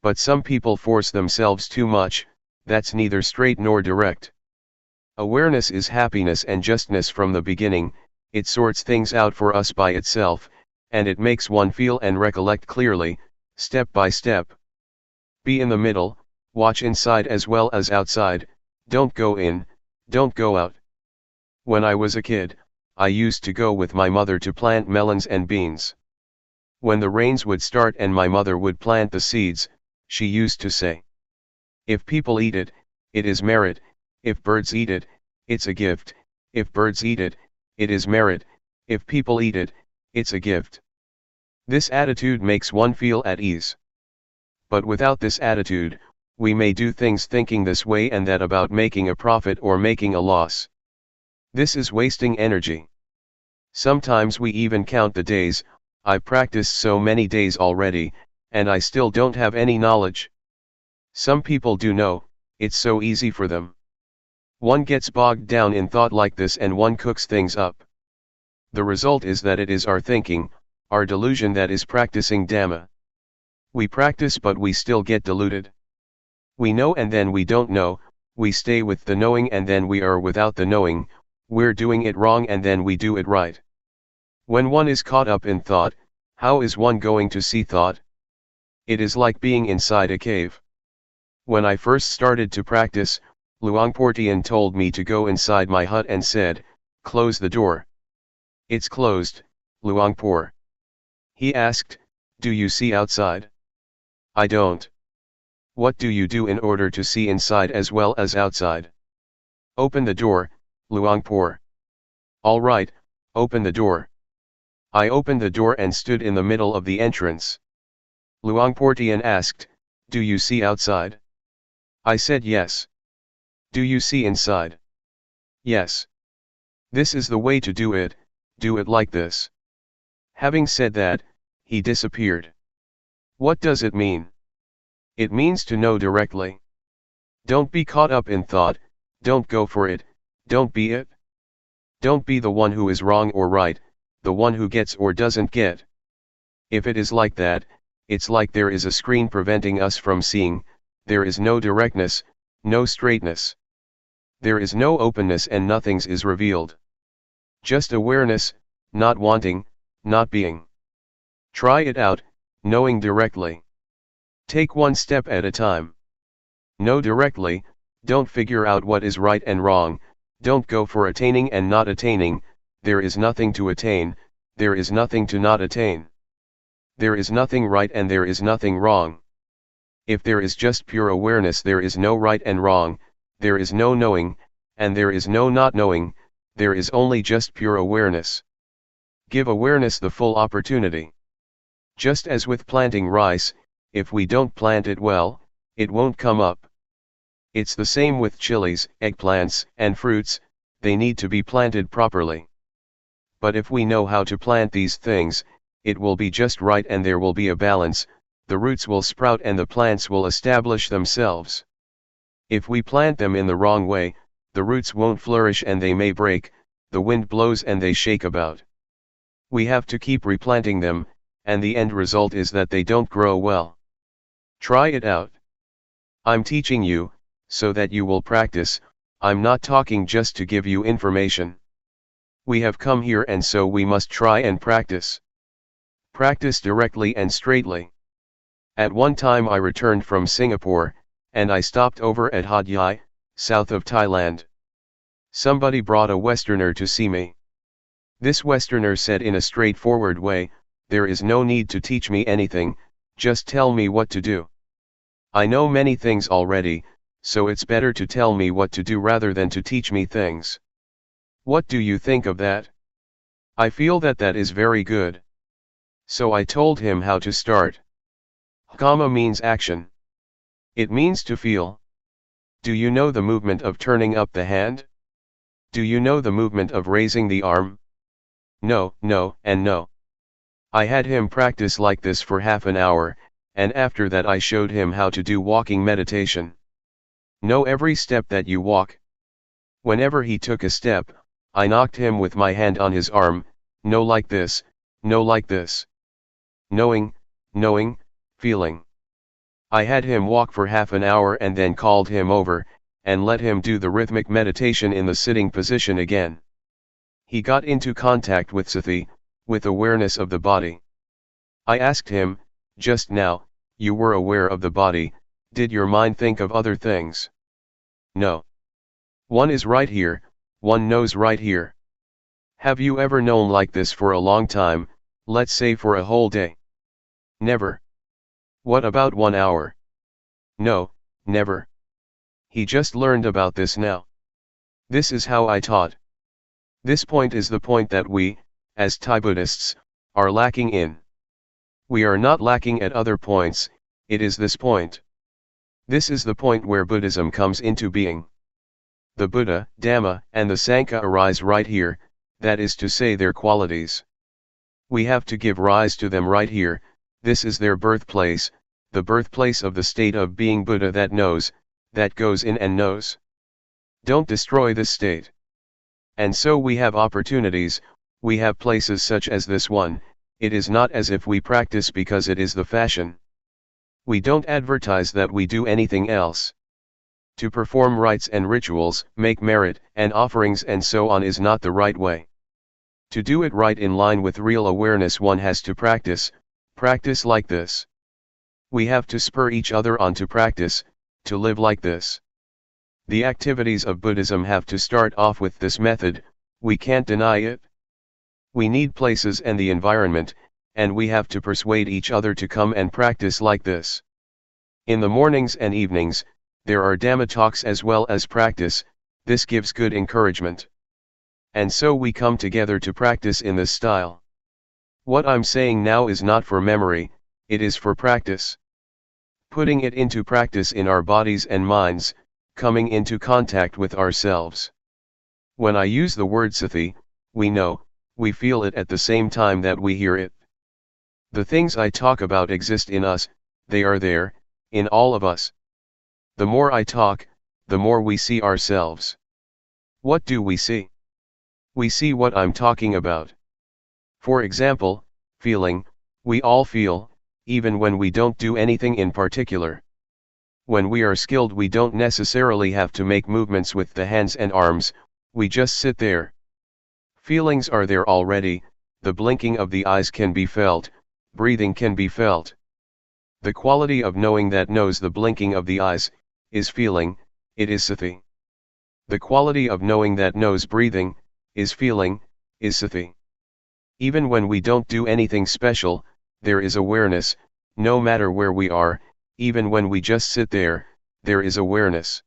But some people force themselves too much, that's neither straight nor direct. Awareness is happiness and justness from the beginning, it sorts things out for us by itself, and it makes one feel and recollect clearly, step by step. Be in the middle, watch inside as well as outside, don't go in, don't go out. When I was a kid, I used to go with my mother to plant melons and beans. When the rains would start and my mother would plant the seeds, she used to say, "If people eat it, it is merit, if birds eat it, it's a gift, if birds eat it, it is merit, if people eat it, it's a gift." This attitude makes one feel at ease. But without this attitude, we may do things thinking this way and that about making a profit or making a loss. This is wasting energy. Sometimes we even count the days, I've practiced so many days already, and I still don't have any knowledge. Some people do know, it's so easy for them. One gets bogged down in thought like this and one cooks things up. The result is that it is our thinking, our delusion that is practicing Dhamma. We practice but we still get deluded. We know and then we don't know, we stay with the knowing and then we are without the knowing, we're doing it wrong and then we do it right. When one is caught up in thought, how is one going to see thought? It is like being inside a cave. When I first started to practice, Luangpor Teean told me to go inside my hut and said, "Close the door." "It's closed, Luangpor." He asked, "Do you see outside?" "I don't." "What do you do in order to see inside as well as outside?" "Open the door, Luangpor." "All right, open the door." I opened the door and stood in the middle of the entrance. Luangpor Teean asked, "Do you see outside?" I said yes. "Do you see inside?" "Yes." "This is the way to do it like this." Having said that, he disappeared. What does it mean? It means to know directly. Don't be caught up in thought, don't go for it, don't be it. Don't be the one who is wrong or right, the one who gets or doesn't get. If it is like that, it's like there is a screen preventing us from seeing, there is no directness, no straightness. There is no openness and nothing is revealed. Just awareness, not wanting, not being. Try it out, knowing directly. Take one step at a time. Know directly, don't figure out what is right and wrong, don't go for attaining and not attaining, there is nothing to attain, there is nothing to not attain. There is nothing right and there is nothing wrong. If there is just pure awareness, there is no right and wrong, there is no knowing, and there is no not knowing, there is only just pure awareness. Give awareness the full opportunity. Just as with planting rice, if we don't plant it well, it won't come up. It's the same with chilies, eggplants, and fruits, they need to be planted properly. But if we know how to plant these things, it will be just right and there will be a balance, the roots will sprout and the plants will establish themselves. If we plant them in the wrong way, the roots won't flourish and they may break, the wind blows and they shake about. We have to keep replanting them, and the end result is that they don't grow well. Try it out. I'm teaching you, so that you will practice, I'm not talking just to give you information. We have come here and so we must try and practice. Practice directly and straightly. At one time I returned from Singapore, and I stopped over at Hat Yai, south of Thailand. Somebody brought a Westerner to see me. This Westerner said in a straightforward way, "There is no need to teach me anything, just tell me what to do. I know many things already, so it's better to tell me what to do rather than to teach me things." What do you think of that? I feel that that is very good. So I told him how to start. Kamma means action. It means to feel. Do you know the movement of turning up the hand? Do you know the movement of raising the arm? No, no, and no. I had him practice like this for half an hour, and after that I showed him how to do walking meditation. Know every step that you walk. Whenever he took a step, I knocked him with my hand on his arm, no like this, no like this. Knowing, knowing, feeling. I had him walk for half an hour and then called him over, and let him do the rhythmic meditation in the sitting position again. He got into contact with sati, with awareness of the body. I asked him, just now, you were aware of the body, did your mind think of other things? No. One is right here, one knows right here. Have you ever known like this for a long time, let's say for a whole day? Never. What about 1 hour? No, never. He just learned about this now. This is how I taught. This point is the point that we, as Thai Buddhists, are lacking in. We are not lacking at other points, it is this point. This is the point where Buddhism comes into being. The Buddha, Dhamma, and the Sangha arise right here, that is to say their qualities. We have to give rise to them right here, this is their birthplace, the birthplace of the state of being Buddha that knows, that goes in and knows. Don't destroy this state. And so we have opportunities, we have places such as this one, it is not as if we practice because it is the fashion. We don't advertise that we do anything else. To perform rites and rituals, make merit and offerings and so on is not the right way. To do it right in line with real awareness one has to practice like this. We have to spur each other on to practice, to live like this. The activities of Buddhism have to start off with this method, we can't deny it. We need places and the environment, and we have to persuade each other to come and practice like this. In the mornings and evenings, there are Dhamma talks as well as practice, this gives good encouragement. And so we come together to practice in this style. What I'm saying now is not for memory, it is for practice. Putting it into practice in our bodies and minds, coming into contact with ourselves. When I use the word sati, we know, we feel it at the same time that we hear it. The things I talk about exist in us, they are there, in all of us. The more I talk, the more we see ourselves. What do we see? We see what I'm talking about. For example, feeling, we all feel, even when we don't do anything in particular. When we are skilled we don't necessarily have to make movements with the hands and arms, we just sit there. Feelings are there already, the blinking of the eyes can be felt, breathing can be felt. The quality of knowing that knows the blinking of the eyes, is feeling, it is sati. The quality of knowing that knows breathing, is feeling, is sati. Even when we don't do anything special, there is awareness, no matter where we are, even when we just sit there, there is awareness.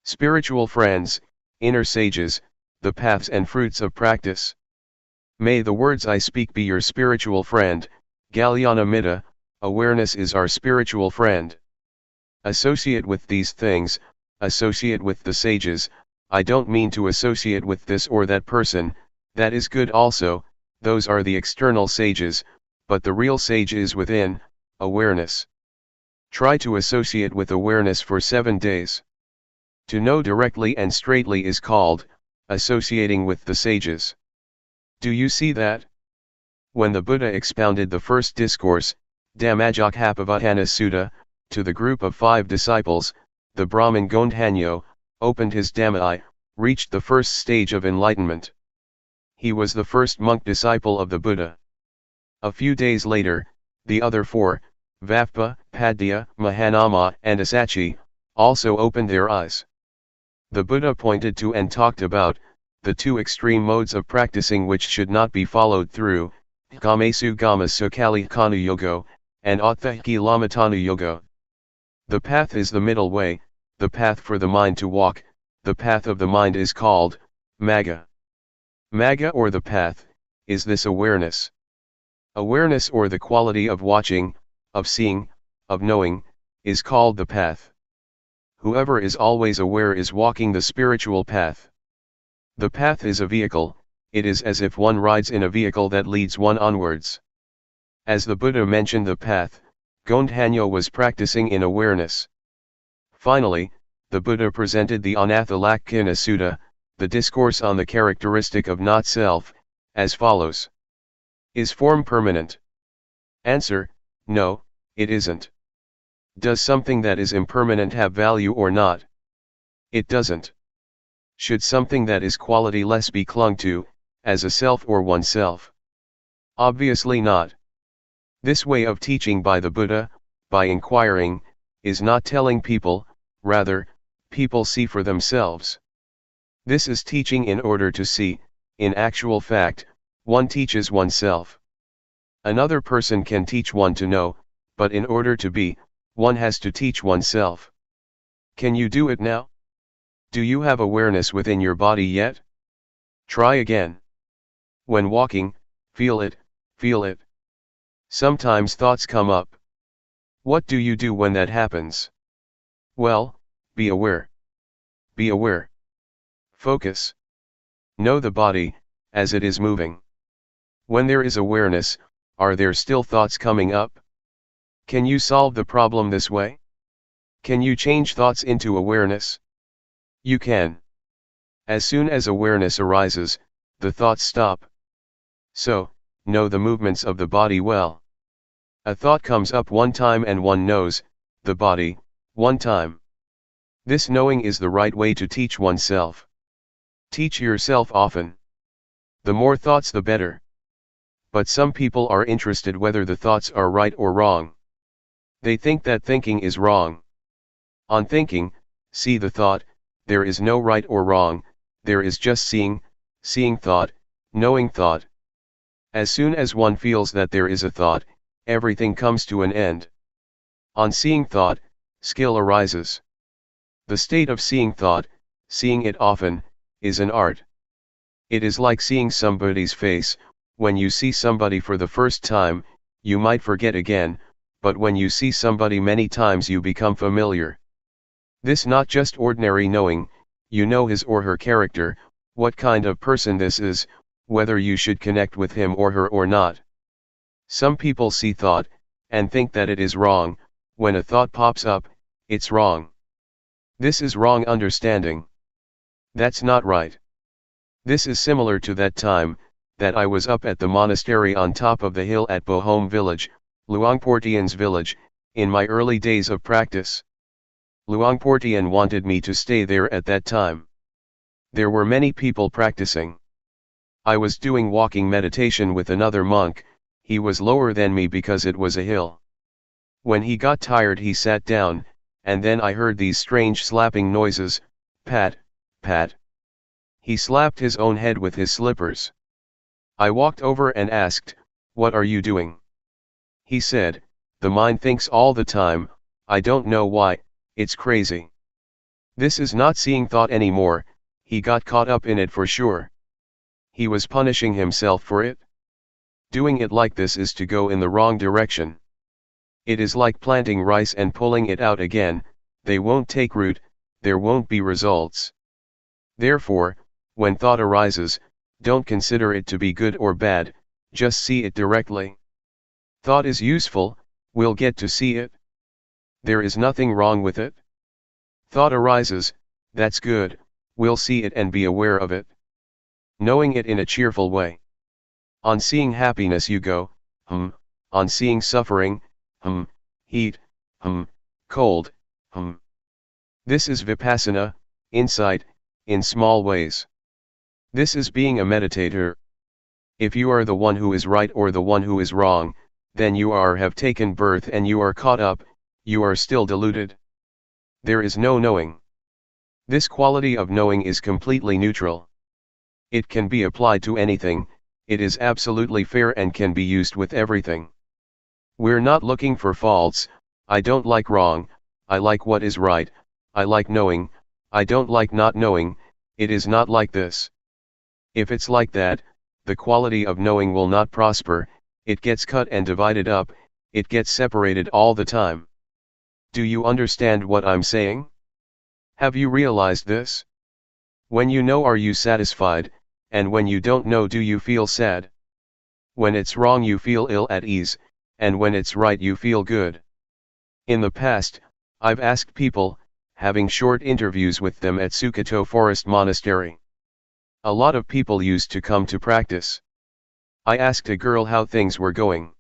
Spiritual friends, inner sages, the paths and fruits of practice. May the words I speak be your spiritual friend, Galyana Mitta, awareness is our spiritual friend. Associate with these things, associate with the sages, I don't mean to associate with this or that person, that is good also, those are the external sages, but the real sage is within, awareness. Try to associate with awareness for 7 days. To know directly and straightly is called, associating with the sages. Do you see that? When the Buddha expounded the first discourse, Dhammajjokhappavatthana Sutta, to the group of 5 disciples, the Brahmin Gondhanyo, opened his Dhamma eye, reached the first stage of enlightenment. He was the first monk disciple of the Buddha. A few days later, the other 4, Vappa, Padya, Mahanama and Asachi, also opened their eyes. The Buddha pointed to and talked about, the 2 extreme modes of practicing which should not be followed through, Gamesu Gama Sukali Kanu Yogo, and Athahiki Lamatanu Yogo. The path is the middle way, the path for the mind to walk, the path of the mind is called, Magga. Magga or the path, is this awareness. Awareness or the quality of watching, of seeing, of knowing, is called the path. Whoever is always aware is walking the spiritual path. The path is a vehicle, it is as if one rides in a vehicle that leads one onwards. As the Buddha mentioned the path, Gondhanyo was practicing in awareness. Finally, the Buddha presented the Anathalakkkhana Sutta, the discourse on the characteristic of not-self, as follows. Is form permanent? Answer, no, it isn't. Does something that is impermanent have value or not? It doesn't. Should something that is qualityless be clung to, as a self or oneself? Obviously not. This way of teaching by the Buddha, by inquiring, is not telling people, rather, people see for themselves. This is teaching in order to see. In actual fact, one teaches oneself. Another person can teach one to know, but in order to be, one has to teach oneself. Can you do it now? Do you have awareness within your body yet? Try again. When walking, feel it, feel it. Sometimes thoughts come up. What do you do when that happens? Well, be aware. Be aware. Focus. Know the body, as it is moving. When there is awareness, are there still thoughts coming up? Can you solve the problem this way? Can you change thoughts into awareness? You can. As soon as awareness arises, the thoughts stop. So, know the movements of the body well. A thought comes up one time and one knows the body one time. This knowing is the right way to teach oneself. Teach yourself often. The more thoughts the better. But some people are interested whether the thoughts are right or wrong. They think that thinking is wrong. On thinking, see the thought, there is no right or wrong, there is just seeing, seeing thought, knowing thought. As soon as one feels that there is a thought, everything comes to an end. On seeing thought, skill arises. The state of seeing thought, seeing it often, is an art. It is like seeing somebody's face. When you see somebody for the first time, you might forget again, but when you see somebody many times you become familiar. This not just ordinary knowing, you know his or her character, what kind of person this is, whether you should connect with him or her or not. Some people see thought, and think that it is wrong. When a thought pops up, it's wrong. This is wrong understanding. That's not right. This is similar to that time that I was up at the monastery on top of the hill at Bohom village, Luangpor Teean's village, in my early days of practice. Luangpor Teean wanted me to stay there at that time. There were many people practicing. I was doing walking meditation with another monk. He was lower than me because it was a hill. When he got tired he sat down, and then I heard these strange slapping noises, pat, pat. He slapped his own head with his slippers. I walked over and asked, "What are you doing?" He said, "The mind thinks all the time, I don't know why, it's crazy." This is not seeing thought anymore, he got caught up in it for sure. He was punishing himself for it. Doing it like this is to go in the wrong direction. It is like planting rice and pulling it out again, they won't take root, there won't be results. Therefore, when thought arises, don't consider it to be good or bad, just see it directly. Thought is useful, we'll get to see it. There is nothing wrong with it. Thought arises, that's good, we'll see it and be aware of it. Knowing it in a cheerful way. On seeing happiness you go, on seeing suffering, heat, cold, This is Vipassana, insight, in small ways. This is being a meditator. If you are the one who is right or the one who is wrong, then you have taken birth and you are caught up, you are still deluded. There is no knowing. This quality of knowing is completely neutral. It can be applied to anything, it is absolutely fair and can be used with everything. We're not looking for faults, I don't like wrong, I like what is right, I like knowing, I don't like not knowing, it is not like this. If it's like that, the quality of knowing will not prosper, it gets cut and divided up, it gets separated all the time. Do you understand what I'm saying? Have you realized this? When you know, are you satisfied, and when you don't know, do you feel sad? When it's wrong you feel ill at ease, and when it's right you feel good. In the past, I've asked people, having short interviews with them at Sukato Forest Monastery. A lot of people used to come to practice. I asked a girl how things were going.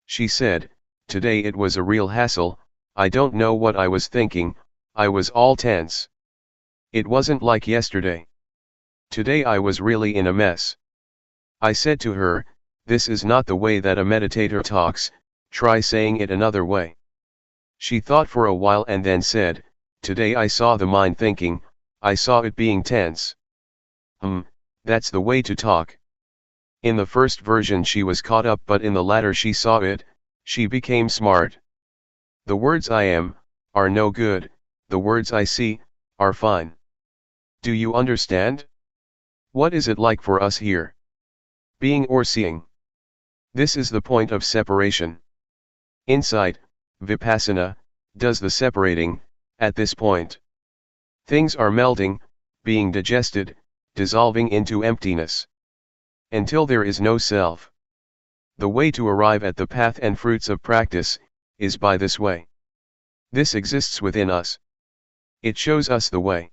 She said, "Today it was a real hassle, I don't know what I was thinking, I was all tense. It wasn't like yesterday. Today I was really in a mess." I said to her, "This is not the way that a meditator talks, try saying it another way." She thought for a while and then said, "Today I saw the mind thinking, I saw it being tense." That's the way to talk. In the first version she was caught up, but in the latter she saw it, she became smart. The words I am, are no good, the words I see, are fine. Do you understand? What is it like for us here? Being or seeing? This is the point of separation. Insight, Vipassana, does the separating, at this point. Things are melting, being digested, dissolving into emptiness. Until there is no self. The way to arrive at the path and fruits of practice, is by this way. This exists within us. It shows us the way.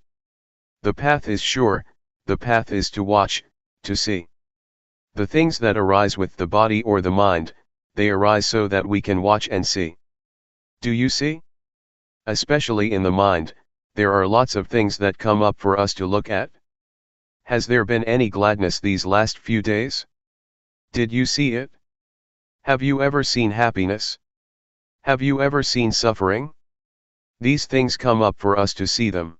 The path is sure, the path is to watch, to see. The things that arise with the body or the mind, they arise so that we can watch and see. Do you see? Especially in the mind, there are lots of things that come up for us to look at. Has there been any gladness these last few days? Did you see it? Have you ever seen happiness? Have you ever seen suffering? These things come up for us to see them.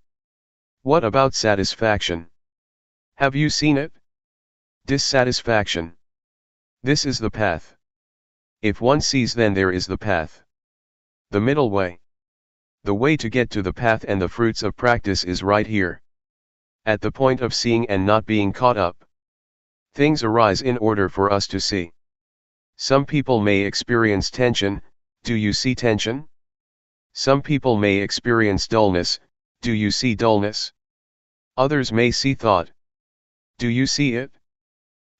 What about satisfaction? Have you seen it? Dissatisfaction. This is the path. If one sees, then there is the path. The middle way. The way to get to the path and the fruits of practice is right here. At the point of seeing and not being caught up. Things arise in order for us to see. Some people may experience tension, do you see tension? Some people may experience dullness, do you see dullness? Others may see thought. Do you see it?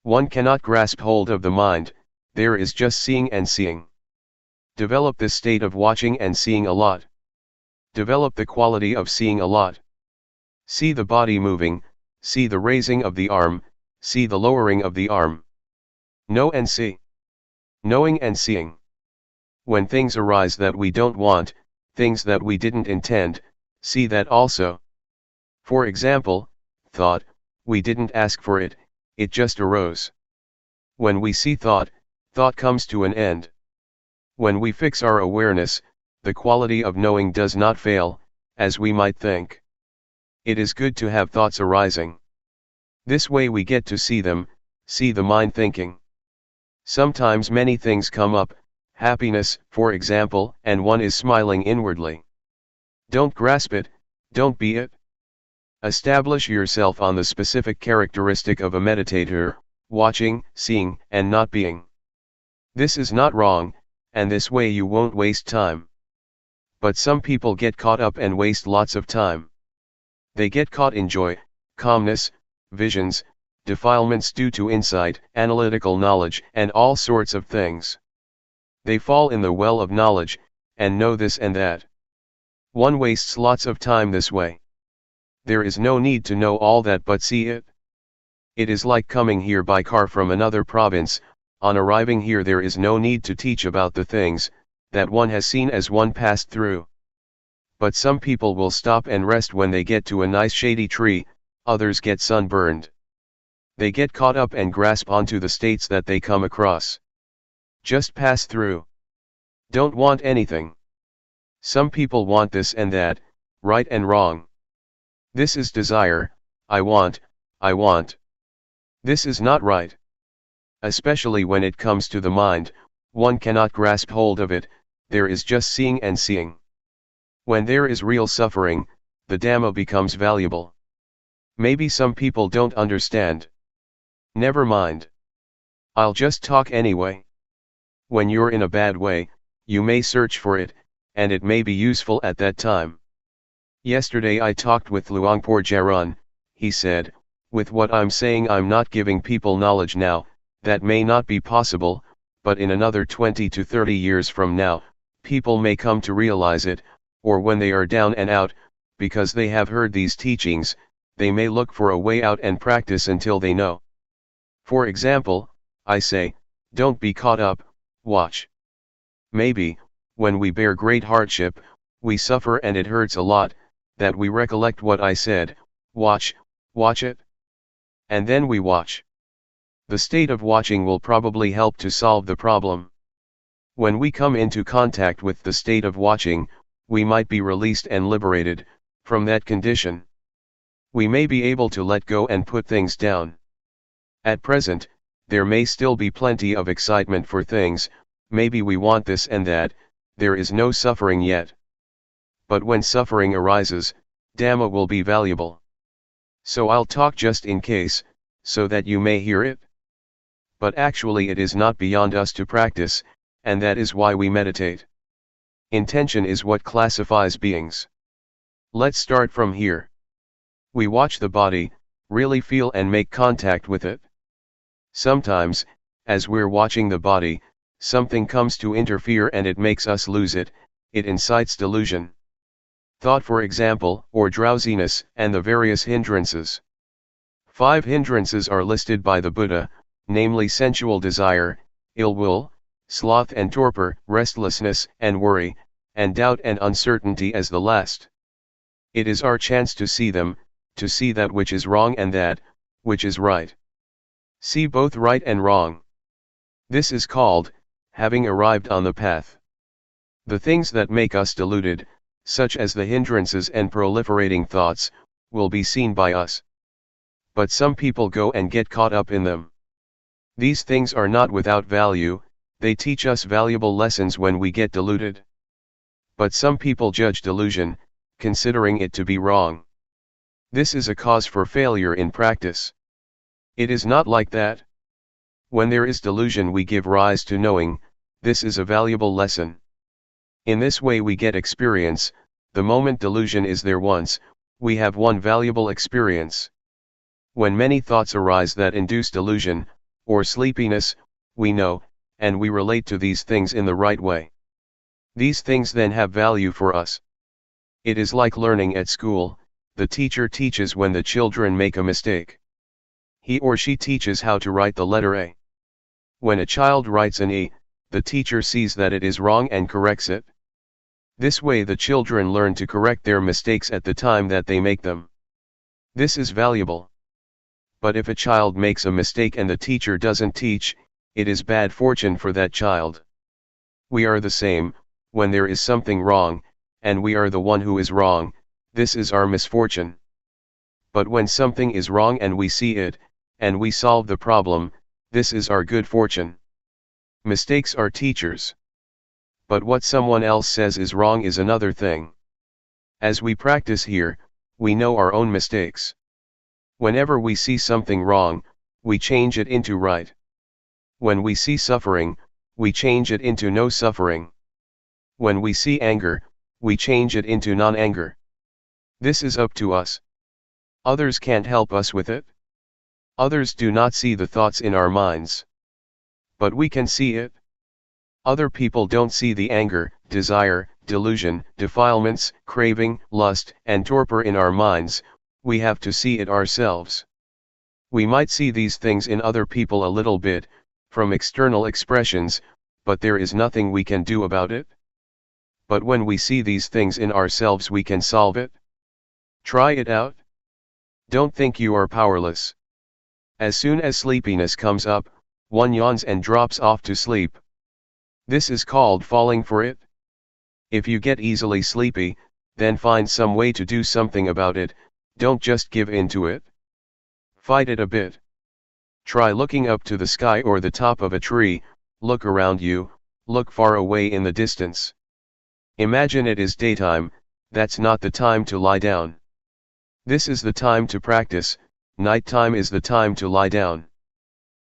One cannot grasp hold of the mind, there is just seeing and seeing. Develop this state of watching and seeing a lot. Develop the quality of seeing a lot. See the body moving, see the raising of the arm, see the lowering of the arm. Know and see. Knowing and seeing. When things arise that we don't want, things that we didn't intend, see that also. For example, thought, we didn't ask for it, it just arose. When we see thought, thought comes to an end. When we fix our awareness, the quality of knowing does not fail, as we might think. It is good to have thoughts arising. This way we get to see them, see the mind thinking. Sometimes many things come up, happiness, for example, and one is smiling inwardly. Don't grasp it, don't be it. Establish yourself on the specific characteristic of a meditator, watching, seeing, and not being. This is not wrong, and this way you won't waste time. But some people get caught up and waste lots of time. They get caught in joy, calmness, visions, defilements due to insight, analytical knowledge, and all sorts of things. They fall in the well of knowledge, and know this and that. One wastes lots of time this way. There is no need to know all that but see it. It is like coming here by car from another province, on arriving here there is no need to teach about the things that one has seen as one passed through. But some people will stop and rest when they get to a nice shady tree, others get sunburned. They get caught up and grasp onto the states that they come across. Just pass through. Don't want anything. Some people want this and that, right and wrong. This is desire, I want. This is not right. Especially when it comes to the mind, one cannot grasp hold of it, there is just seeing and seeing. When there is real suffering, the Dhamma becomes valuable. Maybe some people don't understand. Never mind. I'll just talk anyway. When you're in a bad way, you may search for it, and it may be useful at that time. Yesterday I talked with Luangpor Teean. He said, with what I'm saying I'm not giving people knowledge now, that may not be possible, but in another 20 to 30 years from now, people may come to realize it, or when they are down and out, because they have heard these teachings, they may look for a way out and practice until they know. For example, I say, don't be caught up, watch. Maybe, when we bear great hardship, we suffer and it hurts a lot, that we recollect what I said, watch it. And then we watch. The state of watching will probably help to solve the problem. When we come into contact with the state of watching, we might be released and liberated from that condition. We may be able to let go and put things down. At present, there may still be plenty of excitement for things, maybe we want this and that, there is no suffering yet. But when suffering arises, Dhamma will be valuable. So I'll talk just in case, so that you may hear it. But actually it is not beyond us to practice, and that is why we meditate. Intention is what classifies beings. Let's start from here. We watch the body, really feel and make contact with it. Sometimes, as we're watching the body, something comes to interfere and it makes us lose it, it incites delusion. Thought, for example, or drowsiness, and the various hindrances. 5 hindrances are listed by the Buddha, namely sensual desire, ill will, sloth and torpor, restlessness and worry, and doubt and uncertainty as the last. It is our chance to see them, to see that which is wrong and that which is right. See both right and wrong. This is called having arrived on the path. The things that make us deluded, such as the hindrances and proliferating thoughts, will be seen by us. But some people go and get caught up in them. These things are not without value, they teach us valuable lessons when we get deluded. But some people judge delusion, considering it to be wrong. This is a cause for failure in practice. It is not like that. When there is delusion we give rise to knowing, this is a valuable lesson. In this way we get experience, the moment delusion is there once, we have one valuable experience. When many thoughts arise that induce delusion, or sleepiness, we know, and we relate to these things in the right way. These things then have value for us. It is like learning at school, the teacher teaches when the children make a mistake. He or she teaches how to write the letter A. When a child writes an E, the teacher sees that it is wrong and corrects it. This way the children learn to correct their mistakes at the time that they make them. This is valuable. But if a child makes a mistake and the teacher doesn't teach, it is bad fortune for that child. We are the same, when there is something wrong, and we are the one who is wrong, this is our misfortune. But when something is wrong and we see it, and we solve the problem, this is our good fortune. Mistakes are teachers. But what someone else says is wrong is another thing. As we practice here, we know our own mistakes. Whenever we see something wrong, we change it into right. When we see suffering, we change it into no suffering. When we see anger, we change it into non-anger. This is up to us. Others can't help us with it. Others do not see the thoughts in our minds. But we can see it. Other people don't see the anger, desire, delusion, defilements, craving, lust, and torpor in our minds, we have to see it ourselves. We might see these things in other people a little bit, from external expressions, but there is nothing we can do about it. But when we see these things in ourselves we can solve it. Try it out. Don't think you are powerless. As soon as sleepiness comes up, one yawns and drops off to sleep. This is called falling for it. If you get easily sleepy, then find some way to do something about it, don't just give in to it. Fight it a bit. Try looking up to the sky or the top of a tree, look around you, look far away in the distance. Imagine it is daytime, that's not the time to lie down. This is the time to practice, nighttime is the time to lie down.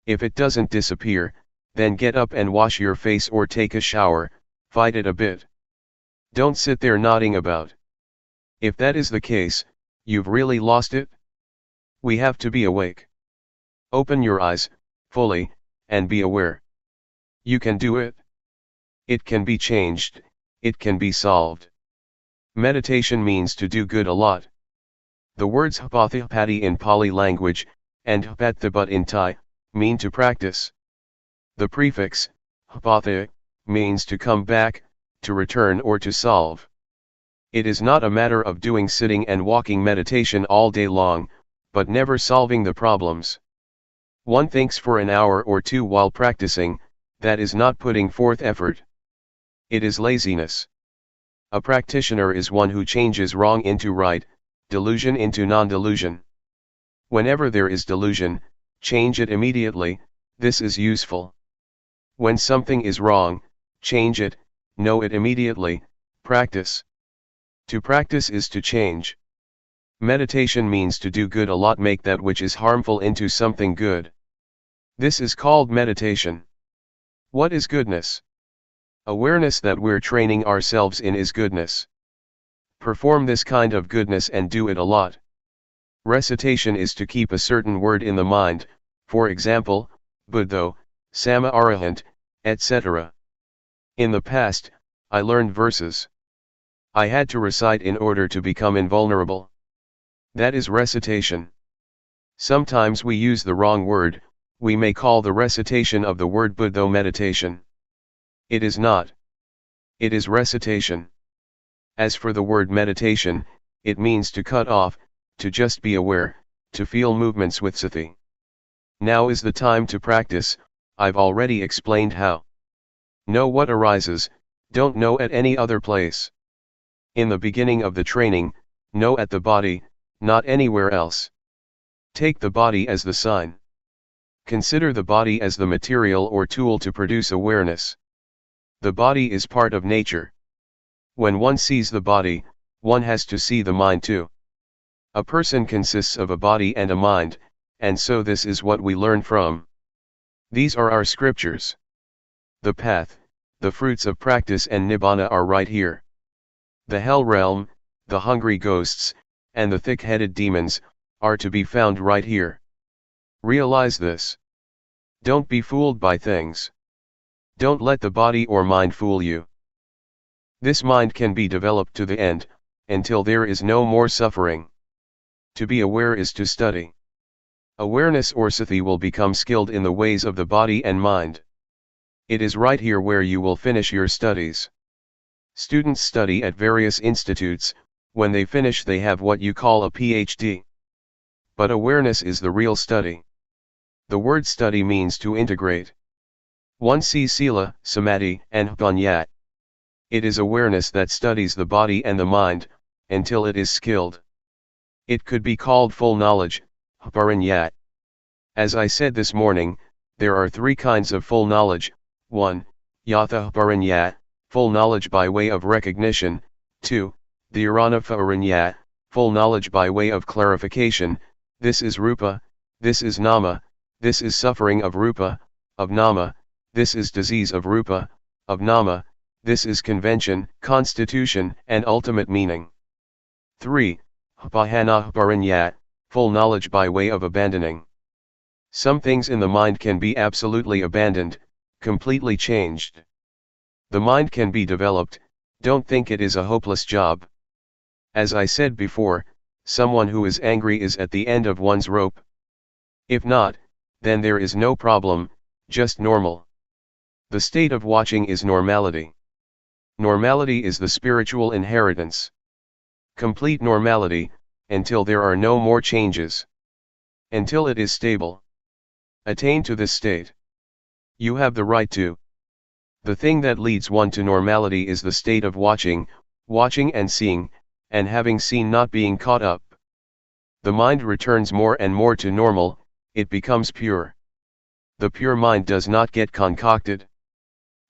If it doesn't disappear, then get up and wash your face or take a shower, fight it a bit. Don't sit there nodding about. If that is the case, you've really lost it. We have to be awake. Open your eyes, fully, and be aware. You can do it. It can be changed, it can be solved. Meditation means to do good a lot. The words hapathipati in Pali language, and hapathipat in Thai, mean to practice. The prefix, hapatha, means to come back, to return or to solve. It is not a matter of doing sitting and walking meditation all day long, but never solving the problems. One thinks for an hour or two while practicing, that is not putting forth effort. It is laziness. A practitioner is one who changes wrong into right, delusion into non-delusion. Whenever there is delusion, change it immediately, this is useful. When something is wrong, change it, know it immediately, practice. To practice is to change. Meditation means to do good a lot, make that which is harmful into something good. This is called meditation. What is goodness? Awareness that we're training ourselves in is goodness. Perform this kind of goodness and do it a lot. Recitation is to keep a certain word in the mind, for example, Buddho, Sama Arahant, etc. In the past, I learned verses. I had to recite in order to become invulnerable. That is recitation. Sometimes we use the wrong word, we may call the recitation of the word Buddho meditation. It is not. It is recitation. As for the word meditation, it means to cut off, to just be aware, to feel movements with sati. Now is the time to practice, I've already explained how. Know what arises, don't know at any other place. In the beginning of the training, know at the body, not anywhere else. Take the body as the sign. Consider the body as the material or tool to produce awareness. The body is part of nature. When one sees the body, one has to see the mind too. A person consists of a body and a mind, and so this is what we learn from. These are our scriptures. The path, the fruits of practice and nibbana are right here. The hell realm, the hungry ghosts, and the thick-headed demons, are to be found right here. Realize this. Don't be fooled by things. Don't let the body or mind fool you. This mind can be developed to the end, until there is no more suffering. To be aware is to study. Awareness or sati will become skilled in the ways of the body and mind. It is right here where you will finish your studies. Students study at various institutes, when they finish they have what you call a PhD. But awareness is the real study. The word study means to integrate. One sees sila, samadhi, and jnana. It is awareness that studies the body and the mind, until it is skilled. It could be called full knowledge, paranyat. As I said this morning, there are three kinds of full knowledge. 1. Yatha paranyat, full knowledge by way of recognition. 2. Dhyana paranyat, full knowledge by way of clarification. This is rupa, this is nama, this is suffering of rupa, of nama, this is disease of rupa, of nama, this is convention, constitution, and ultimate meaning. 3. Upahana paranyat, full knowledge by way of abandoning. Some things in the mind can be absolutely abandoned, completely changed. The mind can be developed, don't think it is a hopeless job. As I said before, someone who is angry is at the end of one's rope. If not, then there is no problem, just normal. The state of watching is normality. Normality is the spiritual inheritance. Complete normality, until there are no more changes. Until it is stable. Attain to this state. You have the right to. The thing that leads one to normality is the state of watching, watching and seeing, and having seen not being caught up. The mind returns more and more to normal, it becomes pure. The pure mind does not get concocted.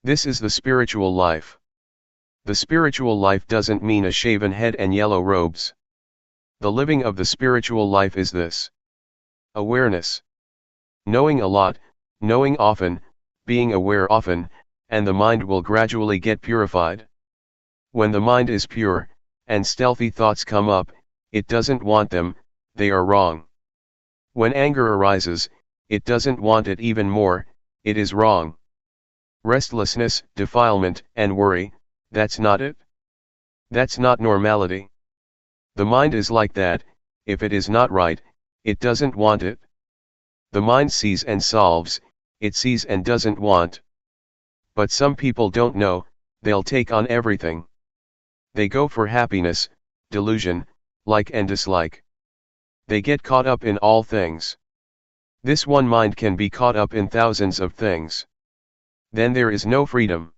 This is the spiritual life. The spiritual life doesn't mean a shaven head and yellow robes. The living of the spiritual life is this. Awareness. Knowing a lot, knowing often, being aware often, and the mind will gradually get purified. When the mind is pure, and stealthy thoughts come up, it doesn't want them, they are wrong. When anger arises, it doesn't want it even more, it is wrong. Restlessness, defilement, and worry, that's not it. That's not normality. The mind is like that, if it is not right, it doesn't want it. The mind sees and solves, It sees and doesn't want. But some people don't know, they'll take on everything. They go for happiness, delusion, like and dislike. They get caught up in all things. This one mind can be caught up in thousands of things. Then there is no freedom.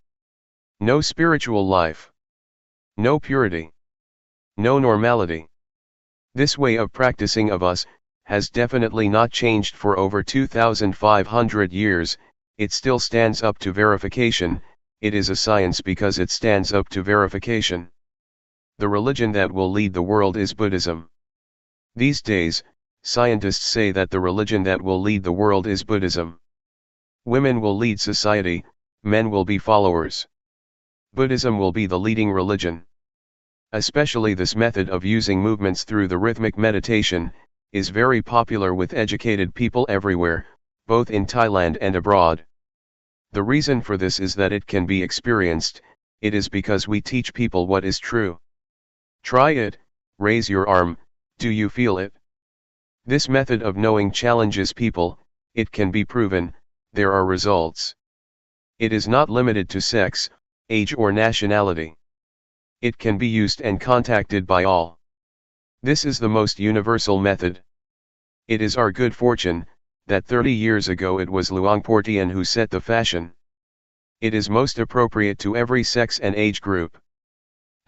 No spiritual life. No purity. No normality. This way of practicing of us has definitely not changed for over 2,500 years. It still stands up to verification. It is a science because it stands up to verification. The religion that will lead the world is Buddhism. These days, scientists say that the religion that will lead the world is Buddhism. Women will lead society, men will be followers. Buddhism will be the leading religion. Especially this method of using movements through the rhythmic meditation is very popular with educated people everywhere, both in Thailand and abroad. The reason for this is that it can be experienced. It is because we teach people what is true. Try it, raise your arm, do you feel it? This method of knowing challenges people, it can be proven, there are results. It is not limited to sex, age or nationality. It can be used and contacted by all. This is the most universal method. It is our good fortune that 30 years ago it was Luangpor Teean who set the fashion. It is most appropriate to every sex and age group.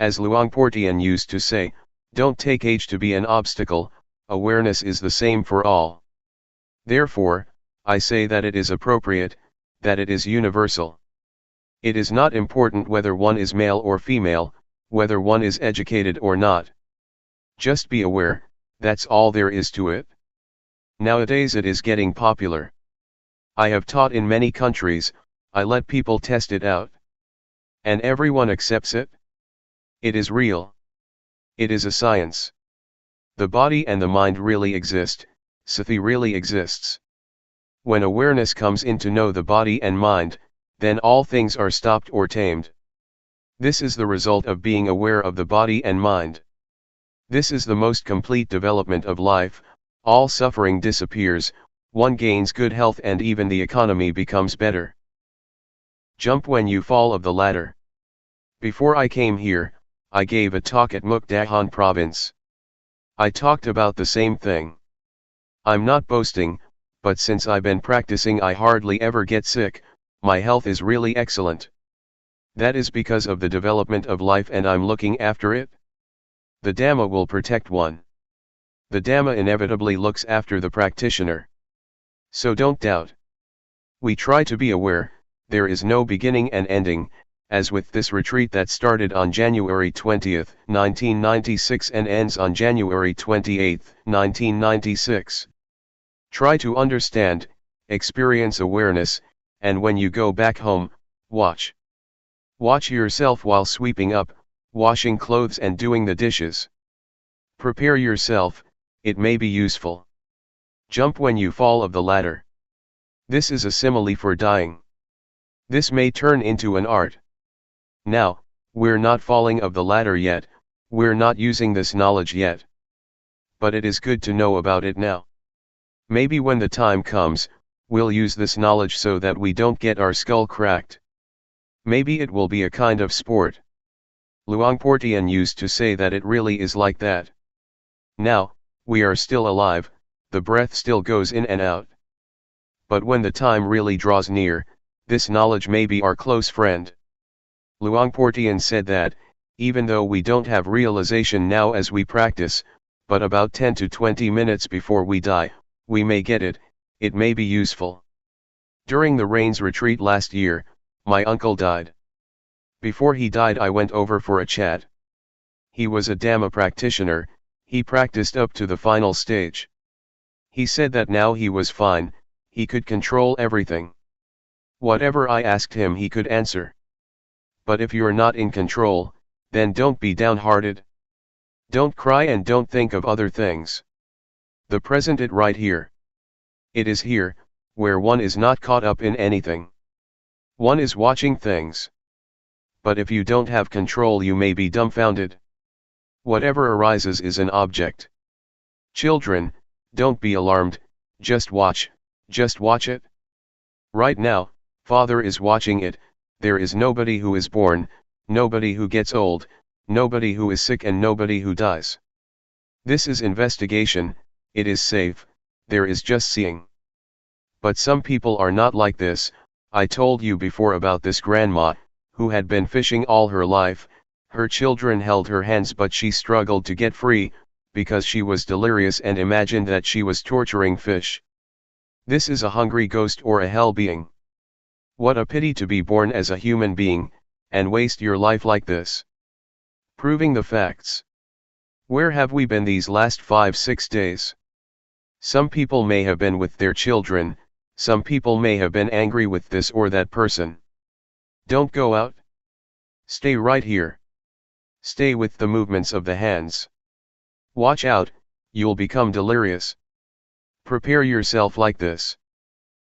As Luangpor Teean used to say, don't take age to be an obstacle, awareness is the same for all. Therefore, I say that it is appropriate, that it is universal. It is not important whether one is male or female, whether one is educated or not. Just be aware, that's all there is to it. Nowadays it is getting popular. I have taught in many countries, I let people test it out. And everyone accepts it. It is real. It is a science. The body and the mind really exist, Sati really exists. When awareness comes in to know the body and mind, then all things are stopped or tamed. This is the result of being aware of the body and mind. This is the most complete development of life, all suffering disappears, one gains good health and even the economy becomes better. Jump when you fall of the ladder. Before I came here, I gave a talk at Mukdahan province. I talked about the same thing. I'm not boasting, but since I've been practicing I hardly ever get sick, my health is really excellent. That is because of the development of life and I'm looking after it. The Dhamma will protect one. The Dhamma inevitably looks after the practitioner. So don't doubt. We try to be aware, there is no beginning and ending, as with this retreat that started on January 20, 1996 and ends on January 28, 1996. Try to understand, experience awareness, and when you go back home, watch. Watch yourself while sweeping up, washing clothes and doing the dishes. Prepare yourself, it may be useful. Jump when you fall of the ladder. This is a simile for dying. This may turn into an art. Now, we're not falling of the ladder yet, we're not using this knowledge yet. But it is good to know about it now. Maybe when the time comes, we'll use this knowledge so that we don't get our skull cracked. Maybe it will be a kind of sport. Luangpor Teean used to say that it really is like that. Now, we are still alive, the breath still goes in and out. But when the time really draws near, this knowledge may be our close friend. Luangpor Teean said that, even though we don't have realization now as we practice, but about 10 to 20 minutes before we die, we may get it, it may be useful. During the Rains retreat last year, my uncle died. Before he died I went over for a chat. He was a Dhamma practitioner, he practiced up to the final stage. He said that now he was fine, he could control everything. Whatever I asked him he could answer. But if you're not in control, then don't be downhearted. Don't cry and don't think of other things. The present it right here. It is here, where one is not caught up in anything. One is watching things. But if you don't have control you may be dumbfounded. Whatever arises is an object. Children, don't be alarmed, just watch it. Right now, Father is watching it. There is nobody who is born, nobody who gets old, nobody who is sick, and nobody who dies. This is investigation, it is safe, there is just seeing. But some people are not like this. I told you before about this grandma, who had been fishing all her life. Her children held her hands, but she struggled to get free, because she was delirious and imagined that she was torturing fish. This is a hungry ghost or a hell being. What a pity to be born as a human being, and waste your life like this. Proving the facts. Where have we been these last 5-6 days? Some people may have been with their children, some people may have been angry with this or that person. Don't go out. Stay right here. Stay with the movements of the hands. Watch out, you'll become delirious. Prepare yourself like this.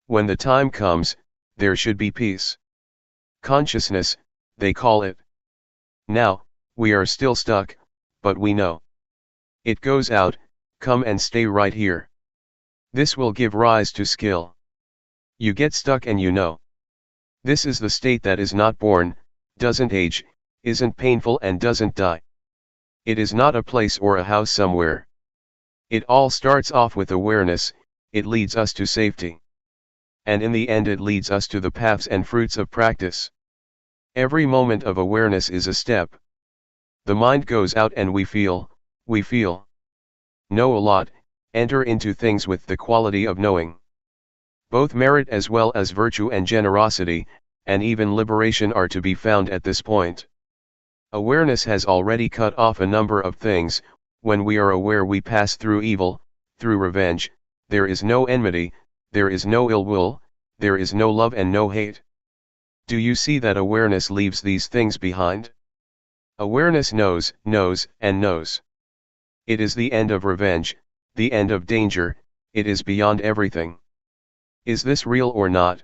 When the time comes, there should be peace. Consciousness, they call it. Now, we are still stuck, but we know. It goes out, come and stay right here. This will give rise to skill. You get stuck and you know. This is the state that is not born, doesn't age, isn't painful, and doesn't die. It is not a place or a house somewhere. It all starts off with awareness, it leads us to safety. And in the end it leads us to the paths and fruits of practice. Every moment of awareness is a step. The mind goes out and we feel. Know a lot, enter into things with the quality of knowing. Both merit as well as virtue and generosity, and even liberation are to be found at this point. Awareness has already cut off a number of things. When we are aware we pass through evil, through revenge, there is no enmity, there is no ill will, there is no love and no hate. Do you see that awareness leaves these things behind? Awareness knows, and knows. It is the end of revenge, the end of danger, it is beyond everything. Is this real or not?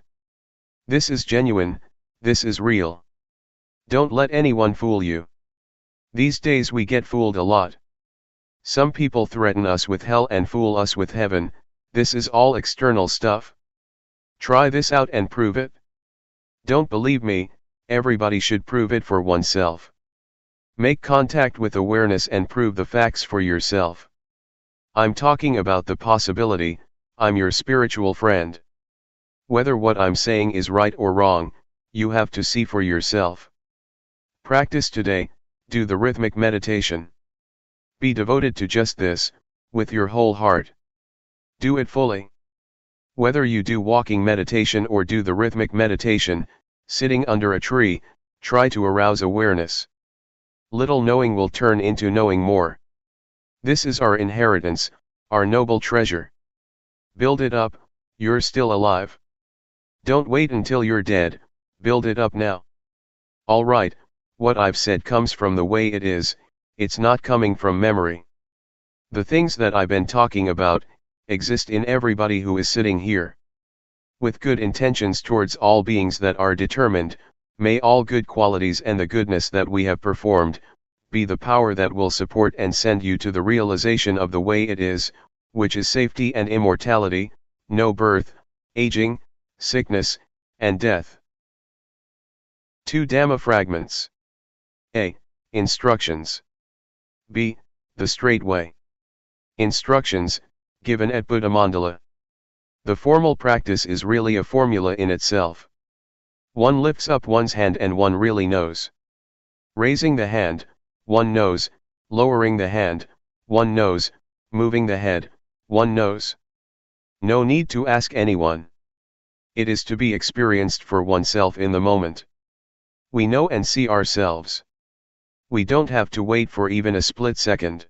This is genuine, this is real. Don't let anyone fool you. These days we get fooled a lot. Some people threaten us with hell and fool us with heaven. This is all external stuff. Try this out and prove it. Don't believe me, everybody should prove it for oneself. Make contact with awareness and prove the facts for yourself. I'm talking about the possibility, I'm your spiritual friend. Whether what I'm saying is right or wrong, you have to see for yourself. Practice today, do the rhythmic meditation. Be devoted to just this, with your whole heart. Do it fully. Whether you do walking meditation or do the rhythmic meditation, sitting under a tree, try to arouse awareness. Little knowing will turn into knowing more. This is our inheritance, our noble treasure. Build it up, you're still alive. Don't wait until you're dead, build it up now. Alright, what I've said comes from the way it is, it's not coming from memory. The things that I've been talking about, exist in everybody who is sitting here. With good intentions towards all beings that are determined, may all good qualities and the goodness that we have performed, be the power that will support and send you to the realization of the way it is, which is safety and immortality, no birth, aging, sickness, and death. 2 Dhamma fragments. A. Instructions. B. The straight way. Instructions, given at Buddha Mandala. The formal practice is really a formula in itself. One lifts up one's hand and one really knows. Raising the hand, one knows, lowering the hand, one knows, moving the head, one knows. No need to ask anyone. It is to be experienced for oneself in the moment. We know and see ourselves. We don't have to wait for even a split second.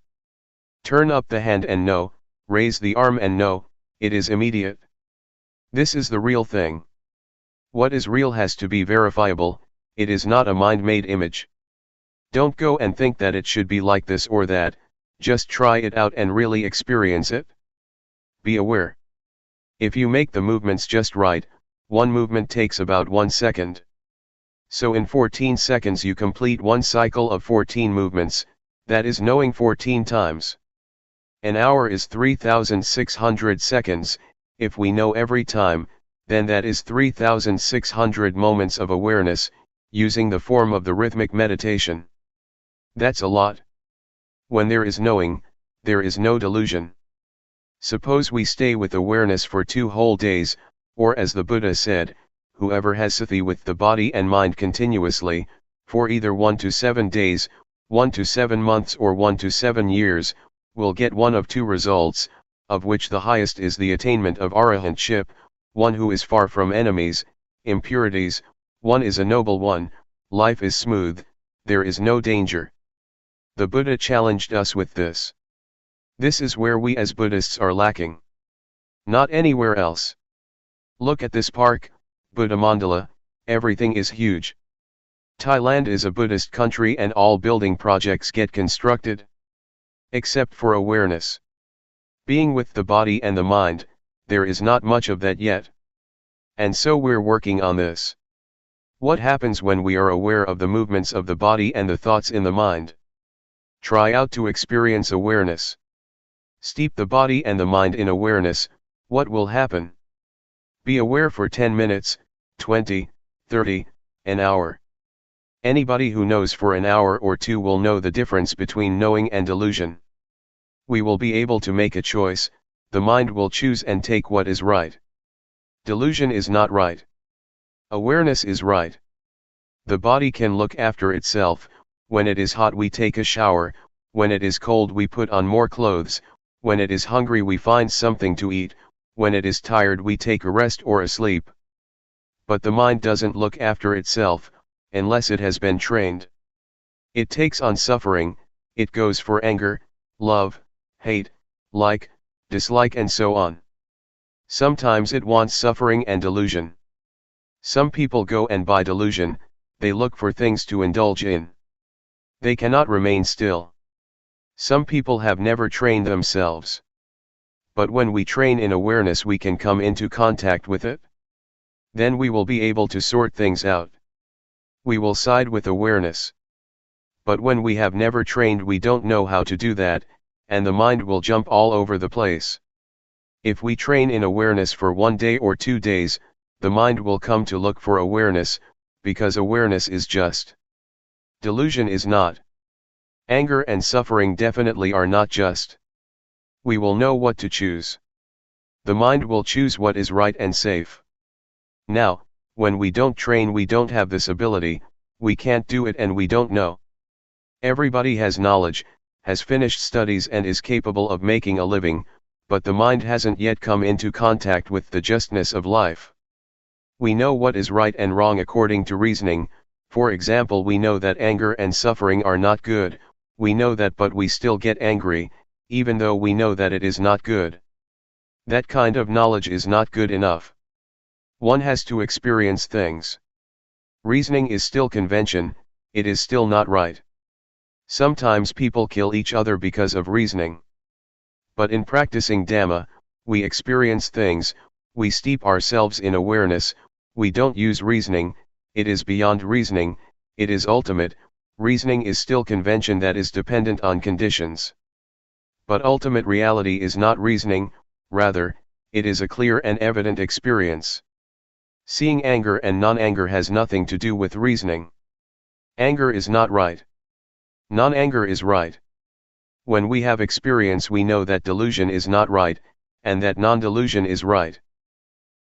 Turn up the hand and know, raise the arm and know, it is immediate. This is the real thing. What is real has to be verifiable, it is not a mind-made image. Don't go and think that it should be like this or that, just try it out and really experience it. Be aware. If you make the movements just right, one movement takes about 1 second. So in 14 seconds you complete one cycle of 14 movements, that is knowing 14 times. An hour is 3,600 seconds, if we know every time, then that is 3,600 moments of awareness, using the form of the rhythmic meditation. That's a lot. When there is knowing, there is no delusion. Suppose we stay with awareness for 2 whole days, or as the Buddha said, whoever has sati with the body and mind continuously, for either 1 to 7 days, 1 to 7 months or 1 to 7 years, will get one of 2 results, of which the highest is the attainment of arahantship, one who is far from enemies, impurities, one is a noble one, life is smooth, there is no danger. The Buddha challenged us with this. This is where we as Buddhists are lacking. Not anywhere else. Look at this park, Buddha Mandala, everything is huge. Thailand is a Buddhist country and all building projects get constructed. Except for awareness. Being with the body and the mind, there is not much of that yet. And so we're working on this. What happens when we are aware of the movements of the body and the thoughts in the mind? Try out to experience awareness. Steep the body and the mind in awareness, what will happen? Be aware for 10 minutes, 20, 30, an hour. Anybody who knows for an hour or 2 will know the difference between knowing and delusion. We will be able to make a choice, the mind will choose and take what is right. Delusion is not right. Awareness is right. The body can look after itself, when it is hot we take a shower, when it is cold we put on more clothes, when it is hungry we find something to eat, when it is tired we take a rest or a sleep. But the mind doesn't look after itself, unless it has been trained. It takes on suffering, it goes for anger, love, hate, like, dislike and so on. Sometimes it wants suffering and delusion. Some people go and buy delusion, they look for things to indulge in. They cannot remain still. Some people have never trained themselves. But when we train in awareness we can come into contact with it. Then we will be able to sort things out. We will side with awareness. But when we have never trained we don't know how to do that, and the mind will jump all over the place. If we train in awareness for 1 day or 2 days, the mind will come to look for awareness, because awareness is just. Delusion is not. Anger and suffering definitely are not just. We will know what to choose. The mind will choose what is right and safe. Now, when we don't train we don't have this ability, we can't do it and we don't know. Everybody has knowledge, has finished studies and is capable of making a living, but the mind hasn't yet come into contact with the justness of life. We know what is right and wrong according to reasoning, for example we know that anger and suffering are not good, we know that but we still get angry, even though we know that it is not good. That kind of knowledge is not good enough. One has to experience things. Reasoning is still convention, it is still not right. Sometimes people kill each other because of reasoning. But in practicing Dhamma, we experience things, we steep ourselves in awareness, we don't use reasoning, it is beyond reasoning, it is ultimate, reasoning is still convention that is dependent on conditions. But ultimate reality is not reasoning, rather, it is a clear and evident experience. Seeing anger and non-anger has nothing to do with reasoning. Anger is not right. Non-anger is right. When we have experience we know that delusion is not right, and that non-delusion is right.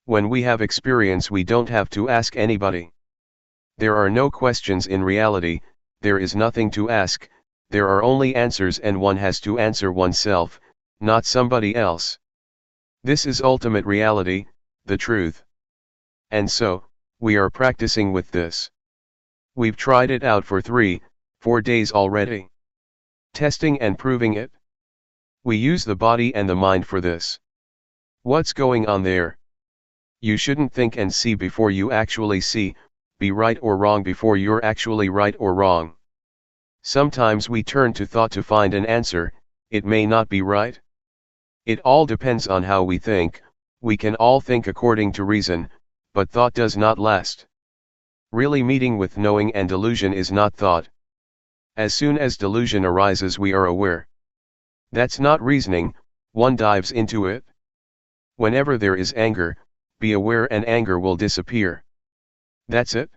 When we have experience we don't have to ask anybody. There are no questions in reality, there is nothing to ask, there are only answers and one has to answer oneself, not somebody else. This is ultimate reality, the truth. And so, we are practicing with this. We've tried it out for 3, 4 days already. Testing and proving it. We use the body and the mind for this. What's going on there? You shouldn't think and see before you actually see, be right or wrong before you're actually right or wrong. Sometimes we turn to thought to find an answer, it may not be right. It all depends on how we think, we can all think according to reason, but thought does not last. Really meeting with knowing and delusion is not thought. As soon as delusion arises we are aware. That's not reasoning, one dives into it. Whenever there is anger, be aware and anger will disappear. That's it.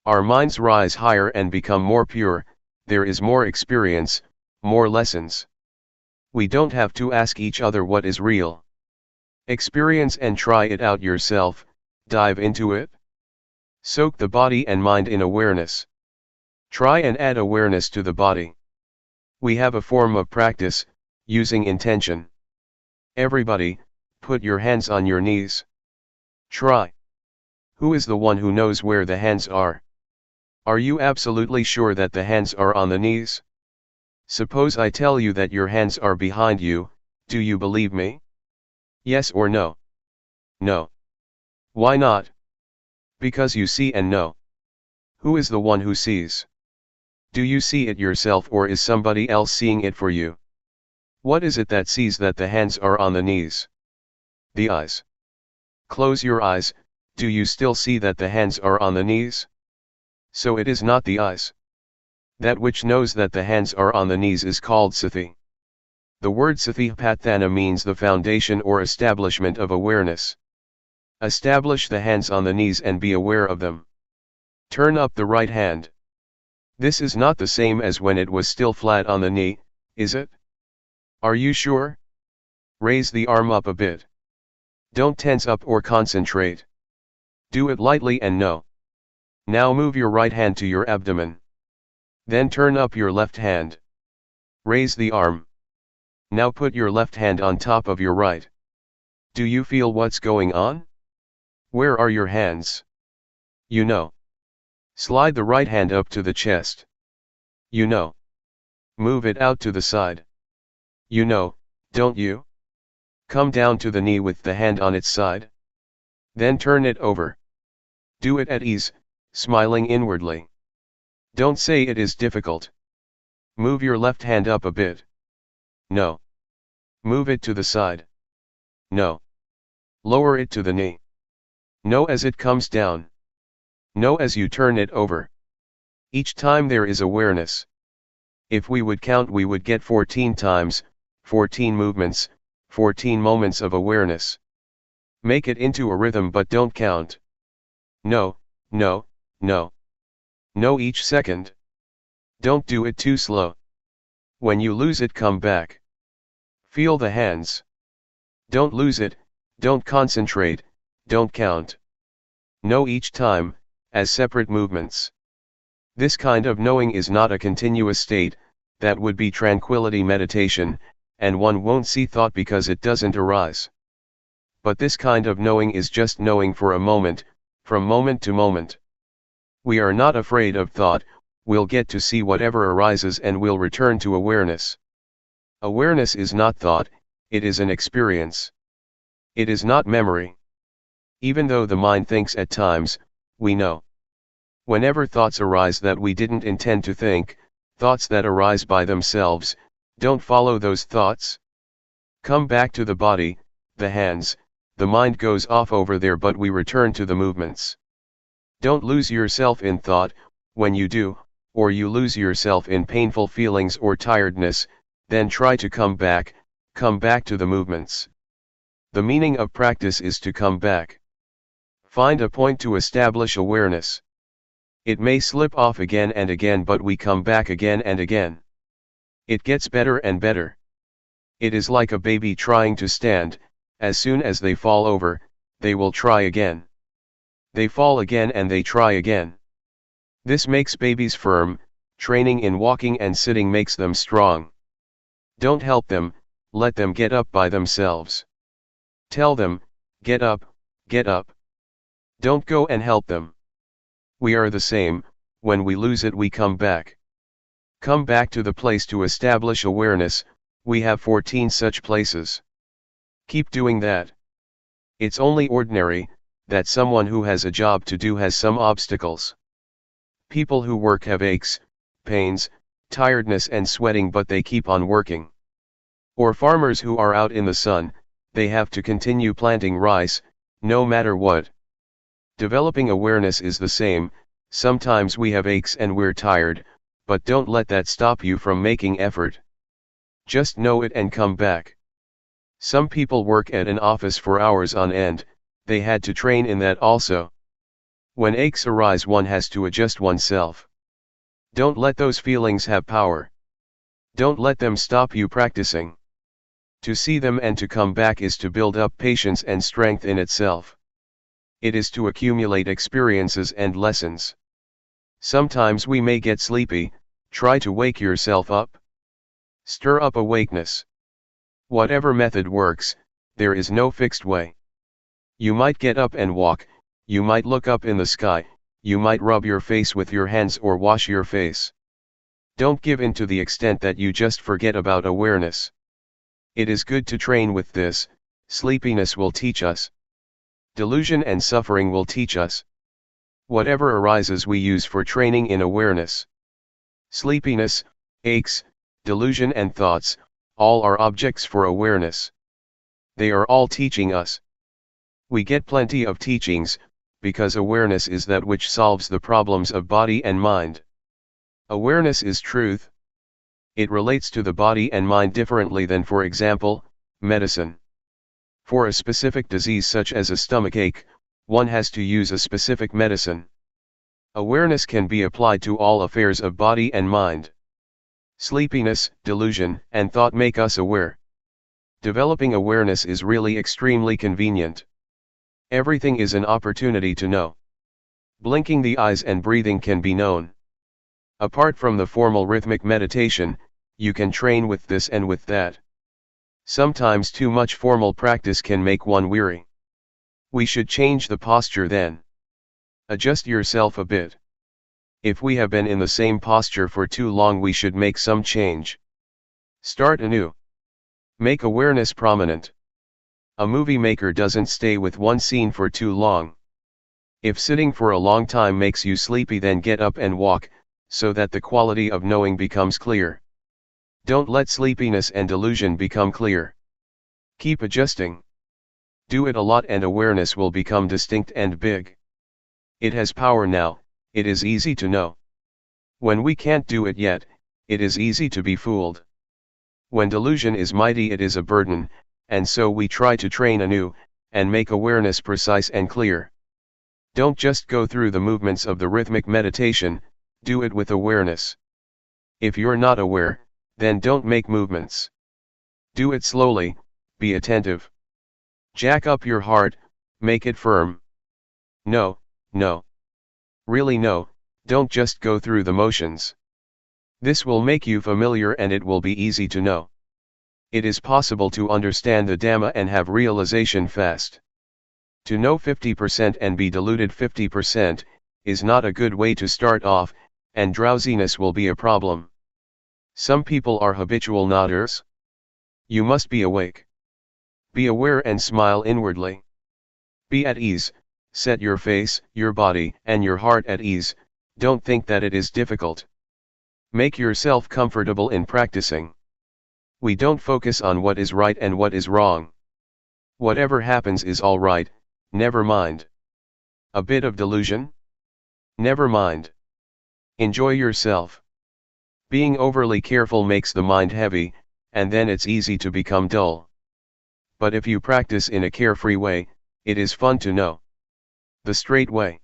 Our minds rise higher and become more pure, there is more experience, more lessons. We don't have to ask each other what is real. Experience and try it out yourself, dive into it. Soak the body and mind in awareness. Try and add awareness to the body. We have a form of practice, using intention. Everybody, put your hands on your knees. Try. Who is the one who knows where the hands are? Are you absolutely sure that the hands are on the knees? Suppose I tell you that your hands are behind you, do you believe me? Yes or no? No. Why not? Because you see and know. Who is the one who sees? Do you see it yourself or is somebody else seeing it for you? What is it that sees that the hands are on the knees? The eyes. Close your eyes, do you still see that the hands are on the knees? So it is not the eyes. That which knows that the hands are on the knees is called sati. The word satipatthana means the foundation or establishment of awareness. Establish the hands on the knees and be aware of them. Turn up the right hand. This is not the same as when it was still flat on the knee, is it? Are you sure? Raise the arm up a bit. Don't tense up or concentrate. Do it lightly and know. Now move your right hand to your abdomen. Then turn up your left hand. Raise the arm. Now put your left hand on top of your right. Do you feel what's going on? Where are your hands? You know. Slide the right hand up to the chest. You know. Move it out to the side. You know, don't you? Come down to the knee with the hand on its side. Then turn it over. Do it at ease, smiling inwardly. Don't say it is difficult. Move your left hand up a bit. No. Move it to the side. No. Lower it to the knee. No as it comes down. No as you turn it over. Each time there is awareness. If we would count we would get 14 times, 14 movements, 14 moments of awareness. Make it into a rhythm but don't count. No, no, no. No each second. Don't do it too slow. When you lose it, come back. Feel the hands. Don't lose it, don't concentrate, don't count. Know each time, as separate movements. This kind of knowing is not a continuous state, that would be tranquility meditation, and one won't see thought because it doesn't arise. But this kind of knowing is just knowing for a moment, from moment to moment. We are not afraid of thought, we'll get to see whatever arises and we'll return to awareness. Awareness is not thought, it is an experience. It is not memory. Even though the mind thinks at times, we know. Whenever thoughts arise that we didn't intend to think, thoughts that arise by themselves, don't follow those thoughts. Come back to the body, the hands, the mind goes off over there but we return to the movements. Don't lose yourself in thought, when you do, or you lose yourself in painful feelings or tiredness, then try to come back to the movements. The meaning of practice is to come back. Find a point to establish awareness. It may slip off again and again but we come back again and again. It gets better and better. It is like a baby trying to stand, as soon as they fall over, they will try again. They fall again and they try again. This makes babies firm, training in walking and sitting makes them strong. Don't help them, let them get up by themselves. Tell them, get up, get up. Don't go and help them. We are the same, when we lose it we come back. Come back to the place to establish awareness, we have 14 such places. Keep doing that. It's only ordinary, that someone who has a job to do has some obstacles. People who work have aches, pains, tiredness and sweating but they keep on working. Or farmers who are out in the sun, they have to continue planting rice, no matter what. Developing awareness is the same, sometimes we have aches and we're tired, but don't let that stop you from making effort. Just know it and come back. Some people work at an office for hours on end, they had to train in that also. When aches arise, one has to adjust oneself. Don't let those feelings have power. Don't let them stop you practicing. To see them and to come back is to build up patience and strength in itself. It is to accumulate experiences and lessons. Sometimes we may get sleepy. Try to wake yourself up. Stir up awakeness. Whatever method works, there is no fixed way. You might get up and walk, you might look up in the sky, you might rub your face with your hands or wash your face. Don't give in to the extent that you just forget about awareness. It is good to train with this. Sleepiness will teach us. Delusion and suffering will teach us. Whatever arises we use for training in awareness. Sleepiness, aches, delusion and thoughts, all are objects for awareness. They are all teaching us. We get plenty of teachings, because awareness is that which solves the problems of body and mind. Awareness is truth. It relates to the body and mind differently than, for example, medicine. For a specific disease such as a stomachache, one has to use a specific medicine. Awareness can be applied to all affairs of body and mind. Sleepiness, delusion, and thought make us aware. Developing awareness is really extremely convenient. Everything is an opportunity to know. Blinking the eyes and breathing can be known. Apart from the formal rhythmic meditation, you can train with this and with that. Sometimes too much formal practice can make one weary. We should change the posture then. Adjust yourself a bit. If we have been in the same posture for too long, we should make some change. Start anew. Make awareness prominent. A movie maker doesn't stay with one scene for too long. If sitting for a long time makes you sleepy, then get up and walk, so that the quality of knowing becomes clear. Don't let sleepiness and delusion become clear. Keep adjusting. Do it a lot and awareness will become distinct and big. It has power now, it is easy to know. When we can't do it yet, it is easy to be fooled. When delusion is mighty, it is a burden, and so we try to train anew, and make awareness precise and clear. Don't just go through the movements of the rhythmic meditation, do it with awareness. If you're not aware, then don't make movements. Do it slowly, be attentive. Jack up your heart, make it firm. No, no. Really no, don't just go through the motions. This will make you familiar and it will be easy to know. It is possible to understand the Dhamma and have realization fast. To know 50% and be deluded 50%, is not a good way to start off, and drowsiness will be a problem. Some people are habitual nodders. You must be awake. Be aware and smile inwardly. Be at ease, set your face, your body, and your heart at ease, don't think that it is difficult. Make yourself comfortable in practicing. We don't focus on what is right and what is wrong. Whatever happens is all right, never mind. A bit of delusion? Never mind. Enjoy yourself. Being overly careful makes the mind heavy, and then it's easy to become dull. But if you practice in a carefree way, it is fun to know. The straight way.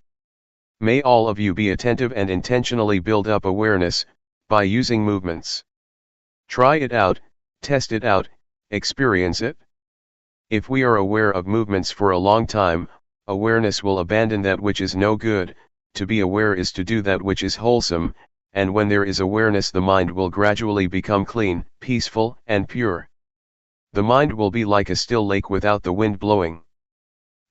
May all of you be attentive and intentionally build up awareness, by using movements. Try it out, test it out, experience it. If we are aware of movements for a long time, awareness will abandon that which is no good. To be aware is to do that which is wholesome, and when there is awareness, the mind will gradually become clean, peaceful, and pure. The mind will be like a still lake without the wind blowing.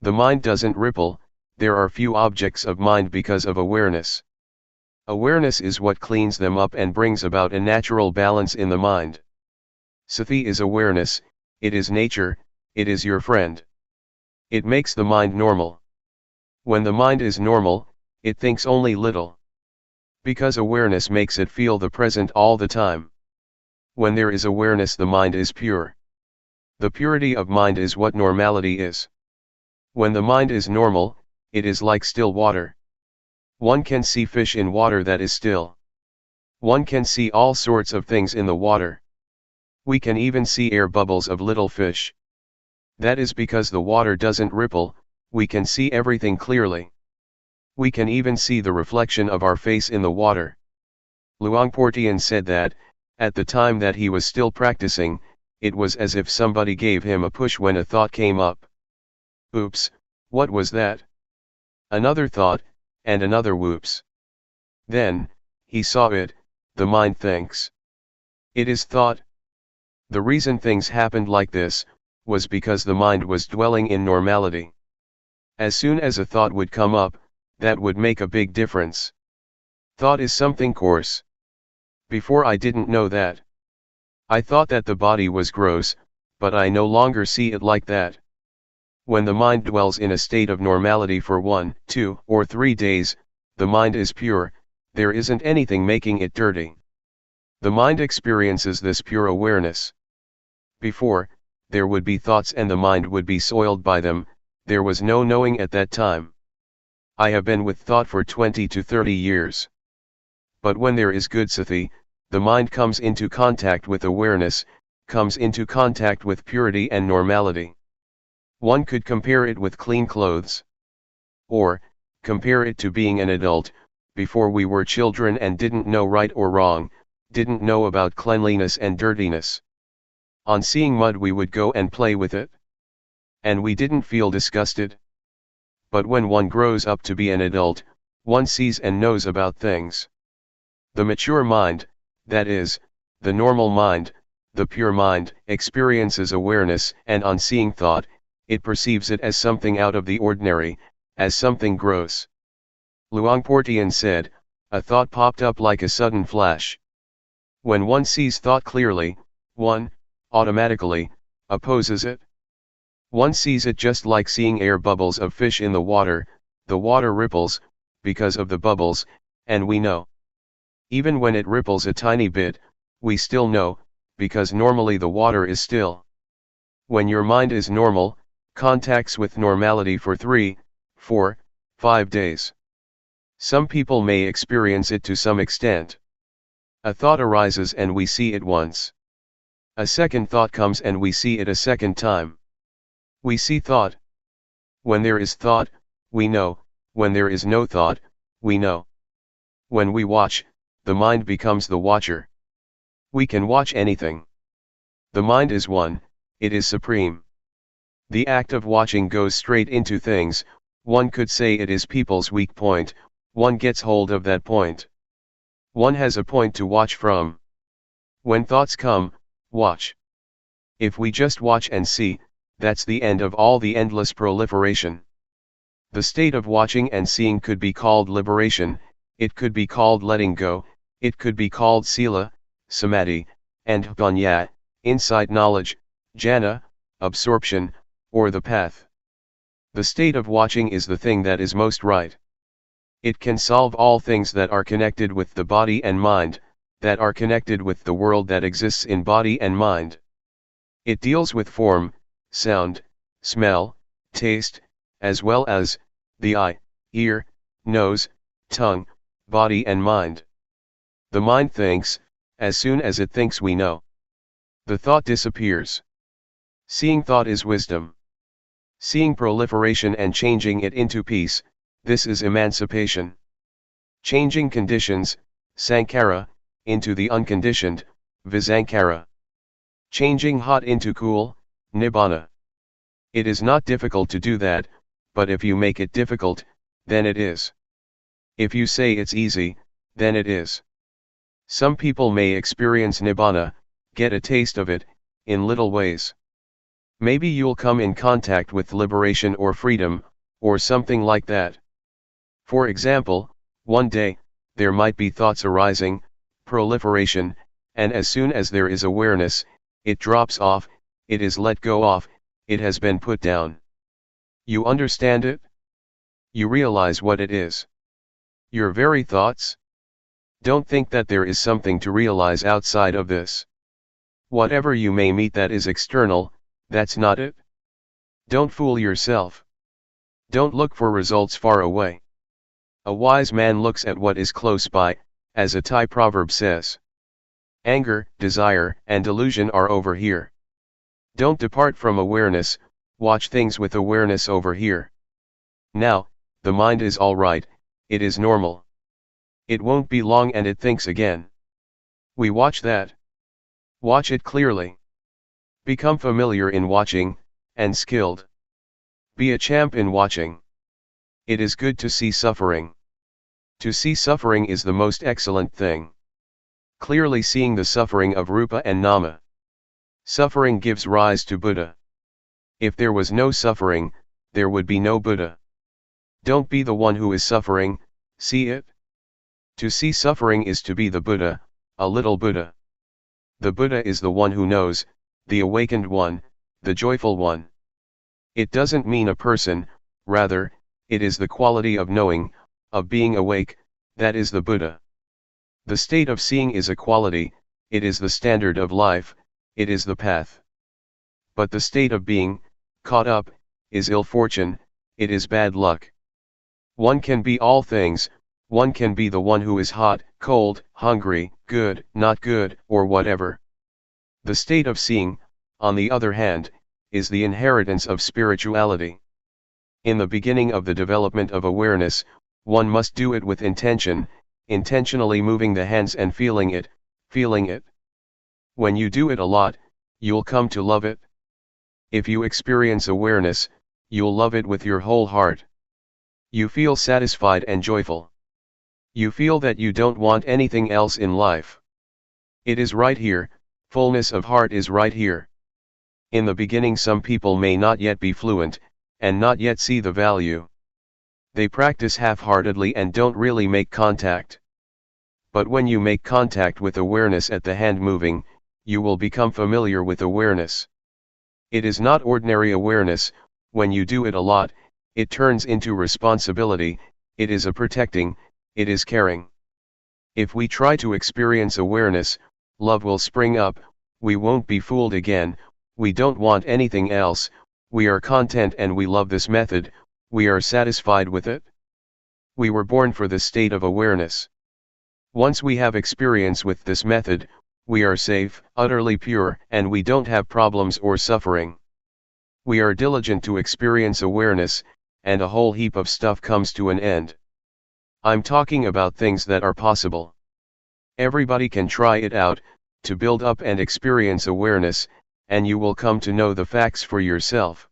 The mind doesn't ripple, there are few objects of mind because of awareness. Awareness is what cleans them up and brings about a natural balance in the mind. Sati is awareness, it is nature, it is your friend. It makes the mind normal. When the mind is normal, it thinks only little. Because awareness makes it feel the present all the time. When there is awareness, the mind is pure. The purity of mind is what normality is. When the mind is normal, it is like still water. One can see fish in water that is still. One can see all sorts of things in the water. We can even see air bubbles of little fish. That is because the water doesn't ripple, We can see everything clearly. We can even see the reflection of our face in the water. Luangpor Teean said that, at the time that he was still practicing, it was as if somebody gave him a push when a thought came up. Oops, what was that? Another thought, and another whoops. Then, he saw it, the mind thinks. It is thought. The reason things happened like this, was because the mind was dwelling in normality. As soon as a thought would come up, that would make a big difference. Thought is something coarse. Before I didn't know that. I thought that the body was gross, but I no longer see it like that. When the mind dwells in a state of normality for 1, 2, or 3 days, the mind is pure, there isn't anything making it dirty. The mind experiences this pure awareness. Before, there would be thoughts and the mind would be soiled by them, there was no knowing at that time. I have been with thought for 20 to 30 years. But when there is good sati, the mind comes into contact with awareness, comes into contact with purity and normality. One could compare it with clean clothes. Or, compare it to being an adult. Before we were children and didn't know right or wrong, didn't know about cleanliness and dirtiness. On seeing mud we would go and play with it. And we didn't feel disgusted. But when one grows up to be an adult, one sees and knows about things. The mature mind, that is, the normal mind, the pure mind, experiences awareness, and on seeing thought, it perceives it as something out of the ordinary, as something gross. Luangpor Teean said, a thought popped up like a sudden flash. When one sees thought clearly, one, automatically, opposes it. One sees it just like seeing air bubbles of fish in the water ripples, because of the bubbles, and we know. Even when it ripples a tiny bit, we still know, because normally the water is still. When your mind is normal, contacts with normality for 3, 4, 5 days. Some people may experience it to some extent. A thought arises and we see it once. A second thought comes and we see it a second time. We see thought. When there is thought, we know. When there is no thought, we know. When we watch, the mind becomes the watcher. We can watch anything. The mind is one, it is supreme. The act of watching goes straight into things. One could say it is people's weak point. One gets hold of that point. One has a point to watch from. When thoughts come, watch. If we just watch and see, that's the end of all the endless proliferation. The state of watching and seeing could be called liberation, it could be called letting go, it could be called sila, samadhi, and panya, insight knowledge, jhana, absorption, or the path. The state of watching is the thing that is most right. It can solve all things that are connected with the body and mind, that are connected with the world that exists in body and mind. It deals with form, sound, smell, taste, as well as the eye, ear, nose, tongue, body and mind. The mind thinks, as soon as it thinks we know. The thought disappears. Seeing thought is wisdom. Seeing proliferation and changing it into peace, this is emancipation. Changing conditions, sankhara, into the unconditioned, visankhara. Changing hot into cool, nibbana. It is not difficult to do that, but if you make it difficult, then it is. If you say it's easy, then it is. Some people may experience nibbana, get a taste of it, in little ways. Maybe you'll come in contact with liberation or freedom, or something like that. For example, one day, there might be thoughts arising, proliferation, and as soon as there is awareness, it drops off, it is let go of, it has been put down. You understand it? You realize what it is. Your very thoughts? Don't think that there is something to realize outside of this. Whatever you may meet that is external, that's not it. Don't fool yourself. Don't look for results far away. A wise man looks at what is close by, as a Thai proverb says. Anger, desire, and delusion are over here. Don't depart from awareness, watch things with awareness over here. Now, the mind is alright, it is normal. It won't be long and it thinks again. We watch that. Watch it clearly. Become familiar in watching, and skilled. Be a champ in watching. It is good to see suffering. To see suffering is the most excellent thing. Clearly seeing the suffering of Rupa and Nama. Suffering gives rise to Buddha. If there was no suffering, there would be no Buddha. Don't be the one who is suffering, see it. To see suffering is to be the Buddha, a little Buddha. The Buddha is the one who knows, the awakened one, the joyful one. It doesn't mean a person, rather, it is the quality of knowing, of being awake, that is the Buddha. The state of seeing is a quality, it is the standard of life, it is the path. But the state of being, caught up, is ill fortune, it is bad luck. One can be all things, one can be the one who is hot, cold, hungry, good, not good, or whatever. The state of seeing, on the other hand, is the inheritance of spirituality. In the beginning of the development of awareness, one must do it with intention, intentionally moving the hands and feeling it, feeling it. When you do it a lot, you'll come to love it. If you experience awareness, you'll love it with your whole heart. You feel satisfied and joyful. You feel that you don't want anything else in life. It is right here, fullness of heart is right here. In the beginning some people may not yet be fluent, and not yet see the value. They practice half-heartedly and don't really make contact. But when you make contact with awareness at the hand moving, you will become familiar with awareness. It is not ordinary awareness, when you do it a lot, it turns into responsibility, it is a protecting, it is caring. If we try to experience awareness, love will spring up, we won't be fooled again, we don't want anything else, we are content and we love this method, we are satisfied with it. We were born for the state of awareness. Once we have experience with this method, we are safe, utterly pure, and we don't have problems or suffering. We are diligent to experience awareness, and a whole heap of stuff comes to an end. I'm talking about things that are possible. Everybody can try it out, to build up and experience awareness, and you will come to know the facts for yourself.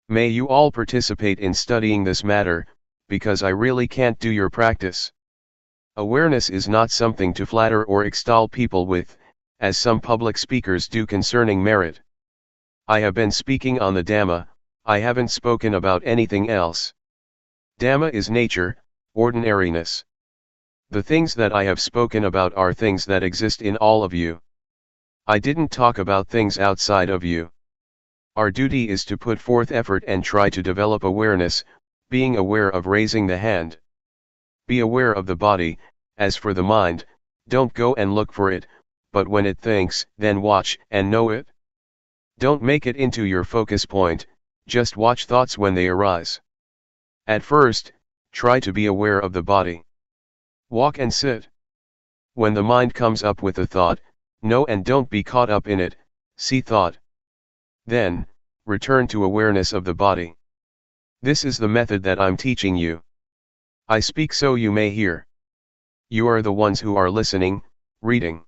May you all participate in studying this matter, because I really can't do your practice. Awareness is not something to flatter or extol people with, as some public speakers do concerning merit. I have been speaking on the Dhamma, I haven't spoken about anything else. Dhamma is nature, ordinariness. The things that I have spoken about are things that exist in all of you. I didn't talk about things outside of you. Our duty is to put forth effort and try to develop awareness, being aware of raising the hand. Be aware of the body, as for the mind, don't go and look for it, but when it thinks, then watch and know it. Don't make it into your focus point, just watch thoughts when they arise. At first, try to be aware of the body. Walk and sit. When the mind comes up with a thought, know and don't be caught up in it, see thought. Then, return to awareness of the body. This is the method that I'm teaching you. I speak so you may hear. You are the ones who are listening, reading.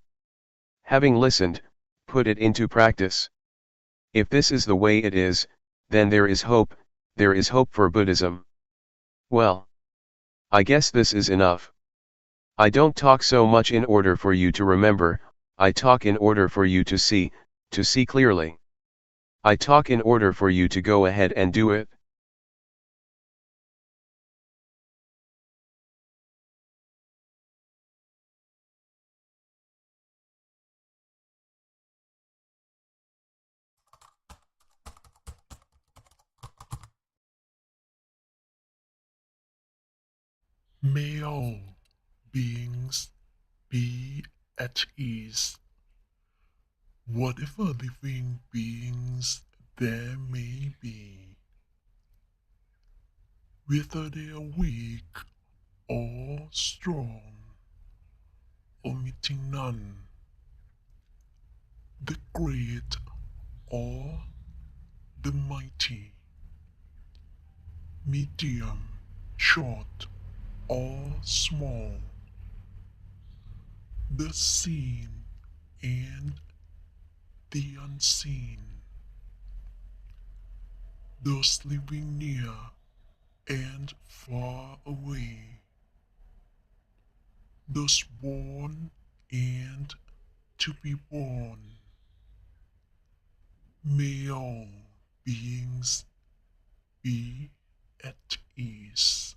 Having listened, put it into practice. If this is the way it is, then there is hope for Buddhism. Well, I guess this is enough. I don't talk so much in order for you to remember, I talk in order for you to see clearly. I talk in order for you to go ahead and do it. May all beings be at ease. Whatever living beings there may be, whether they are weak or strong, omitting none, the great or the mighty, medium, short, or small, the seen and the unseen, those living near and far away, those born and to be born. May all beings be at ease.